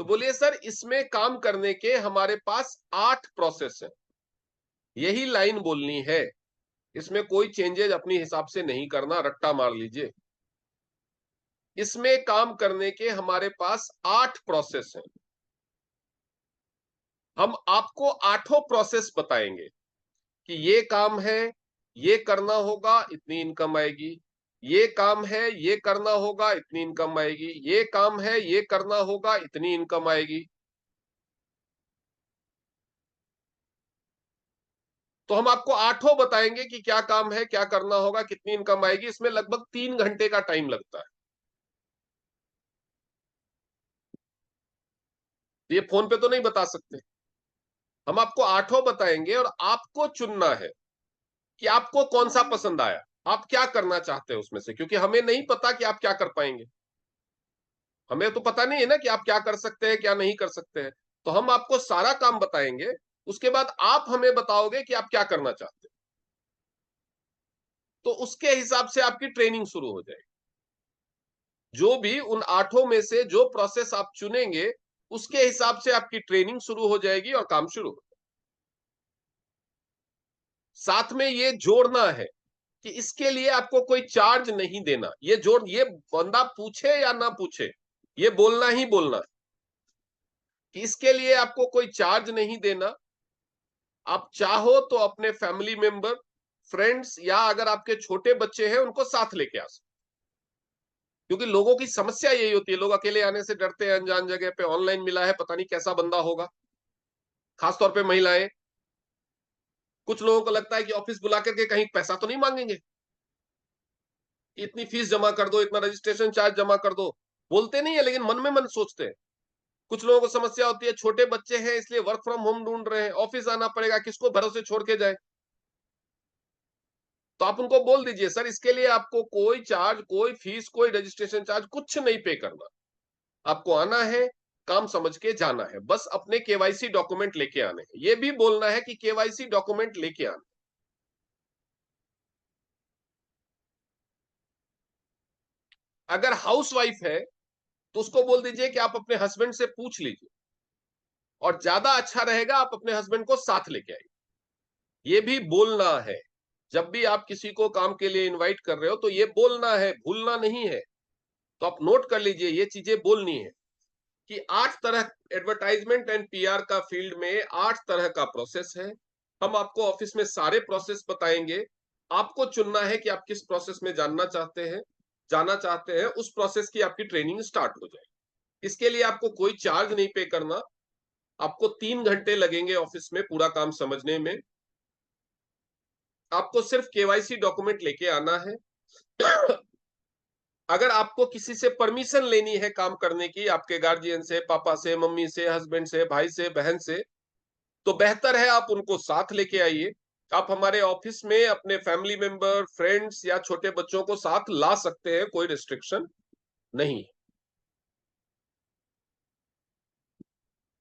तो बोलिए सर इसमें काम करने के हमारे पास 8 प्रोसेस है, यही लाइन बोलनी है, इसमें कोई चेंजेज अपनी हिसाब से नहीं करना, रट्टा मार लीजिए। इसमें काम करने के हमारे पास 8 प्रोसेस हैं, हम आपको आठों प्रोसेस बताएंगे कि ये काम है, ये करना होगा, इतनी इनकम आएगी, ये काम है, ये करना होगा, इतनी इनकम आएगी, ये काम है, ये करना होगा, इतनी इनकम आएगी। तो हम आपको आठों बताएंगे कि क्या काम है, क्या करना होगा, कितनी इनकम आएगी। इसमें लगभग 3 घंटे का टाइम लगता है। तो ये फोन पे तो नहीं बता सकते। हम आपको आठों बताएंगे और आपको चुनना है कि आपको कौन सा पसंद आया, आप क्या करना चाहते हैं उसमें से, क्योंकि हमें नहीं पता कि आप क्या कर पाएंगे। हमें तो पता नहीं है ना कि आप क्या कर सकते हैं, क्या नहीं कर सकते हैं। तो हम आपको सारा काम बताएंगे, उसके बाद आप हमें बताओगे कि आप क्या करना चाहते हैं। तो उसके हिसाब से आपकी ट्रेनिंग शुरू हो जाएगी। जो भी उन आठों में से जो प्रोसेस आप चुनेंगे, उसके हिसाब से आपकी ट्रेनिंग शुरू हो जाएगी और काम शुरू हो। साथ में ये जोड़ना है कि इसके लिए आपको कोई चार्ज नहीं देना। ये बंदा पूछे या ना पूछे, ये बोलना ही बोलना है कि इसके लिए आपको कोई चार्ज नहीं देना। आप चाहो तो अपने फैमिली मेंबर, फ्रेंड्स या अगर आपके छोटे बच्चे हैं उनको साथ लेके आ सकते। क्योंकि लोगों की समस्या यही होती है, लोग अकेले आने से डरते हैं। अनजान जगह पे ऑनलाइन मिला है, पता नहीं कैसा बंदा होगा। खासतौर पे महिलाएं, कुछ लोगों को लगता है कि ऑफिस बुला करके कहीं पैसा तो नहीं मांगेंगे, इतनी फीस जमा कर दो, इतना रजिस्ट्रेशन चार्ज जमा कर दो। बोलते नहीं है लेकिन मन में मन सोचते हैं। कुछ लोगों को समस्या होती है, छोटे बच्चे हैं इसलिए वर्क फ्रॉम होम ढूंढ रहे हैं, ऑफिस आना पड़ेगा, किसको भरोसे छोड़ के जाए। तो आप उनको बोल दीजिए, सर इसके लिए आपको कोई चार्ज, कोई फीस, कोई रजिस्ट्रेशन चार्ज कुछ नहीं पे करना। आपको आना है, काम समझ के जाना है, बस अपने केवाईसी डॉक्यूमेंट लेके आने हैं। ये भी बोलना है कि केवाईसी डॉक्यूमेंट लेके आना। अगर हाउस वाइफ है तो उसको बोल दीजिए कि आप अपने हस्बैंड से पूछ लीजिए, और ज्यादा अच्छा रहेगा आप अपने हस्बैंड को साथ लेके आइए। ये भी बोलना है। जब भी आप किसी को काम के लिए इनवाइट कर रहे हो तो ये बोलना है, भूलना नहीं है। तो आप नोट कर लीजिए, ये चीजें बोलनी है कि 8 तरह, एडवर्टाइजमेंट एंड पीआर का फील्ड में 8 तरह का प्रोसेस है। हम आपको ऑफिस में सारे प्रोसेस बताएंगे। आपको चुनना है कि आप किस प्रोसेस में जानना चाहते हैं, जाना चाहते हैं, उस प्रोसेस की आपकी ट्रेनिंग स्टार्ट हो जाए। इसके लिए आपको कोई चार्ज नहीं पे करना। आपको 3 घंटे लगेंगे ऑफिस में पूरा काम समझने में। आपको सिर्फ केवाईसी डॉक्यूमेंट लेके आना है। अगर आपको किसी से परमिशन लेनी है काम करने की, आपके गार्जियन से, पापा से, मम्मी से, हस्बैंड से, भाई से, बहन से, तो बेहतर है आप उनको साथ लेके आइए। आप हमारे ऑफिस में अपने फैमिली मेंबर, फ्रेंड्स या छोटे बच्चों को साथ ला सकते हैं, कोई रिस्ट्रिक्शन नहीं।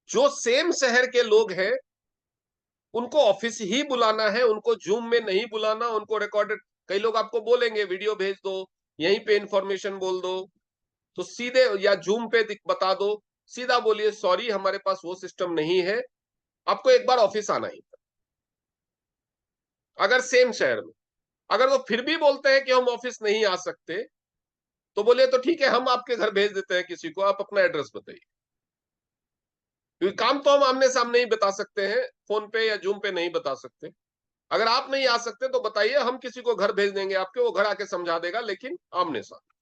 जो सेम शहर के लोग हैं उनको ऑफिस ही बुलाना है, उनको जूम में नहीं बुलाना, उनको रिकॉर्डेड। कई लोग आपको बोलेंगे वीडियो भेज दो, यहीं पे इंफॉर्मेशन बोल दो, तो सीधे या जूम पे बता दो। सीधा बोलिए सॉरी हमारे पास वो सिस्टम नहीं है, आपको एक बार ऑफिस आना ही। अगर सेम शहर में, अगर वो फिर भी बोलते हैं कि हम ऑफिस नहीं आ सकते, तो बोलिए तो ठीक है, हम आपके घर भेज देते हैं किसी को, आप अपना एड्रेस बताइए। क्योंकि काम तो हम आमने सामने ही बता सकते हैं, फोन पे या जूम पे नहीं बता सकते। अगर आप नहीं आ सकते तो बताइए, हम किसी को घर भेज देंगे आपके, वो घर आके समझा देगा, लेकिन आमने सामने।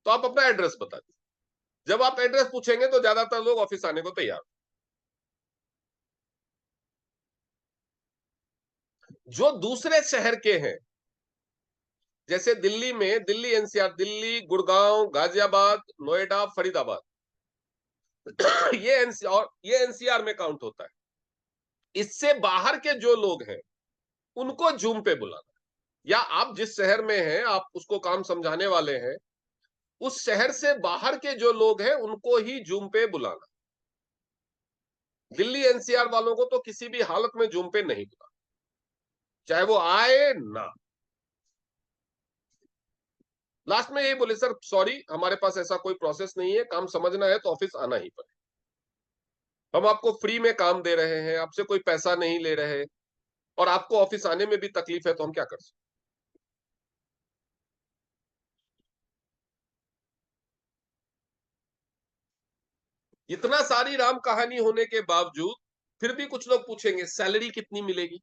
तो आप अपना एड्रेस बता दीजिए। जब आप एड्रेस पूछेंगे तो ज्यादातर लोग ऑफिस आने को तैयार। जो दूसरे शहर के हैं, जैसे दिल्ली में, दिल्ली एनसीआर, दिल्ली, गुड़गांव, गाजियाबाद, नोएडा, फरीदाबाद, ये एनसीआर में काउंट होता है। इससे बाहर के जो लोग हैं उनको जूम पे बुलाना, या आप जिस शहर में हैं आप उसको काम समझाने वाले हैं, उस शहर से बाहर के जो लोग हैं उनको ही जूम पे बुलाना। दिल्ली एनसीआर वालों को तो किसी भी हालत में जूम पे नहीं बुलाना, चाहे वो आए ना। लास्ट में यही बोले, सर सॉरी हमारे पास ऐसा कोई प्रोसेस नहीं है, काम समझना है तो ऑफिस आना ही पड़े। हम आपको फ्री में काम दे रहे हैं, आपसे कोई पैसा नहीं ले रहे, और आपको ऑफिस आने में भी तकलीफ है, तो हम क्या कर सकते। इतना सारी राम कहानी होने के बावजूद फिर भी कुछ लोग पूछेंगे सैलरी कितनी मिलेगी।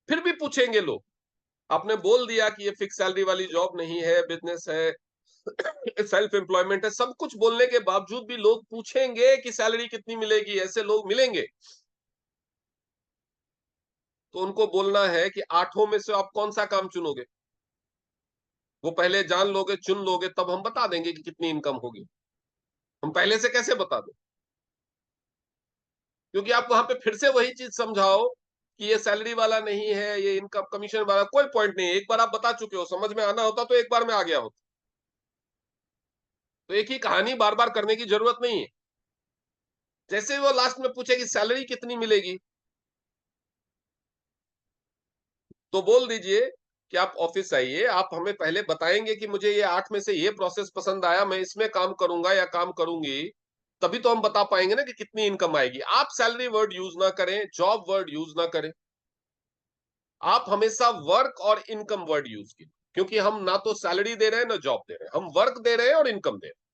फिर भी पूछेंगे लोग। आपने बोल दिया कि ये फिक्स सैलरी वाली जॉब नहीं है, बिजनेस है, सेल्फ एम्प्लॉयमेंट है, सब कुछ बोलने के बावजूद भी लोग पूछेंगे कि सैलरी कितनी मिलेगी, ऐसे लोग मिलेंगे। तो उनको बोलना है कि आठों में से आप कौन सा काम चुनोगे? वो पहले जान लोगे, चुन लोगे, तब हम बता देंगे कि कितनी इनकम होगी। हम पहले से कैसे बता दें? क्योंकि आप वहां पे फिर से वही चीज समझाओ कि ये सैलरी वाला नहीं है, ये इनकम कमीशन वाला, कोई पॉइंट नहीं है। एक बार आप बता चुके हो, समझ में आना होता तो एक बार में आ गया होता। तो एक ही कहानी बार बार करने की जरूरत नहीं है। जैसे वो लास्ट में पूछे कि सैलरी कितनी मिलेगी, तो बोल दीजिए कि आप ऑफिस आइए, आप हमें पहले बताएंगे कि मुझे ये 8 में से ये प्रोसेस पसंद आया, मैं इसमें काम करूंगा या काम करूंगी, तभी तो हम बता पाएंगे ना कि कितनी इनकम आएगी। आप सैलरी वर्ड यूज ना करें, जॉब वर्ड यूज ना करें, आप हमेशा वर्क और इनकम वर्ड यूज कीजिए। क्योंकि हम ना तो सैलरी दे रहे हैं ना जॉब दे रहे हैं, हम वर्क दे रहे हैं और इनकम दे रहे हैं।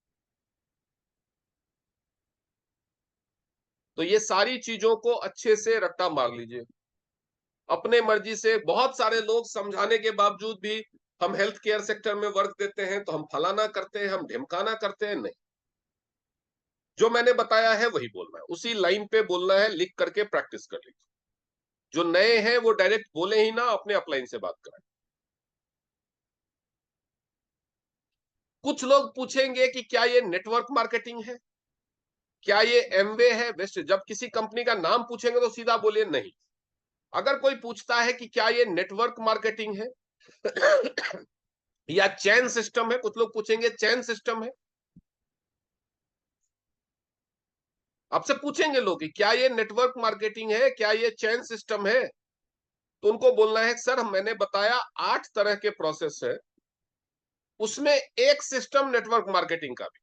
तो ये सारी चीजों को अच्छे से रट्टा मार लीजिए। अपने मर्जी से बहुत सारे लोग समझाने के बावजूद भी, हम हेल्थ केयर सेक्टर में वर्क देते हैं तो हम फलाना करते हैं, हम ढिमकाना करते हैं, नहीं। जो मैंने बताया है वही बोलना है, उसी लाइन पे बोलना है, लिख करके प्रैक्टिस कर लीजिए। जो नए हैं वो डायरेक्ट बोले ही ना, अपने अपलाइन से बात कराएं। कुछ लोग पूछेंगे कि क्या ये नेटवर्क मार्केटिंग है, क्या ये एमवे है, वेस्ट। जब किसी कंपनी का नाम पूछेंगे तो सीधा बोलिए नहीं। अगर कोई पूछता है कि क्या ये नेटवर्क मार्केटिंग है या चैन सिस्टम है, कुछ लोग पूछेंगे चैन सिस्टम है, आपसे पूछेंगे लोग कि क्या ये नेटवर्क मार्केटिंग है, क्या ये चैन सिस्टम है, तो उनको बोलना है सर मैंने बताया 8 तरह के प्रोसेस है, उसमें एक सिस्टम नेटवर्क मार्केटिंग का भी।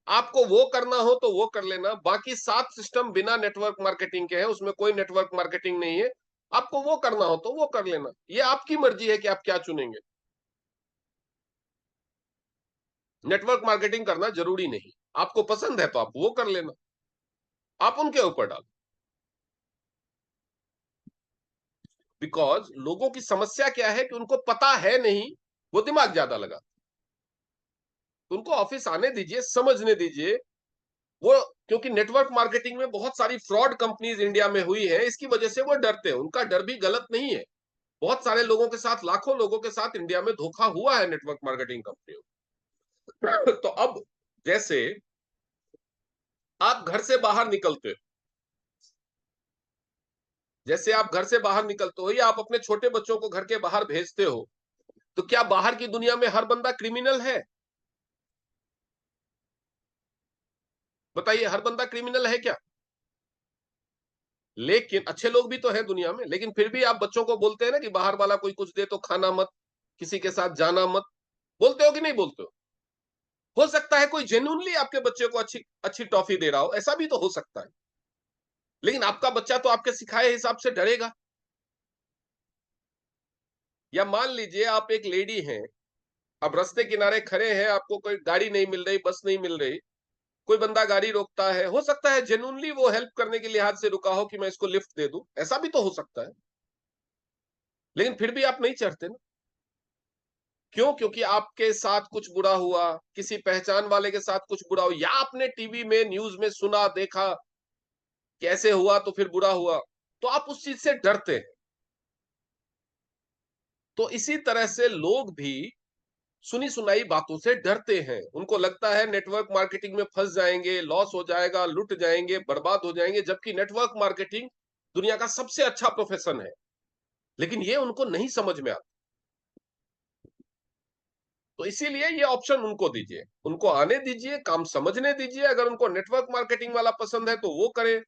आपको वो करना हो तो वो कर लेना, बाकी 7 सिस्टम बिना नेटवर्क मार्केटिंग के हैं, उसमें कोई नेटवर्क मार्केटिंग नहीं है। आपको वो करना हो तो वो कर लेना, ये आपकी मर्जी है कि आप क्या चुनेंगे। नेटवर्क मार्केटिंग करना जरूरी नहीं, आपको पसंद है तो आप वो कर लेना, आप उनके ऊपर डालो। बिकॉज लोगों की समस्या क्या है कि उनको पता है नहीं, वो दिमाग ज्यादा लगा। उनको ऑफिस आने दीजिए, समझने दीजिए। वो क्योंकि नेटवर्क मार्केटिंग में बहुत सारी फ्रॉड कंपनीज इंडिया में हुई है, इसकी वजह से वो डरते हैं। उनका डर भी गलत नहीं है, बहुत सारे लोगों के साथ, लाखों लोगों के साथ इंडिया में धोखा हुआ है नेटवर्क मार्केटिंग कंपनियों। तो अब जैसे आप घर से बाहर निकलते हो, जैसे आप घर से बाहर निकलते हो या आप अपने छोटे बच्चों को घर के बाहर भेजते हो, तो क्या बाहर की दुनिया में हर बंदा क्रिमिनल है? बताइए, हर बंदा क्रिमिनल है क्या? लेकिन अच्छे लोग भी तो हैं दुनिया में, लेकिन फिर भी आप बच्चों को बोलते हैं ना कि बाहर वाला कोई कुछ दे तो खाना मत, किसी के साथ जाना मत। बोलते हो कि नहीं बोलते हो सकता है कोई जेन्युइनली आपके बच्चे को अच्छी अच्छी टॉफी दे रहा हो, ऐसा भी तो हो सकता है। लेकिन आपका बच्चा तो आपके सिखाए हिसाब से डरेगा। या मान लीजिए आप एक लेडी हैं, अब रास्ते किनारे खड़े हैं, आपको कोई गाड़ी नहीं मिल रही, बस नहीं मिल रही, कोई बंदा गाड़ी रोकता है, हो सकता है जेन्युइनली वो हेल्प करने के लिहाज से रुका हो कि मैं इसको लिफ्ट दे दूं, ऐसा भी तो हो सकता है। लेकिन फिर भी आप नहीं चढ़ते ना। क्यों? क्योंकि आपके साथ कुछ बुरा हुआ, किसी पहचान वाले के साथ कुछ बुरा हुआ, या आपने टीवी में न्यूज में सुना देखा कैसे हुआ तो फिर बुरा हुआ, तो आप उस चीज से डरते हैं। तो इसी तरह से लोग भी सुनी सुनाई बातों से डरते हैं। उनको लगता है नेटवर्क मार्केटिंग में फंस जाएंगे, लॉस हो जाएगा, लुट जाएंगे, बर्बाद हो जाएंगे, जबकि नेटवर्क मार्केटिंग दुनिया का सबसे अच्छा प्रोफेशन है। लेकिन ये उनको नहीं समझ में आता। तो इसीलिए ये ऑप्शन उनको दीजिए, उनको आने दीजिए, काम समझने दीजिए। अगर उनको नेटवर्क मार्केटिंग वाला पसंद है तो वो करे,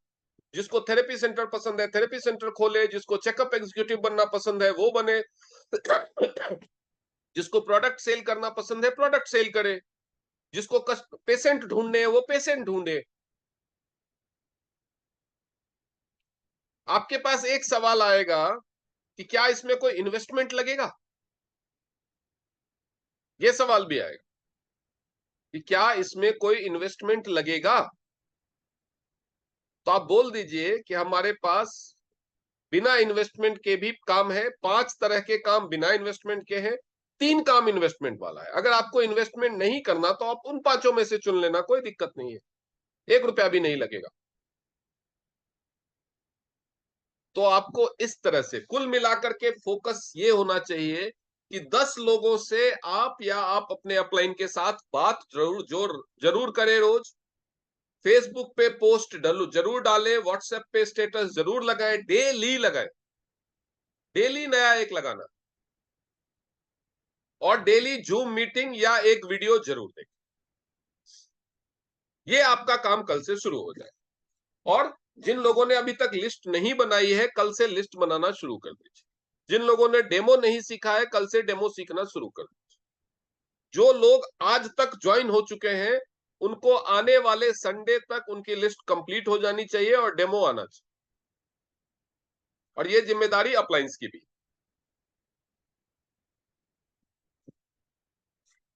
जिसको थेरेपी सेंटर पसंद है थेरेपी सेंटर खोले, जिसको चेकअप एग्जीक्यूटिव बनना पसंद है वो बने, जिसको प्रोडक्ट सेल करना पसंद है प्रोडक्ट सेल करे, जिसको पेशेंट ढूंढने हैं वो पेशेंट ढूंढे। आपके पास एक सवाल आएगा कि क्या इसमें कोई इन्वेस्टमेंट लगेगा, ये सवाल भी आएगा कि क्या इसमें कोई इन्वेस्टमेंट लगेगा। तो आप बोल दीजिए कि हमारे पास बिना इन्वेस्टमेंट के भी काम है, 5 तरह के काम बिना इन्वेस्टमेंट के हैं, 3 काम इन्वेस्टमेंट वाला है। अगर आपको इन्वेस्टमेंट नहीं करना तो आप उन 5 में से चुन लेना, कोई दिक्कत नहीं है, 1 रुपया भी नहीं लगेगा। तो आपको इस तरह से कुल मिलाकर के फोकस ये होना चाहिए कि 10 लोगों से आप या आप अपने अपलाइन के साथ बात जरूर करें रोज। फेसबुक पे पोस्ट जरूर डालें, व्हाट्सएप पे स्टेटस जरूर लगाएं, डेली लगाएं, डेली नया एक लगाना, और डेली जूम मीटिंग या एक वीडियो जरूर देखें। ये आपका काम कल से शुरू हो जाए। और जिन लोगों ने अभी तक लिस्ट नहीं बनाई है, कल से लिस्ट बनाना शुरू कर दीजिए। जिन लोगों ने डेमो नहीं सीखा है, कल से डेमो सीखना शुरू कर दीजिए। जो लोग आज तक ज्वाइन हो चुके हैं, उनको आने वाले संडे तक उनकी लिस्ट कंप्लीट हो जानी चाहिए और डेमो आना चाहिए। और ये जिम्मेदारी अपलाइंस की भी।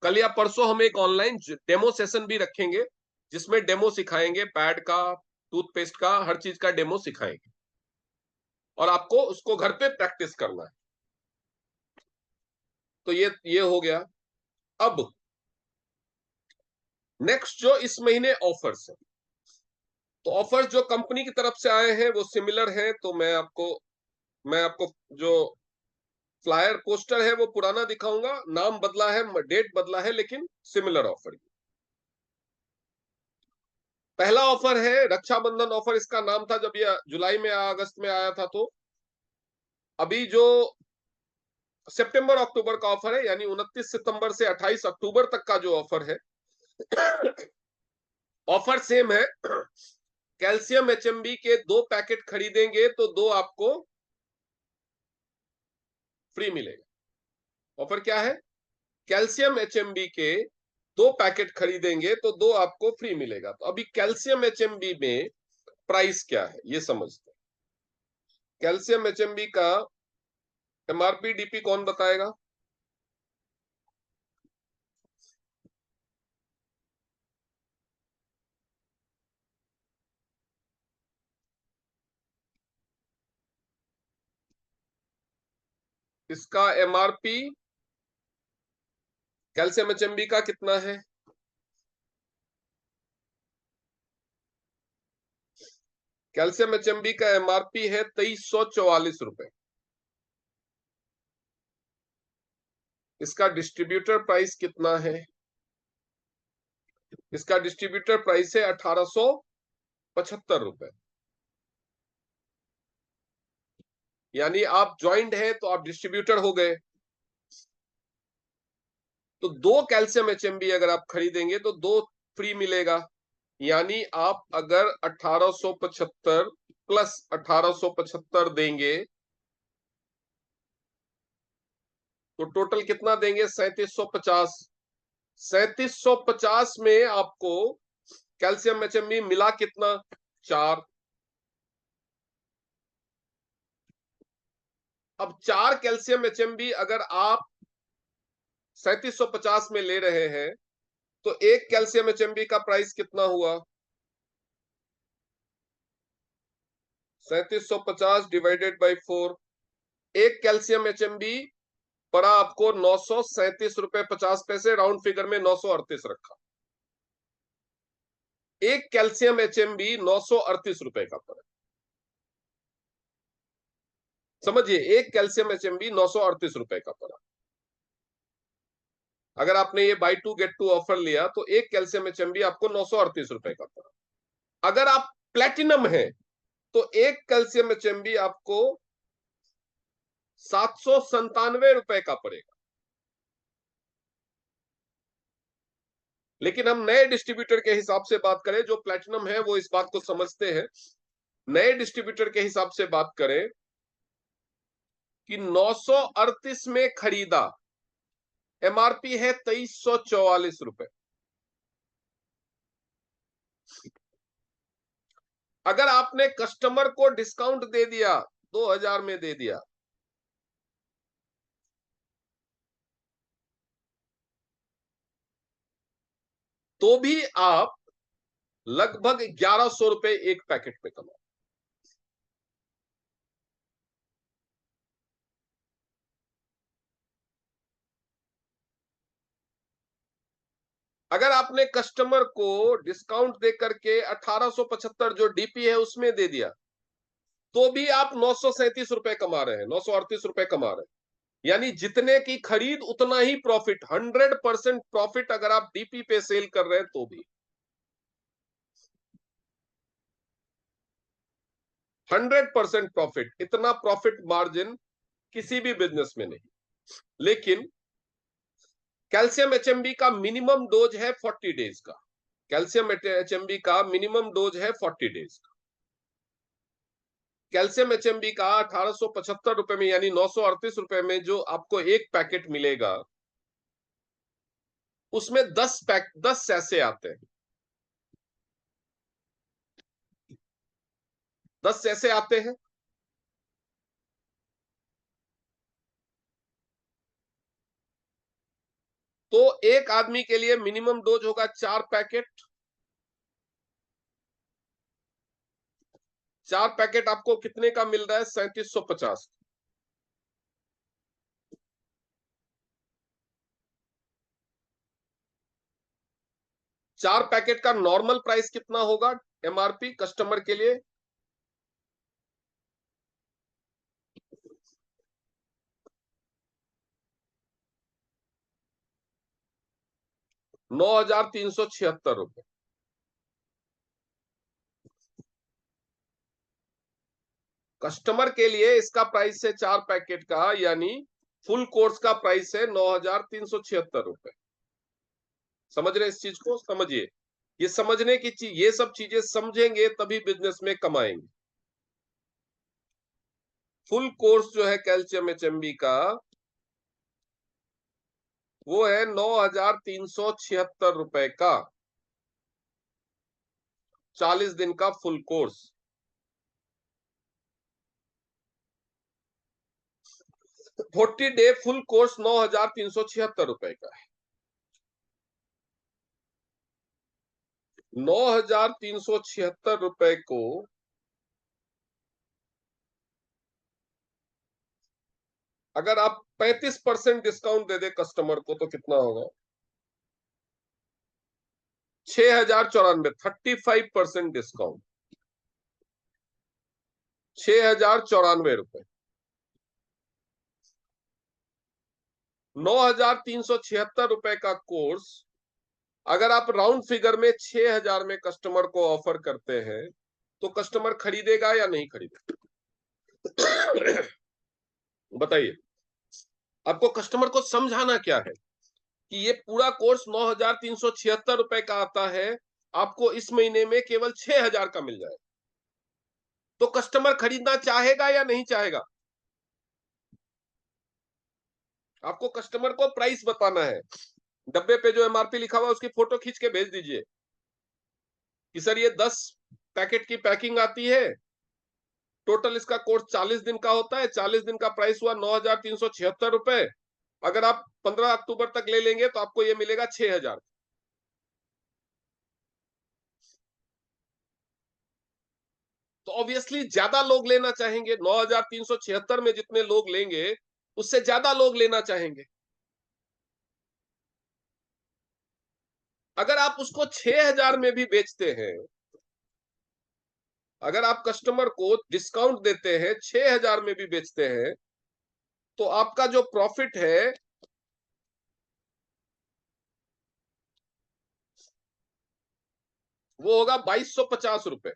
कल या परसों हम एक ऑनलाइन डेमो सेशन भी रखेंगे, जिसमें डेमो सिखाएंगे, पैड का, टूथपेस्ट का, हर चीज का डेमो सिखाएंगे, और आपको उसको घर पे प्रैक्टिस करना है। तो ये हो गया। अब नेक्स्ट जो इस महीने ऑफर्स है, तो ऑफर्स जो कंपनी की तरफ से आए हैं वो सिमिलर हैं। तो मैं आपको जो फ्लायर पोस्टर है वो पुराना दिखाऊंगा, नाम बदला है, डेट बदला है, लेकिन सिमिलर ऑफर। पहला ऑफर है रक्षाबंधन ऑफर, इसका नाम था जब ये जुलाई में अगस्त में आया था। तो अभी जो सितंबर अक्टूबर का ऑफर है, यानी 29 सितंबर से 28 अक्टूबर तक का जो ऑफर है, ऑफर सेम है। कैल्शियम एचएमबी के 2 पैकेट खरीदेंगे तो 2 आपको फ्री मिलेगा। ऑफर क्या है? कैल्शियम एचएमबी के 2 पैकेट खरीदेंगे तो 2 आपको फ्री मिलेगा। तो अभी कैल्शियम एचएमबी में प्राइस क्या है ये समझते हैं। कैल्शियम एचएमबी का एमआरपी डीपी कौन बताएगा? इसका एमआरपी कैल्शियम एचएमबी का कितना है? कैल्शियम एचएमबी का एमआरपी है 2344 रुपए। इसका डिस्ट्रीब्यूटर प्राइस कितना है? इसका डिस्ट्रीब्यूटर प्राइस है 1875 रुपए। यानी आप ज्वाइंट हैं तो आप डिस्ट्रीब्यूटर हो गए। तो 2 कैल्शियम एचएमबी अगर आप खरीदेंगे तो 2 फ्री मिलेगा। यानी आप अगर 1875 प्लस 1875 देंगे तो टोटल कितना देंगे? 3750। 3750 में आपको कैल्शियम एचएमबी मिला कितना? 4। अब 4 कैल्शियम एचएमबी अगर आप 3750 में ले रहे हैं तो एक कैल्शियम एचएमबी का प्राइस कितना हुआ? 3750 डिवाइडेड बाई 4। एक कैल्शियम एचएमबी पड़ा आपको 937 रुपए 50 पैसे, राउंड फिगर में 938 रखा। एक कैल्शियम एचएमबी 938 रुपए का पड़ा। समझिए, एक कैल्शियम एचएमबी 938 रुपए का पड़ा। अगर आपने ये buy two get two offer लिया तो एक कैल्शियम एचएमबी आपको 938 रुपए का पड़ा। अगर आप प्लेटिनम है तो एक कैल्शियम एचएमबी आपको 797 रुपए का पड़ेगा। लेकिन हम नए डिस्ट्रीब्यूटर के हिसाब से बात करें, जो प्लेटिनम है वो इस बात को समझते हैं, नए डिस्ट्रीब्यूटर के हिसाब से बात करें कि 938 में खरीदा, एमआरपी है 2344 रुपए। अगर आपने कस्टमर को डिस्काउंट दे दिया, 2000 में दे दिया, तो भी आप लगभग 1100 रुपए एक पैकेट पे कमाओ। अगर आपने कस्टमर को डिस्काउंट दे करके 1875 जो डीपी है उसमें दे दिया, तो भी आप 937 रुपए कमा रहे हैं, 938 रुपए कमा रहे हैं। यानी जितने की खरीद उतना ही प्रॉफिट, 100% प्रॉफिट अगर आप डीपी पे सेल कर रहे हैं तो भी 100% प्रॉफिट। इतना प्रॉफिट मार्जिन किसी भी बिजनेस में नहीं। लेकिन कैल्शियम एचएमबी का मिनिमम डोज है 40 डेज का। कैल्शियम एचएमबी का मिनिमम डोज है 40 डेज का। कैल्शियम एचएमबी का 1875 रुपए में, यानी 938 रुपए में जो आपको एक पैकेट मिलेगा, उसमें 10 सैसे आते हैं। 10 सैसे आते हैं। तो एक आदमी के लिए मिनिमम डोज होगा 4 पैकेट। 4 पैकेट आपको कितने का मिल रहा है? 3750। 4 पैकेट का नॉर्मल प्राइस कितना होगा एमआरपी कस्टमर के लिए? 9376 रुपए। कस्टमर के लिए इसका प्राइस है 4 पैकेट का, यानी फुल कोर्स का प्राइस है 9376 रुपए। समझ रहे इस चीज को? समझिए। ये समझने की चीज, ये सब चीजें समझेंगे तभी बिजनेस में कमाएंगे। फुल कोर्स जो है कैल्शियम एचएमबी का, वो है 9376 रुपए का, 40 दिन का full course. 40 day full course 9376 रुपए का है। 9376 रुपए को अगर आप 35% डिस्काउंट दे दे कस्टमर को तो कितना होगा? 6094। 35% डिस्काउंट, 6094 रुपए। 9376 रुपए का कोर्स अगर आप राउंड फिगर में 6000 में कस्टमर को ऑफर करते हैं, तो कस्टमर खरीदेगा या नहीं खरीदेगा? बताइए। आपको कस्टमर को समझाना क्या है कि ये पूरा कोर्स 9376 रुपए का आता है, आपको इस महीने में केवल 6000 का मिल जाए, तो कस्टमर खरीदना चाहेगा या नहीं चाहेगा? आपको कस्टमर को प्राइस बताना है। डब्बे पे जो एमआरपी लिखा हुआ है उसकी फोटो खींच के भेज दीजिए कि सर ये 10 पैकेट की पैकिंग आती है, टोटल इसका कोर्स 40 दिन का होता है, 40 दिन का प्राइस हुआ 9376 रुपए। अगर आप 15 अक्टूबर तक ले लेंगे तो आपको ये मिलेगा 6000। तो ऑब्वियसली ज्यादा लोग लेना चाहेंगे। 9376 में जितने लोग लेंगे उससे ज्यादा लोग लेना चाहेंगे। अगर आप उसको 6000 में भी बेचते हैं, अगर आप कस्टमर को डिस्काउंट देते हैं, 6000 में भी बेचते हैं, तो आपका जो प्रॉफिट है वो होगा 2250 रुपए।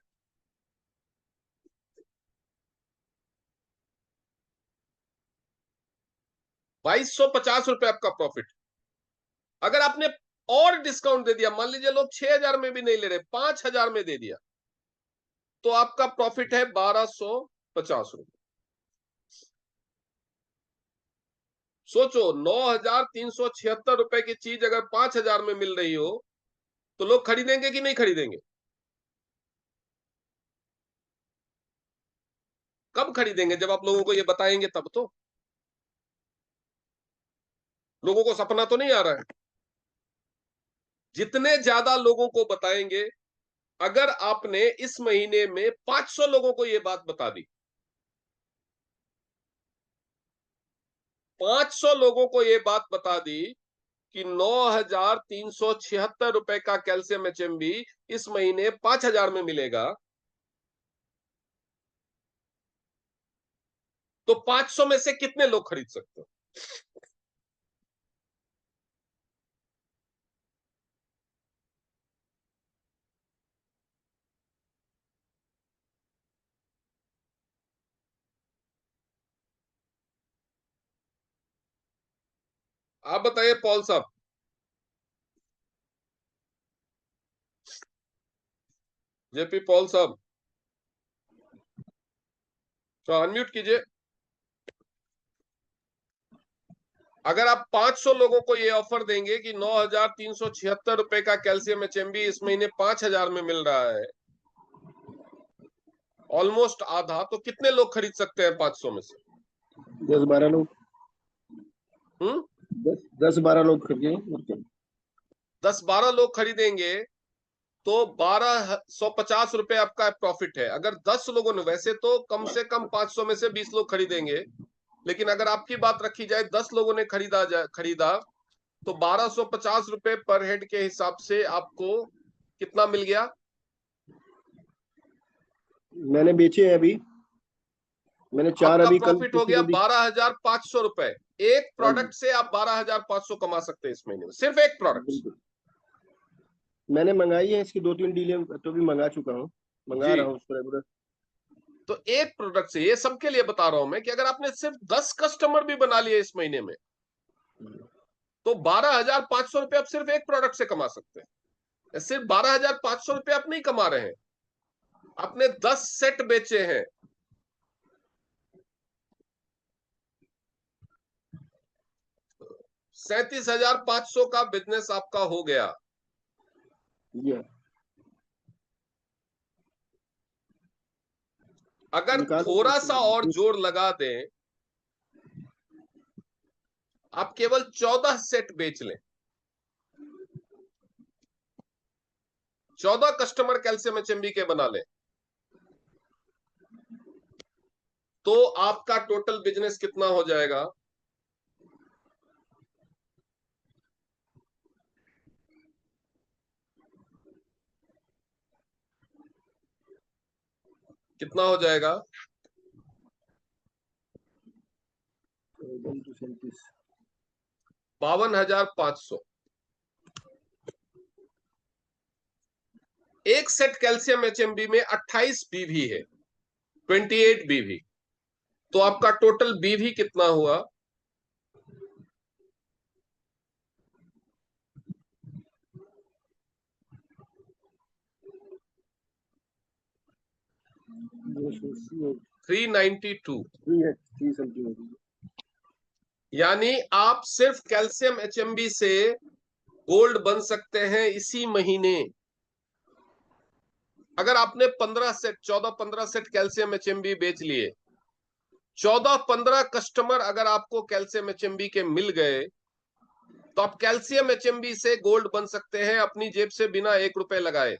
2250 रुपए आपका प्रॉफिट। अगर आपने और डिस्काउंट दे दिया, मान लीजिए लोग 6000 में भी नहीं ले रहे, 5000 में दे दिया, तो आपका प्रॉफिट है 1250 रुपए। सोचो, 9376 रुपए की चीज अगर 5000 में मिल रही हो तो लोग खरीदेंगे कि नहीं खरीदेंगे? कब खरीदेंगे? जब आप लोगों को ये बताएंगे तब तो। लोगों को सपना तो नहीं आ रहा है? जितने ज्यादा लोगों को बताएंगे, अगर आपने इस महीने में 500 लोगों को ये बात बता दी, 500 लोगों को ये बात बता दी कि 9,376 रुपए का कैल्शियम एचएमबी इस महीने 5,000 में मिलेगा, तो 500 में से कितने लोग खरीद सकते हैं? आप बताइए पॉल साहब। जेपी पॉल साहब, तो अनम्यूट कीजिए। अगर आप 500 लोगों को ये ऑफर देंगे कि 9,376 रुपए का कैल्शियम एचएमबी इस महीने 5,000 में मिल रहा है, ऑलमोस्ट आधा, तो कितने लोग खरीद सकते हैं 500 में से? 10-12 लोग। हम्म 10-12 लोग खरीदेंगे। 10-12 लोग खरीदेंगे तो 1,250 रुपए आपका प्रॉफिट है। अगर 10 लोगों ने, वैसे तो कम से कम 500 में से 20 लोग खरीदेंगे, लेकिन अगर आपकी बात रखी जाए 10 लोगों ने खरीदा तो 1,250 रुपए पर हेड के हिसाब से आपको कितना मिल गया? मैंने बेचे हैं अभी, मैंने 4 आपका अभी कल प्रॉफिट हो किसी गया को दी। 12,500 रुपए। एक हाँ जी, प्रोडक्ट से आप 12,500 कमा सकते हैं इस महीने में, सिर्फ एक प्रोडक्ट। बिल्कुल। मैंने मंगाई है इसकी 2-3 डीलें तो भी मंगा चुका हूँ, मंगा जी, रहा हूँ उसको रेगुलर। तो एक प्रोडक्ट से, ये सबके लिए बता रहा हूं मैं, कि अगर आपने सिर्फ 10 कस्टमर भी बना लिए इस महीने में, तो 12,500 रुपए आप सिर्फ एक प्रोडक्ट से कमा सकते हैं। सिर्फ 12,500 रुपए आप नहीं कमा रहे हैं, आपने 10 सेट बेचे हैं। 37,500 का बिजनेस आपका हो गया। ये अगर निकालो थोड़ा पैसे। सा और जोर लगा दें, आप केवल 14 सेट बेच लें, 14 कस्टमर कैल्शियम एचएमबी के बना लें, तो आपका टोटल बिजनेस कितना हो जाएगा? कितना हो जाएगा? 37। 52,500। एक सेट कैल्शियम एचएमबी में 28 बीवी है, 28 बीवी। तो आपका टोटल बीवी कितना हुआ? वो सोचिए, 392। 3 समथिंग होगी। यानी आप सिर्फ कैल्शियम एचएमबी से गोल्ड बन सकते हैं इसी महीने। अगर आपने 15 सेट, 14-15 सेट कैल्शियम एचएमबी बेच लिए, 14-15 कस्टमर अगर आपको कैल्शियम एचएमबी के मिल गए, तो आप कैल्शियम एचएमबी से गोल्ड बन सकते हैं अपनी जेब से बिना 1 रुपए लगाए।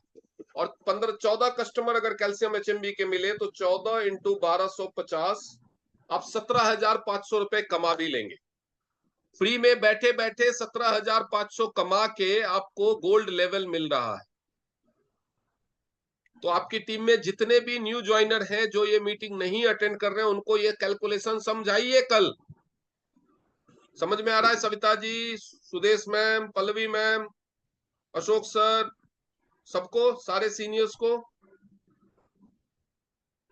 और 15-14 कस्टमर अगर कैल्शियम एचएमबी के मिले, तो 14 इंटू 1250, आप 17,500 रुपए कमा भी लेंगे। फ्री में बैठे बैठे 17,500 कमा के आपको गोल्ड लेवल मिल रहा है। तो आपकी टीम में जितने भी न्यू ज्वाइनर हैं जो ये मीटिंग नहीं अटेंड कर रहे हैं, उनको ये कैलकुलेशन समझाइए कल। समझ में आ रहा है Savita ji, Sudesh ma'am, Pallavi ma'am, Ashok sir, सबको, सारे सीनियर्स को,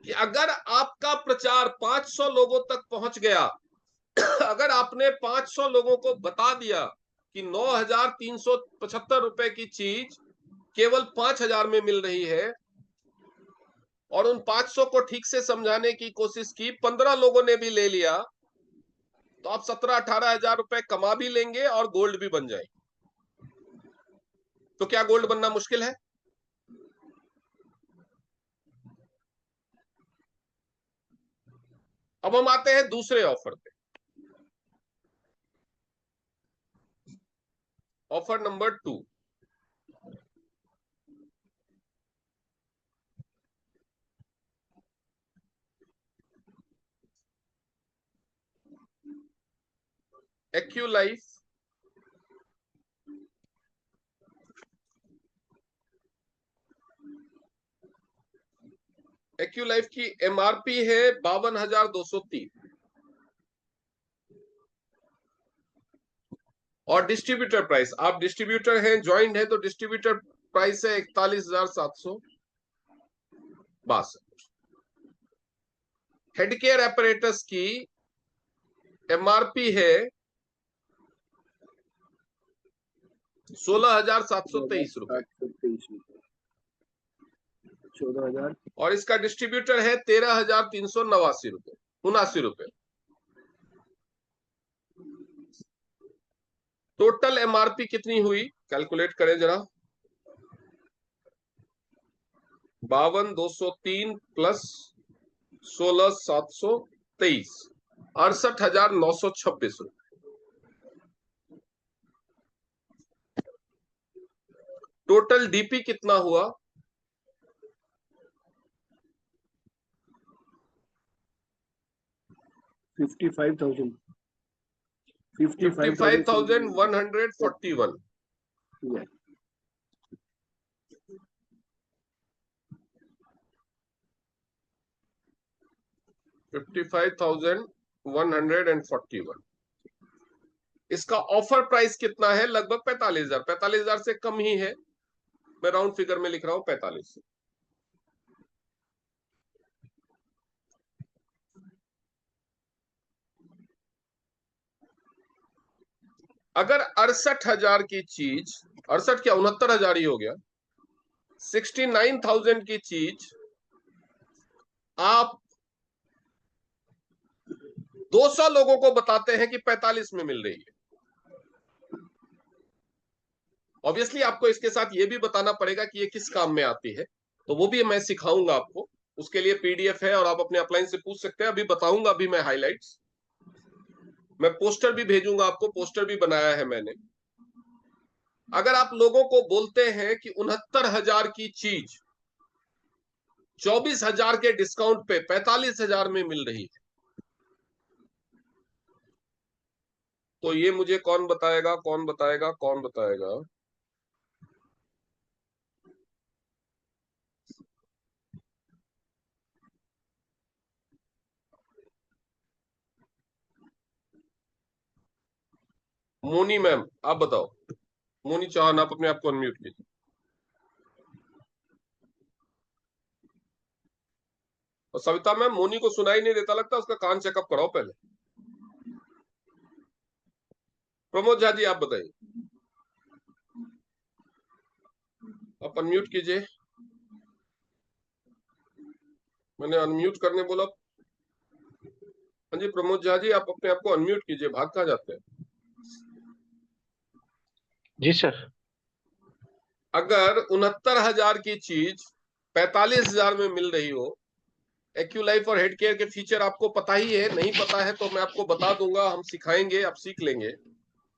कि अगर आपका प्रचार 500 लोगों तक पहुंच गया, अगर आपने 500 लोगों को बता दिया कि 9,375 रुपए की चीज केवल 5,000 में मिल रही है, और उन 500 को ठीक से समझाने की कोशिश की, 15 लोगों ने भी ले लिया, तो आप 17-18 हजार रुपए कमा भी लेंगे और गोल्ड भी बन जाएंगे। तो क्या गोल्ड बनना मुश्किल है? अब हम आते हैं दूसरे ऑफर पे। Offer number 2। एक्यूलाइफ एक्यूलाइफ की एमआरपी है 52,203 और डिस्ट्रीब्यूटर प्राइस, आप डिस्ट्रीब्यूटर हैं, ज्वाइंट है, तो डिस्ट्रीब्यूटर प्राइस है 41,762। हेडकेयर एपरेटस की एमआरपी है 16,723 रुपए 14,000 और इसका डिस्ट्रीब्यूटर है 13,389 रुपए। टोटल एमआरपी कितनी हुई, कैलकुलेट करें जरा। 52,203 प्लस 16,723, 68,926 रुपए। टोटल डीपी कितना हुआ, 55,000 55,141। Yeah. 55,141। इसका ऑफर प्राइस कितना है, लगभग 45,000, 45,000 से कम ही है, मैं राउंड फिगर में लिख रहा हूं 45। अगर 68,000 की चीज, 68 क्या 69,000 ही हो गया, 69,000 की चीज आप 200 लोगों को बताते हैं कि 45 में मिल रही है, ऑब्वियसली आपको इसके साथ ये भी बताना पड़ेगा कि ये किस काम में आती है, तो वो भी मैं सिखाऊंगा आपको, उसके लिए पीडीएफ है और आप अपने अपलाइन से पूछ सकते हैं, अभी बताऊंगा, अभी मैं हाइलाइट्स, मैं पोस्टर भी भेजूंगा आपको, पोस्टर भी बनाया है मैंने। अगर आप लोगों को बोलते हैं कि 69,000 की चीज 24,000 के डिस्काउंट पे 45,000 में मिल रही है, तो ये मुझे कौन बताएगा, कौन बताएगा, कौन बताएगा। मोनी मैम आप बताओ, मोनी चौहान, आप अपने आप को अनम्यूट कीजिए। और सविता मैम, मोनी को सुनाई नहीं देता लगता, उसका कान चेकअप कराओ पहले। प्रमोद झा जी आप बताइए, आप अनम्यूट कीजिए, मैंने अनम्यूट करने बोला। हाँ जी प्रमोद झा जी, आप अपने आप को अनम्यूट कीजिए, भाग कहाँ जाते हैं। जी सर। अगर 69,000 की चीज 45,000 में मिल रही हो, एक्यूलाइफ और हेड केयर के फीचर आपको पता ही है, नहीं पता है तो मैं आपको बता दूंगा, हम सिखाएंगे, आप सीख लेंगे।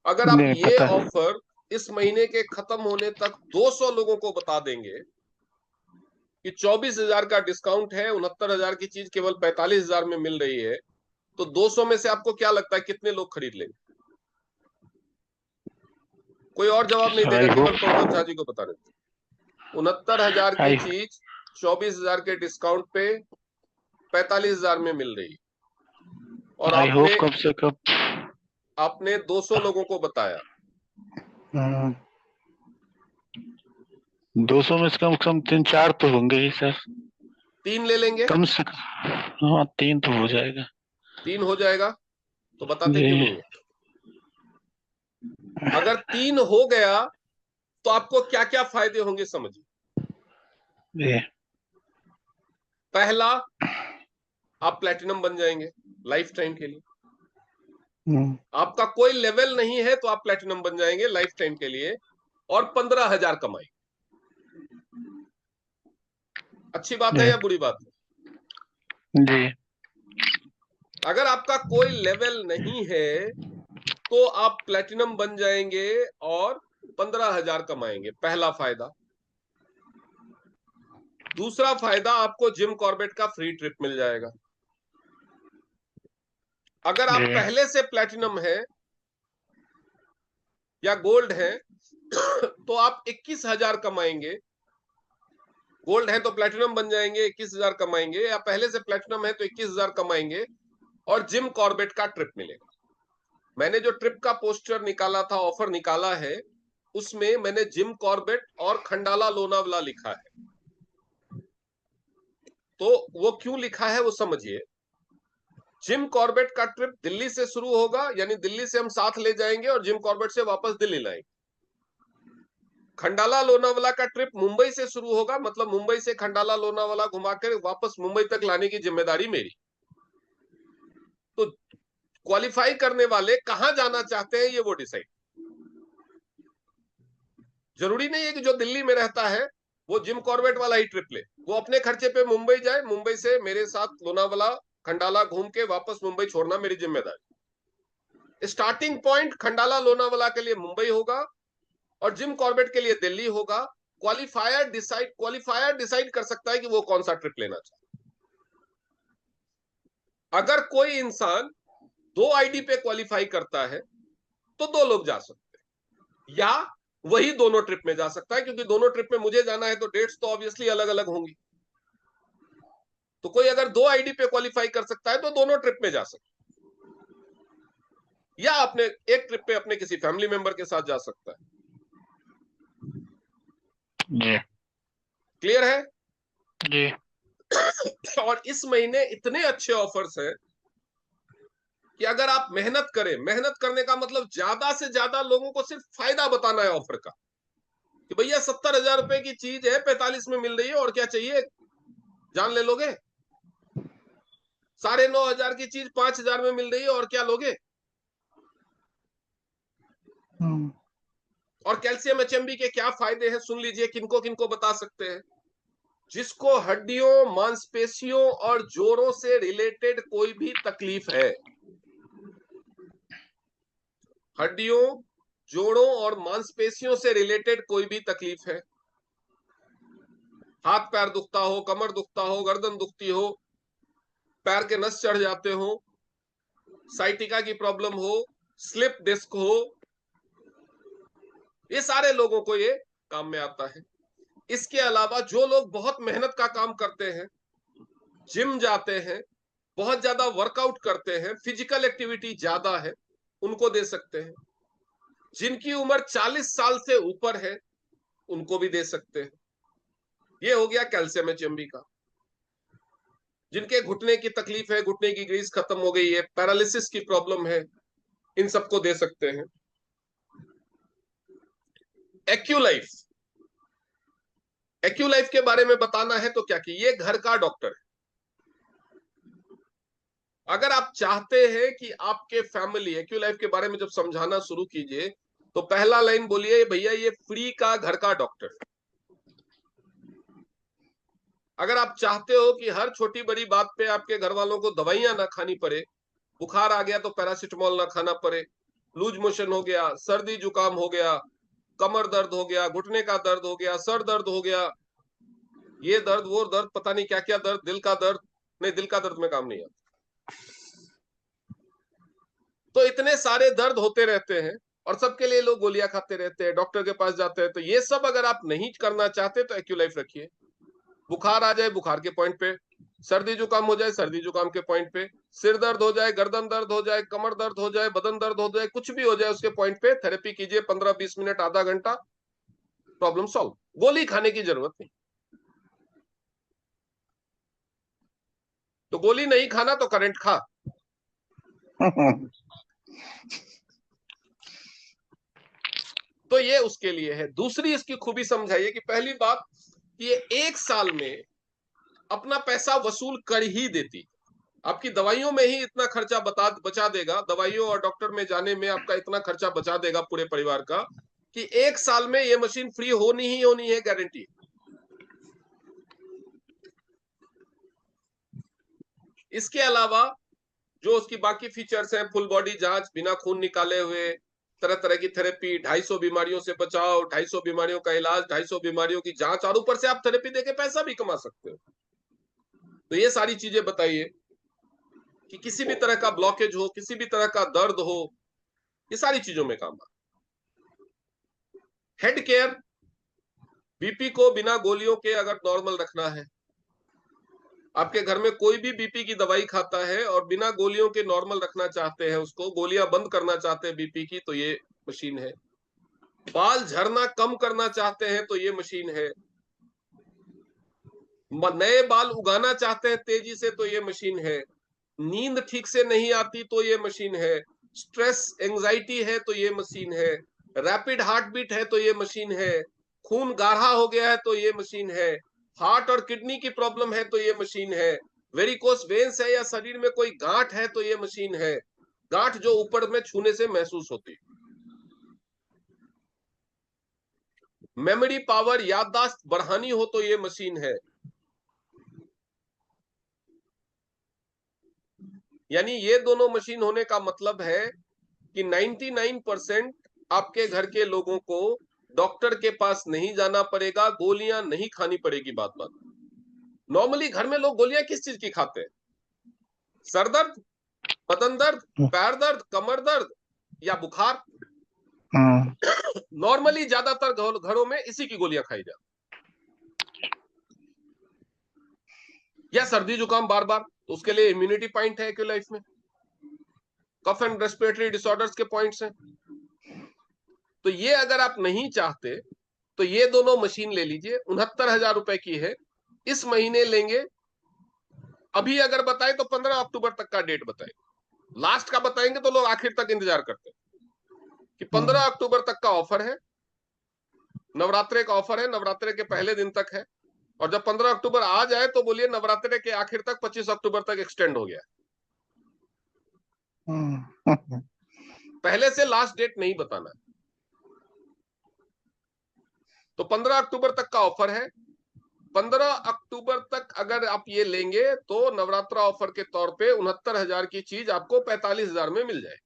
अगर आप नहीं ये पता है। ऑफर इस महीने के खत्म होने तक 200 लोगों को बता देंगे कि 24,000 का डिस्काउंट है, 69,000 की चीज केवल 45,000 में मिल रही है, तो 200 में से आपको क्या लगता है कितने लोग खरीद लेंगे? कोई और जवाब नहीं देगा, केवल प्रमोद झा जी को बता रहे थे। 69,000 की चीज 24,000 के डिस्काउंट पे 45,000 में मिल रही, और आई होप कम से कम आपने 200 लोगों को बताया। 200 में से कम 3-4 तो होंगे ही सर। 3 ले लेंगे, कम से कम। हाँ 3 तो हो जाएगा। 3 हो जाएगा, तो बताते क्यों नहीं है। अगर 3 हो गया तो आपको क्या क्या फायदे होंगे समझिए। पहला, आप प्लेटिनम बन जाएंगे लाइफ टाइम के लिए। आपका कोई लेवल नहीं है तो आप प्लेटिनम बन जाएंगे लाइफ टाइम के लिए, और 15,000 कमाई। अच्छी बात है या बुरी बात है? जी। अगर आपका कोई लेवल नहीं है तो आप प्लेटिनम बन जाएंगे और 15,000 कमाएंगे, पहला फायदा। दूसरा फायदा, आपको जिम कॉर्बेट का फ्री ट्रिप मिल जाएगा। अगर आप पहले से प्लेटिनम है या गोल्ड है तो आप 21,000 कमाएंगे गोल्ड है तो प्लेटिनम बन जाएंगे, 21,000 कमाएंगे, या पहले से प्लेटिनम है तो 21,000 कमाएंगे और जिम कॉर्बेट का ट्रिप मिलेगा। मैंने जो ट्रिप का पोस्टर निकाला था, ऑफर निकाला है, उसमें मैंने जिम कॉर्बेट और खंडाला लोनावला लिखा है। तो वो क्यों लिखा है वो समझिए। जिम कॉर्बेट का ट्रिप दिल्ली से शुरू होगा, यानी दिल्ली से हम साथ ले जाएंगे और जिम कॉर्बेट से वापस दिल्ली लाएंगे। खंडाला लोनावाला का ट्रिप मुंबई से शुरू होगा, मतलब मुंबई से खंडाला लोनावाला घुमाकर वापस मुंबई तक लाने की जिम्मेदारी मेरी। तो क्वालिफाई करने वाले कहां जाना चाहते हैं ये वो डिसाइड। जरूरी नहीं है कि जो दिल्ली में रहता है वो जिम कॉर्बेट वाला ही ट्रिप ले, वो अपने खर्चे पे मुंबई जाए, मुंबई से मेरे साथ लोनावाला खंडाला घूम के वापस मुंबई छोड़ना मेरी जिम्मेदारी। स्टार्टिंग पॉइंट खंडाला लोनावाला के लिए मुंबई होगा और जिम कॉर्बेट के लिए दिल्ली होगा। क्वालिफायर डिसाइड कर सकता है कि वो कौन सा ट्रिप लेना चाहता है। अगर कोई इंसान 2 आईडी पे क्वालिफाई करता है तो 2 लोग जा सकते हैं, या वही दोनों ट्रिप में जा सकता है, क्योंकि दोनों ट्रिप में मुझे जाना है तो डेट्स तो ऑब्वियसली अलग अलग होंगी। तो कोई अगर 2 आईडी पे क्वालिफाई कर सकता है तो दोनों ट्रिप में जा सकता है, या अपने एक ट्रिप पे अपने किसी फैमिली मेंबर के साथ जा सकता है। जी क्लियर है? जी। और इस महीने इतने अच्छे ऑफर्स हैं कि अगर आप मेहनत करें, मेहनत करने का मतलब ज्यादा से ज्यादा लोगों को सिर्फ फायदा बताना है ऑफर का, कि भैया 70,000 रुपए की चीज है 45 में मिल रही है, और क्या चाहिए, जान ले लोगे। 9,500 की चीज 5,000 में मिल रही है, और क्या लोगे। और कैल्शियम एचएमबी के क्या फायदे हैं सुन लीजिए, किनको किनको बता सकते हैं। जिसको हड्डियों, मांसपेशियों और जोड़ों से रिलेटेड कोई भी तकलीफ है, हड्डियों, जोड़ों और मांसपेशियों से रिलेटेड कोई भी तकलीफ है, हाथ पैर दुखता हो, कमर दुखता हो, गर्दन दुखती हो, पैर के नस चढ़ जाते हो, साइटिका की प्रॉब्लम हो, स्लिप डिस्क हो, ये सारे लोगों को ये काम में आता है। इसके अलावा जो लोग बहुत मेहनत का काम करते हैं, जिम जाते हैं, बहुत ज्यादा वर्कआउट करते हैं, फिजिकल एक्टिविटी ज्यादा है, उनको दे सकते हैं। जिनकी उम्र 40 साल से ऊपर है उनको भी दे सकते हैं। ये हो गया कैल्शियम एचएमबी का। जिनके घुटने की तकलीफ है, घुटने की ग्रीस खत्म हो गई है, पैरालिसिस की प्रॉब्लम है, इन सबको दे सकते हैं। एक्यूलाइफ, एक्यूलाइफ के बारे में बताना है तो क्या कि ये घर का डॉक्टर है। अगर आप चाहते हैं कि आपके फैमिली, एक्यूलाइफ के बारे में जब समझाना शुरू कीजिए तो पहला लाइन बोलिए, भैया ये फ्री का घर का डॉक्टर। अगर आप चाहते हो कि हर छोटी बड़ी बात पे आपके घर वालों को दवाइयां ना खानी पड़े, बुखार आ गया तो पैरासिटामोल ना खाना पड़े, लूज मोशन हो गया, सर्दी जुकाम हो गया, कमर दर्द हो गया, घुटने का दर्द हो गया, सर दर्द हो गया, ये दर्द वो दर्द, पता नहीं क्या क्या दर्द, दिल का दर्द, नहीं दिल का दर्द में काम नहीं आता। तो इतने सारे दर्द होते रहते हैं और सबके लिए लोग गोलियां खाते रहते हैं, डॉक्टर के पास जाते हैं। तो ये सब अगर आप नहीं करना चाहते तो एक्यूलाइफ रखिए। बुखार आ जाए बुखार के पॉइंट पे, सर्दी जुकाम हो जाए सर्दी जुकाम के पॉइंट पे, सिर दर्द हो जाए, गर्दन दर्द हो जाए, कमर दर्द हो जाए, बदन दर्द हो जाए, कुछ भी हो जाए उसके पॉइंट पे थेरेपी कीजिए, 15-20 मिनट, आधा घंटा, प्रॉब्लम सॉल्व। गोली खाने की जरूरत नहीं। तो गोली नहीं खाना तो करंट खा। तो ये उसके लिए है। दूसरी इसकी खूबी समझाइए कि पहली बात, ये 1 साल में अपना पैसा वसूल कर ही देती। आपकी दवाइयों में ही इतना खर्चा बचा देगा, दवाइयों और डॉक्टर में जाने में आपका इतना खर्चा बचा देगा पूरे परिवार का, कि 1 साल में ये मशीन फ्री होनी ही होनी है, गारंटी। इसके अलावा जो उसकी बाकी फीचर्स हैं, फुल बॉडी जांच, बिना खून निकाले हुए, तरह तरह की थेरेपी, 250 बीमारियों से बचाव, 250 बीमारियों का इलाज, 250 बीमारियों की जांच, और ऊपर से आप थेरेपी देके पैसा भी कमा सकते हो। तो ये सारी चीजें बताइए कि किसी भी तरह का ब्लॉकेज हो, किसी भी तरह का दर्द हो, ये सारी चीजों में काम आता। हेड केयर बीपी को बिना गोलियों के अगर नॉर्मल रखना है, आपके घर में कोई भी बीपी की दवाई खाता है और बिना गोलियों के नॉर्मल रखना चाहते हैं, उसको गोलियां बंद करना चाहते हैं बीपी की, तो ये मशीन है। बाल झड़ना कम करना चाहते हैं तो ये मशीन है। नए बाल उगाना चाहते हैं तेजी से तो ये मशीन है। नींद ठीक से नहीं आती तो ये मशीन है। स्ट्रेस एंजाइटी है तो ये मशीन है। रैपिड हार्ट बीट है तो ये मशीन है। खून गाढ़ा हो गया है तो ये मशीन है। हार्ट और किडनी की प्रॉब्लम है तो ये मशीन है। वेरिकोस वेन्स है या शरीर में कोई गांठ है तो ये मशीन है। गांठ जो ऊपर में छूने से महसूस होती। मेमोरी पावर, याददाश्त बढ़ानी हो तो ये मशीन है। यानी ये दोनों मशीन होने का मतलब है कि 99% आपके घर के लोगों को डॉक्टर के पास नहीं जाना पड़ेगा, गोलियां नहीं खानी पड़ेगी। बात बात नॉर्मली घर में लोग गोलियां किस चीज की खाते हैं? सर दर्द, बदन दर्द, पैर दर्द, कमर दर्द या बुखार। नॉर्मली ज्यादातर घरों में इसी की गोलियां खाई जाती, या सर्दी जुकाम बार बार, तो उसके लिए इम्यूनिटी पॉइंट है एक्यू लाइफ में। कफ एंड रेस्पिरेटरी डिसऑर्डर्स के पॉइंट्स हैं। तो ये अगर आप नहीं चाहते तो ये दोनों मशीन ले लीजिए। 69,000 रुपए की है, इस महीने लेंगे। अभी अगर बताएं तो 15 अक्टूबर तक का डेट बताएं। लास्ट का बताएंगे तो लोग आखिर तक इंतजार करते हैं कि 15 अक्टूबर तक का ऑफर है, नवरात्रे का ऑफर है, नवरात्रे के पहले दिन तक है। और जब 15 अक्टूबर आ जाए तो बोलिए नवरात्रे के आखिर तक 25 अक्टूबर तक एक्सटेंड हो गया। पहले से लास्ट डेट नहीं बताना। तो 15 अक्टूबर तक का ऑफर है। 15 अक्टूबर तक अगर आप ये लेंगे तो नवरात्रा ऑफर के तौर पे 69,000 की चीज आपको 45,000 में मिल जाए।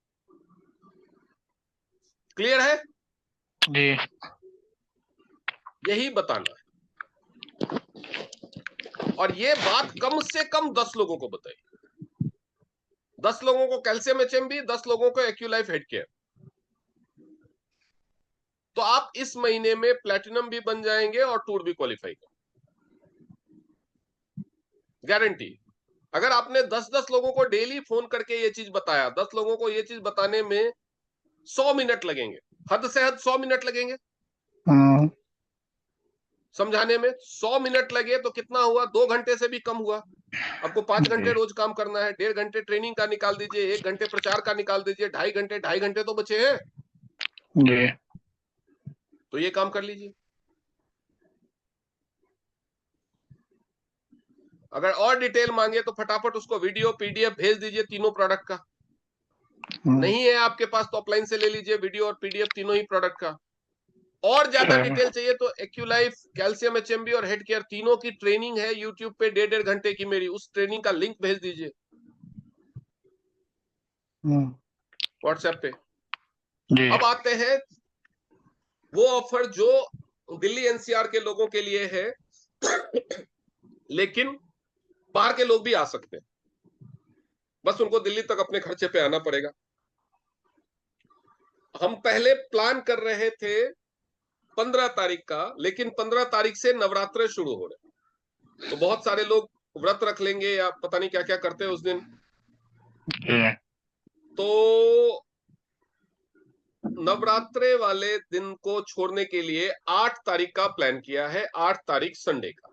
क्लियर है जी। यही बताना है। और ये बात कम से कम 10 लोगों को बताइए। 10 लोगों को कैल्शियम एचएमबी, 10 लोगों को एक्यूलाइफ हेड केयर। तो आप इस महीने में प्लैटिनम भी बन जाएंगे और टूर भी क्वालिफाई कर, गारंटी। अगर आपने 10-10 लोगों को डेली फोन करके ये चीज बताया, 10 लोगों को ये चीज बताने में 100 मिनट लगेंगे, हद से हद 100 मिनट लगेंगे समझाने में। 100 मिनट लगे तो कितना हुआ? 2 घंटे से भी कम हुआ। आपको 5 घंटे रोज काम करना है। 1.5 घंटे ट्रेनिंग का निकाल दीजिए, 1 घंटे प्रचार का निकाल दीजिए, 2.5 घंटे तो बचे हैं जी। तो ये काम कर लीजिए। अगर और डिटेल मांगे तो फटाफट उसको वीडियो पीडीएफ भेज दीजिए तीनों प्रोडक्ट का। नहीं है आपके पास तो ऑफलाइन से ले लीजिए वीडियो और पीडीएफ तीनों ही प्रोडक्ट का। और ज्यादा डिटेल चाहिए तो एक्यूलाइफ, कैल्शियम एचएमबी और हेड केयर तीनों की ट्रेनिंग है यूट्यूब पे 1.5 घंटे की मेरी, उस ट्रेनिंग का लिंक भेज दीजिए व्हाट्सएप पे। जी। अब आते हैं वो ऑफर जो दिल्ली एनसीआर के लोगों के लिए है, लेकिन बाहर के लोग भी आ सकते हैं, बस उनको दिल्ली तक अपने खर्चे पे आना पड़ेगा। हम पहले प्लान कर रहे थे 15 तारीख का, लेकिन 15 तारीख से नवरात्रे शुरू हो रहे, तो बहुत सारे लोग व्रत रख लेंगे या पता नहीं क्या क्या करते हैं उस दिन। तो नवरात्रे वाले दिन को छोड़ने के लिए 8 तारीख का प्लान किया है, 8 तारीख संडे का।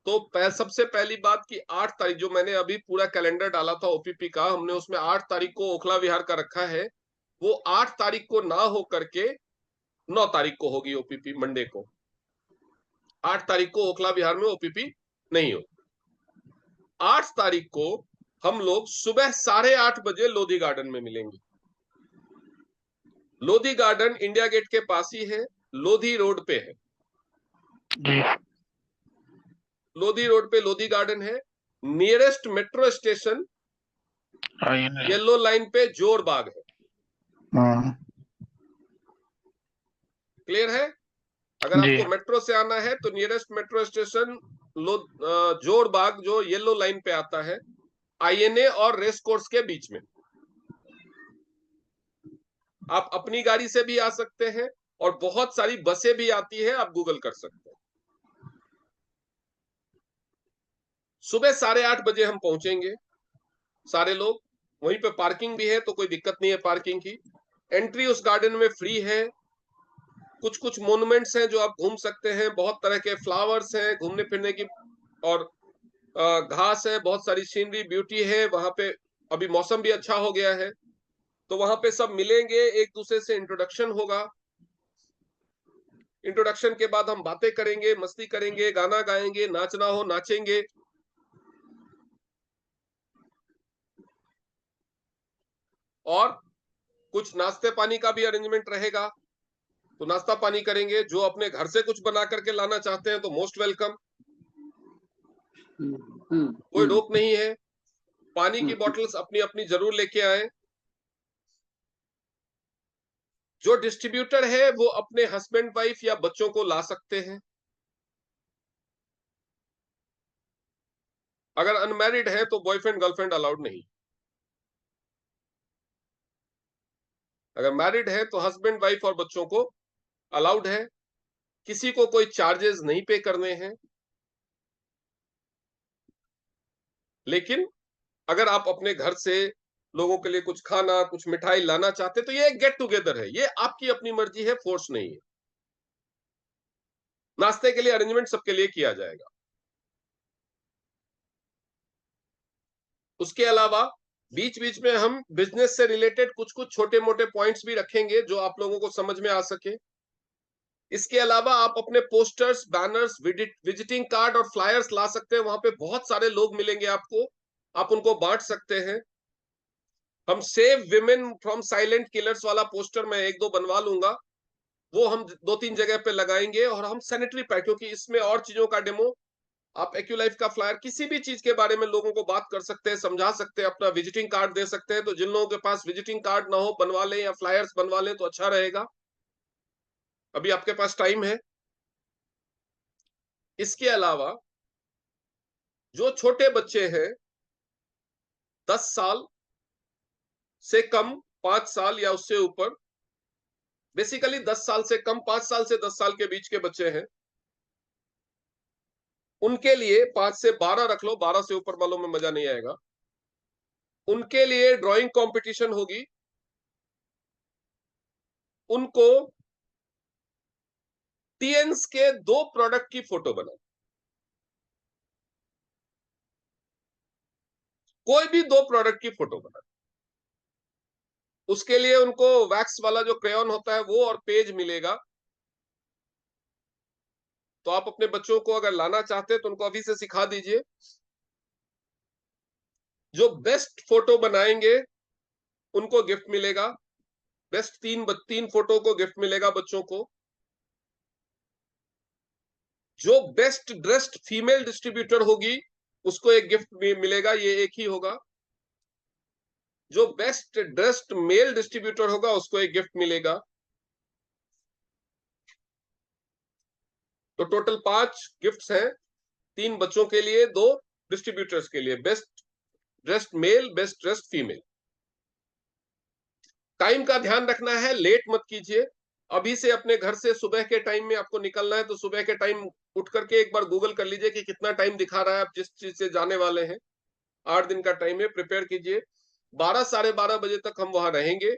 तो सबसे पहली बात कि 8 तारीख जो मैंने अभी पूरा कैलेंडर डाला था ओपीपी का, हमने उसमें 8 तारीख को ओखला विहार का रखा है। वो 8 तारीख को ना हो करके 9 तारीख को होगी ओपीपी, मंडे को। 8 तारीख को ओखला विहार में ओपीपी नहीं हो। 8 तारीख को हम लोग सुबह 8:30 बजे लोधी गार्डन में मिलेंगे। लोधी गार्डन इंडिया गेट के पास ही है, लोधी रोड पे है। जी। लोधी रोड पे लोधी गार्डन है। Nearest metro station yellow line पे जोर बाग है। क्लियर है? अगर आपको मेट्रो से आना है तो नियरेस्ट मेट्रो स्टेशन जोर बाग जो येलो लाइन पे आता है, आईएनए और रेस कोर्स के बीच में। आप अपनी गाड़ी से भी आ सकते हैं और बहुत सारी बसें भी आती है, आप गूगल कर सकते हैं। सुबह 8:30 बजे हम पहुंचेंगे सारे लोग। वहीं पे पार्किंग भी है, तो कोई दिक्कत नहीं है पार्किंग की। एंट्री उस गार्डन में फ्री है। कुछ कुछ मोन्यूमेंट्स हैं जो आप घूम सकते हैं, बहुत तरह के फ्लावर्स हैं घूमने फिरने की, और घास है, बहुत सारी सीनरी ब्यूटी है वहां पे। अभी मौसम भी अच्छा हो गया है, तो वहां पे सब मिलेंगे, एक दूसरे से इंट्रोडक्शन होगा। इंट्रोडक्शन के बाद हम बातें करेंगे, मस्ती करेंगे, गाना गाएंगे, नाचना हो नाचेंगे। और कुछ नाश्ते पानी का भी अरेंजमेंट रहेगा, तो नाश्ता पानी करेंगे। जो अपने घर से कुछ बना करके लाना चाहते हैं तो मोस्ट वेलकम, कोई रोक नहीं है। पानी की बॉटल्स अपनी अपनी जरूर लेके आए। जो डिस्ट्रीब्यूटर है वो अपने हस्बैंड वाइफ या बच्चों को ला सकते हैं। अगर अनमैरिड है तो बॉयफ्रेंड गर्लफ्रेंड अलाउड नहीं। अगर मैरिड है तो हस्बैंड वाइफ और बच्चों को अलाउड है। किसी को कोई चार्जेस नहीं पे करने हैं। लेकिन अगर आप अपने घर से लोगों के लिए कुछ खाना, कुछ मिठाई लाना चाहते तो ये एक गेट टुगेदर है, ये आपकी अपनी मर्जी है, फोर्स नहीं है। नाश्ते के लिए अरेंजमेंट सबके लिए किया जाएगा। उसके अलावा बीच बीच में हम बिजनेस से रिलेटेड कुछ कुछ छोटे मोटे पॉइंट्स भी रखेंगे जो आप लोगों को समझ में आ सके। इसके अलावा आप अपने पोस्टर्स, बैनर्स, विजिटिंग कार्ड और फ्लायर्स ला सकते हैं। वहां पे बहुत सारे लोग मिलेंगे आपको, आप उनको बांट सकते हैं। हम save women from silent killers वाला पोस्टर मैं एक दो बनवा लूंगा, वो हम 2-3 जगह पे लगाएंगे। और हम सैनिटरी पैड, क्योंकि इसमें और चीजों का डेमो, आप एक्यूलाइफ का फ्लायर, किसी भी चीज के बारे में लोगों को बात कर सकते हैं, समझा सकते हैं, अपना विजिटिंग कार्ड दे सकते हैं। तो जिन लोगों के पास विजिटिंग कार्ड ना हो, बनवा लें, या फ्लायर्स बनवा लें तो अच्छा रहेगा। अभी आपके पास टाइम है। इसके अलावा जो छोटे बच्चे हैं, 10 साल से कम, 5 साल या उससे ऊपर, बेसिकली 10 साल से कम, 5 साल से 10 साल के बीच के बच्चे हैं, उनके लिए 5 से 12 रख लो, 12 से ऊपर वालों में मजा नहीं आएगा। उनके लिए ड्राइंग कंपटीशन होगी। उनको टीएन्स के 2 प्रोडक्ट की फोटो बनाओ, कोई भी 2 प्रोडक्ट की फोटो बनाओ। उसके लिए उनको वैक्स वाला जो क्रेयॉन होता है वो और पेज मिलेगा। तो आप अपने बच्चों को अगर लाना चाहते हैं तो उनको अभी से सिखा दीजिए। जो बेस्ट फोटो बनाएंगे उनको गिफ्ट मिलेगा। बेस्ट 3 फोटो को गिफ्ट मिलेगा बच्चों को। जो बेस्ट ड्रेस्ड फीमेल डिस्ट्रीब्यूटर होगी उसको एक गिफ्ट मिलेगा, ये एक ही होगा। जो बेस्ट ड्रेस्ड मेल डिस्ट्रीब्यूटर होगा उसको एक गिफ्ट मिलेगा। तो टोटल 5 गिफ्ट्स हैं, 3 बच्चों के लिए, 2 डिस्ट्रीब्यूटर्स के लिए। Best dressed male, best dressed female. Time का ध्यान रखना है, लेट मत कीजिए। अभी से अपने घर से सुबह के टाइम में आपको निकलना है, तो सुबह के टाइम उठ करके एक बार गूगल कर लीजिए कि कितना टाइम दिखा रहा है, आप जिस चीज से जाने वाले हैं। 8 दिन का टाइम है, प्रिपेयर कीजिए। 12 साढ़े 12 बजे तक हम वहां रहेंगे।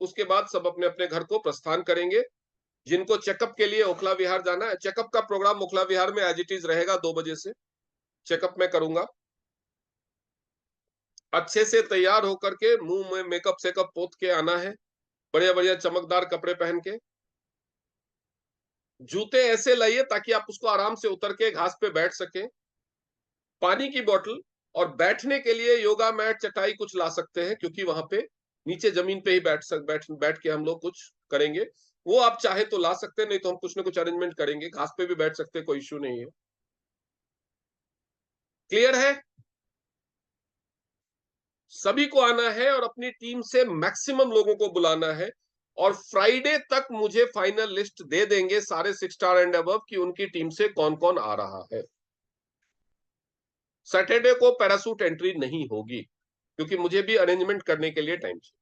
उसके बाद सब अपने अपने घर को प्रस्थान करेंगे। जिनको चेकअप के लिए ओखला विहार जाना है, चेकअप का प्रोग्राम ओखला विहार में एज इट इज रहेगा। 2 बजे से चेकअप में करूंगा। अच्छे से तैयार होकर के, मुंह में मेकअप सेकअप पोत के आना है, बढ़िया बढ़िया चमकदार कपड़े पहन के। जूते ऐसे लाइए ताकि आप उसको आराम से उतर के घास पे बैठ सके। पानी की बोतल, और बैठने के लिए योगा मैट, चटाई कुछ ला सकते हैं, क्योंकि वहां पे नीचे जमीन पे ही बैठ के हम लोग कुछ करेंगे। वो आप चाहे तो ला सकते हैं, नहीं तो हम कुछ ना कुछ अरेंजमेंट करेंगे। घास पे भी बैठ सकते हैं, कोई इश्यू नहीं है। क्लियर है? सभी को आना है और अपनी टीम से मैक्सिमम लोगों को बुलाना है। और फ्राइडे तक मुझे फाइनल लिस्ट दे देंगे सारे 6 स्टार एंड अबव कि उनकी टीम से कौन कौन आ रहा है। सैटरडे को पैरासूट एंट्री नहीं होगी, क्योंकि मुझे भी अरेंजमेंट करने के लिए टाइम चाहिए।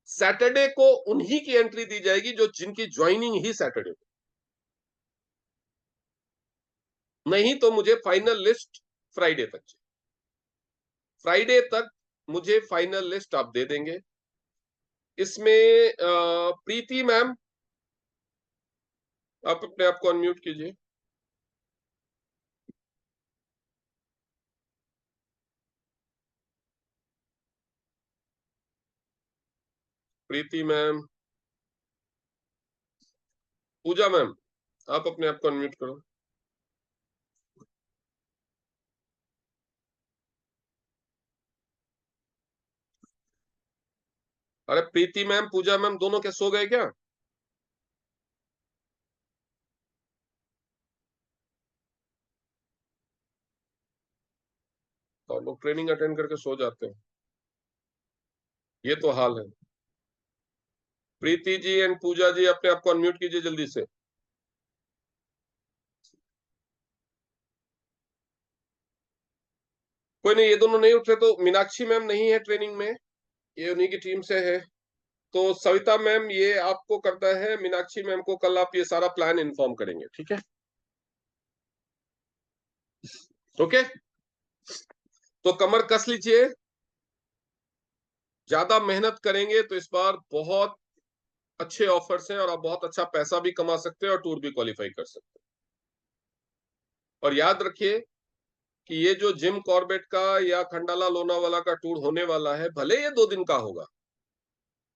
सैटरडे को उन्हीं की एंट्री दी जाएगी जो जिनकी ज्वाइनिंग ही सैटरडे को। नहीं तो मुझे फाइनल लिस्ट फ्राइडे तक चाहिए। फ्राइडे तक मुझे फाइनल लिस्ट आप दे देंगे। इसमें प्रीति मैम, आप अपने आप को अनम्यूट कीजिए। प्रीति मैम, पूजा मैम, आप अपने आप को अनम्यूट करो। अरे प्रीति मैम, पूजा मैम दोनों क्या सो गए क्या? तो आप लोग ट्रेनिंग अटेंड करके सो जाते हो, ये तो हाल है। प्रीति जी एंड पूजा जी, अपने आप को अनम्यूट कीजिए जल्दी से। कोई नहीं, ये दोनों नहीं उठ रहे तो मीनाक्षी मैम नहीं है ट्रेनिंग में, ये उन्हीं की टीम से है। तो सविता मैम, ये आपको करना है, मीनाक्षी मैम को कल आप ये सारा प्लान इन्फॉर्म करेंगे, ठीक है? ओके, तो कमर कस लीजिए। ज्यादा मेहनत करेंगे तो इस बार बहुत अच्छे ऑफर्स हैं और आप बहुत अच्छा पैसा भी कमा सकते हैं और टूर भी क्वालिफाई कर सकते हैं। और याद रखिए कि ये जो जिम कॉर्बेट का या खंडाला लोनावाला का टूर होने वाला है, भले ये 2 दिन का होगा,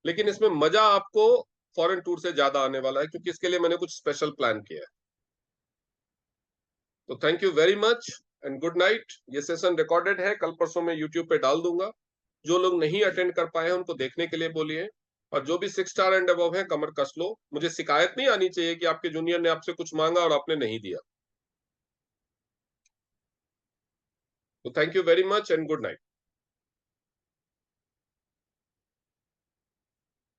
लेकिन इसमें मजा आपको फॉरेन टूर से ज्यादा आने वाला है, क्योंकि इसके लिए मैंने कुछ स्पेशल प्लान किया है। तो thank you very much and good night. ये सेशन रिकॉर्डेड है, कल परसों में यूट्यूब पे डाल दूंगा। जो लोग नहीं अटेंड कर पाए हैं उनको देखने के लिए बोलिए, और जो भी 6 स्टार एंड अबव है कमर कस लो। मुझे शिकायत नहीं आनी चाहिए कि आपके जूनियर ने आपसे कुछ मांगा और आपने नहीं दिया। तो thank you very much and good night.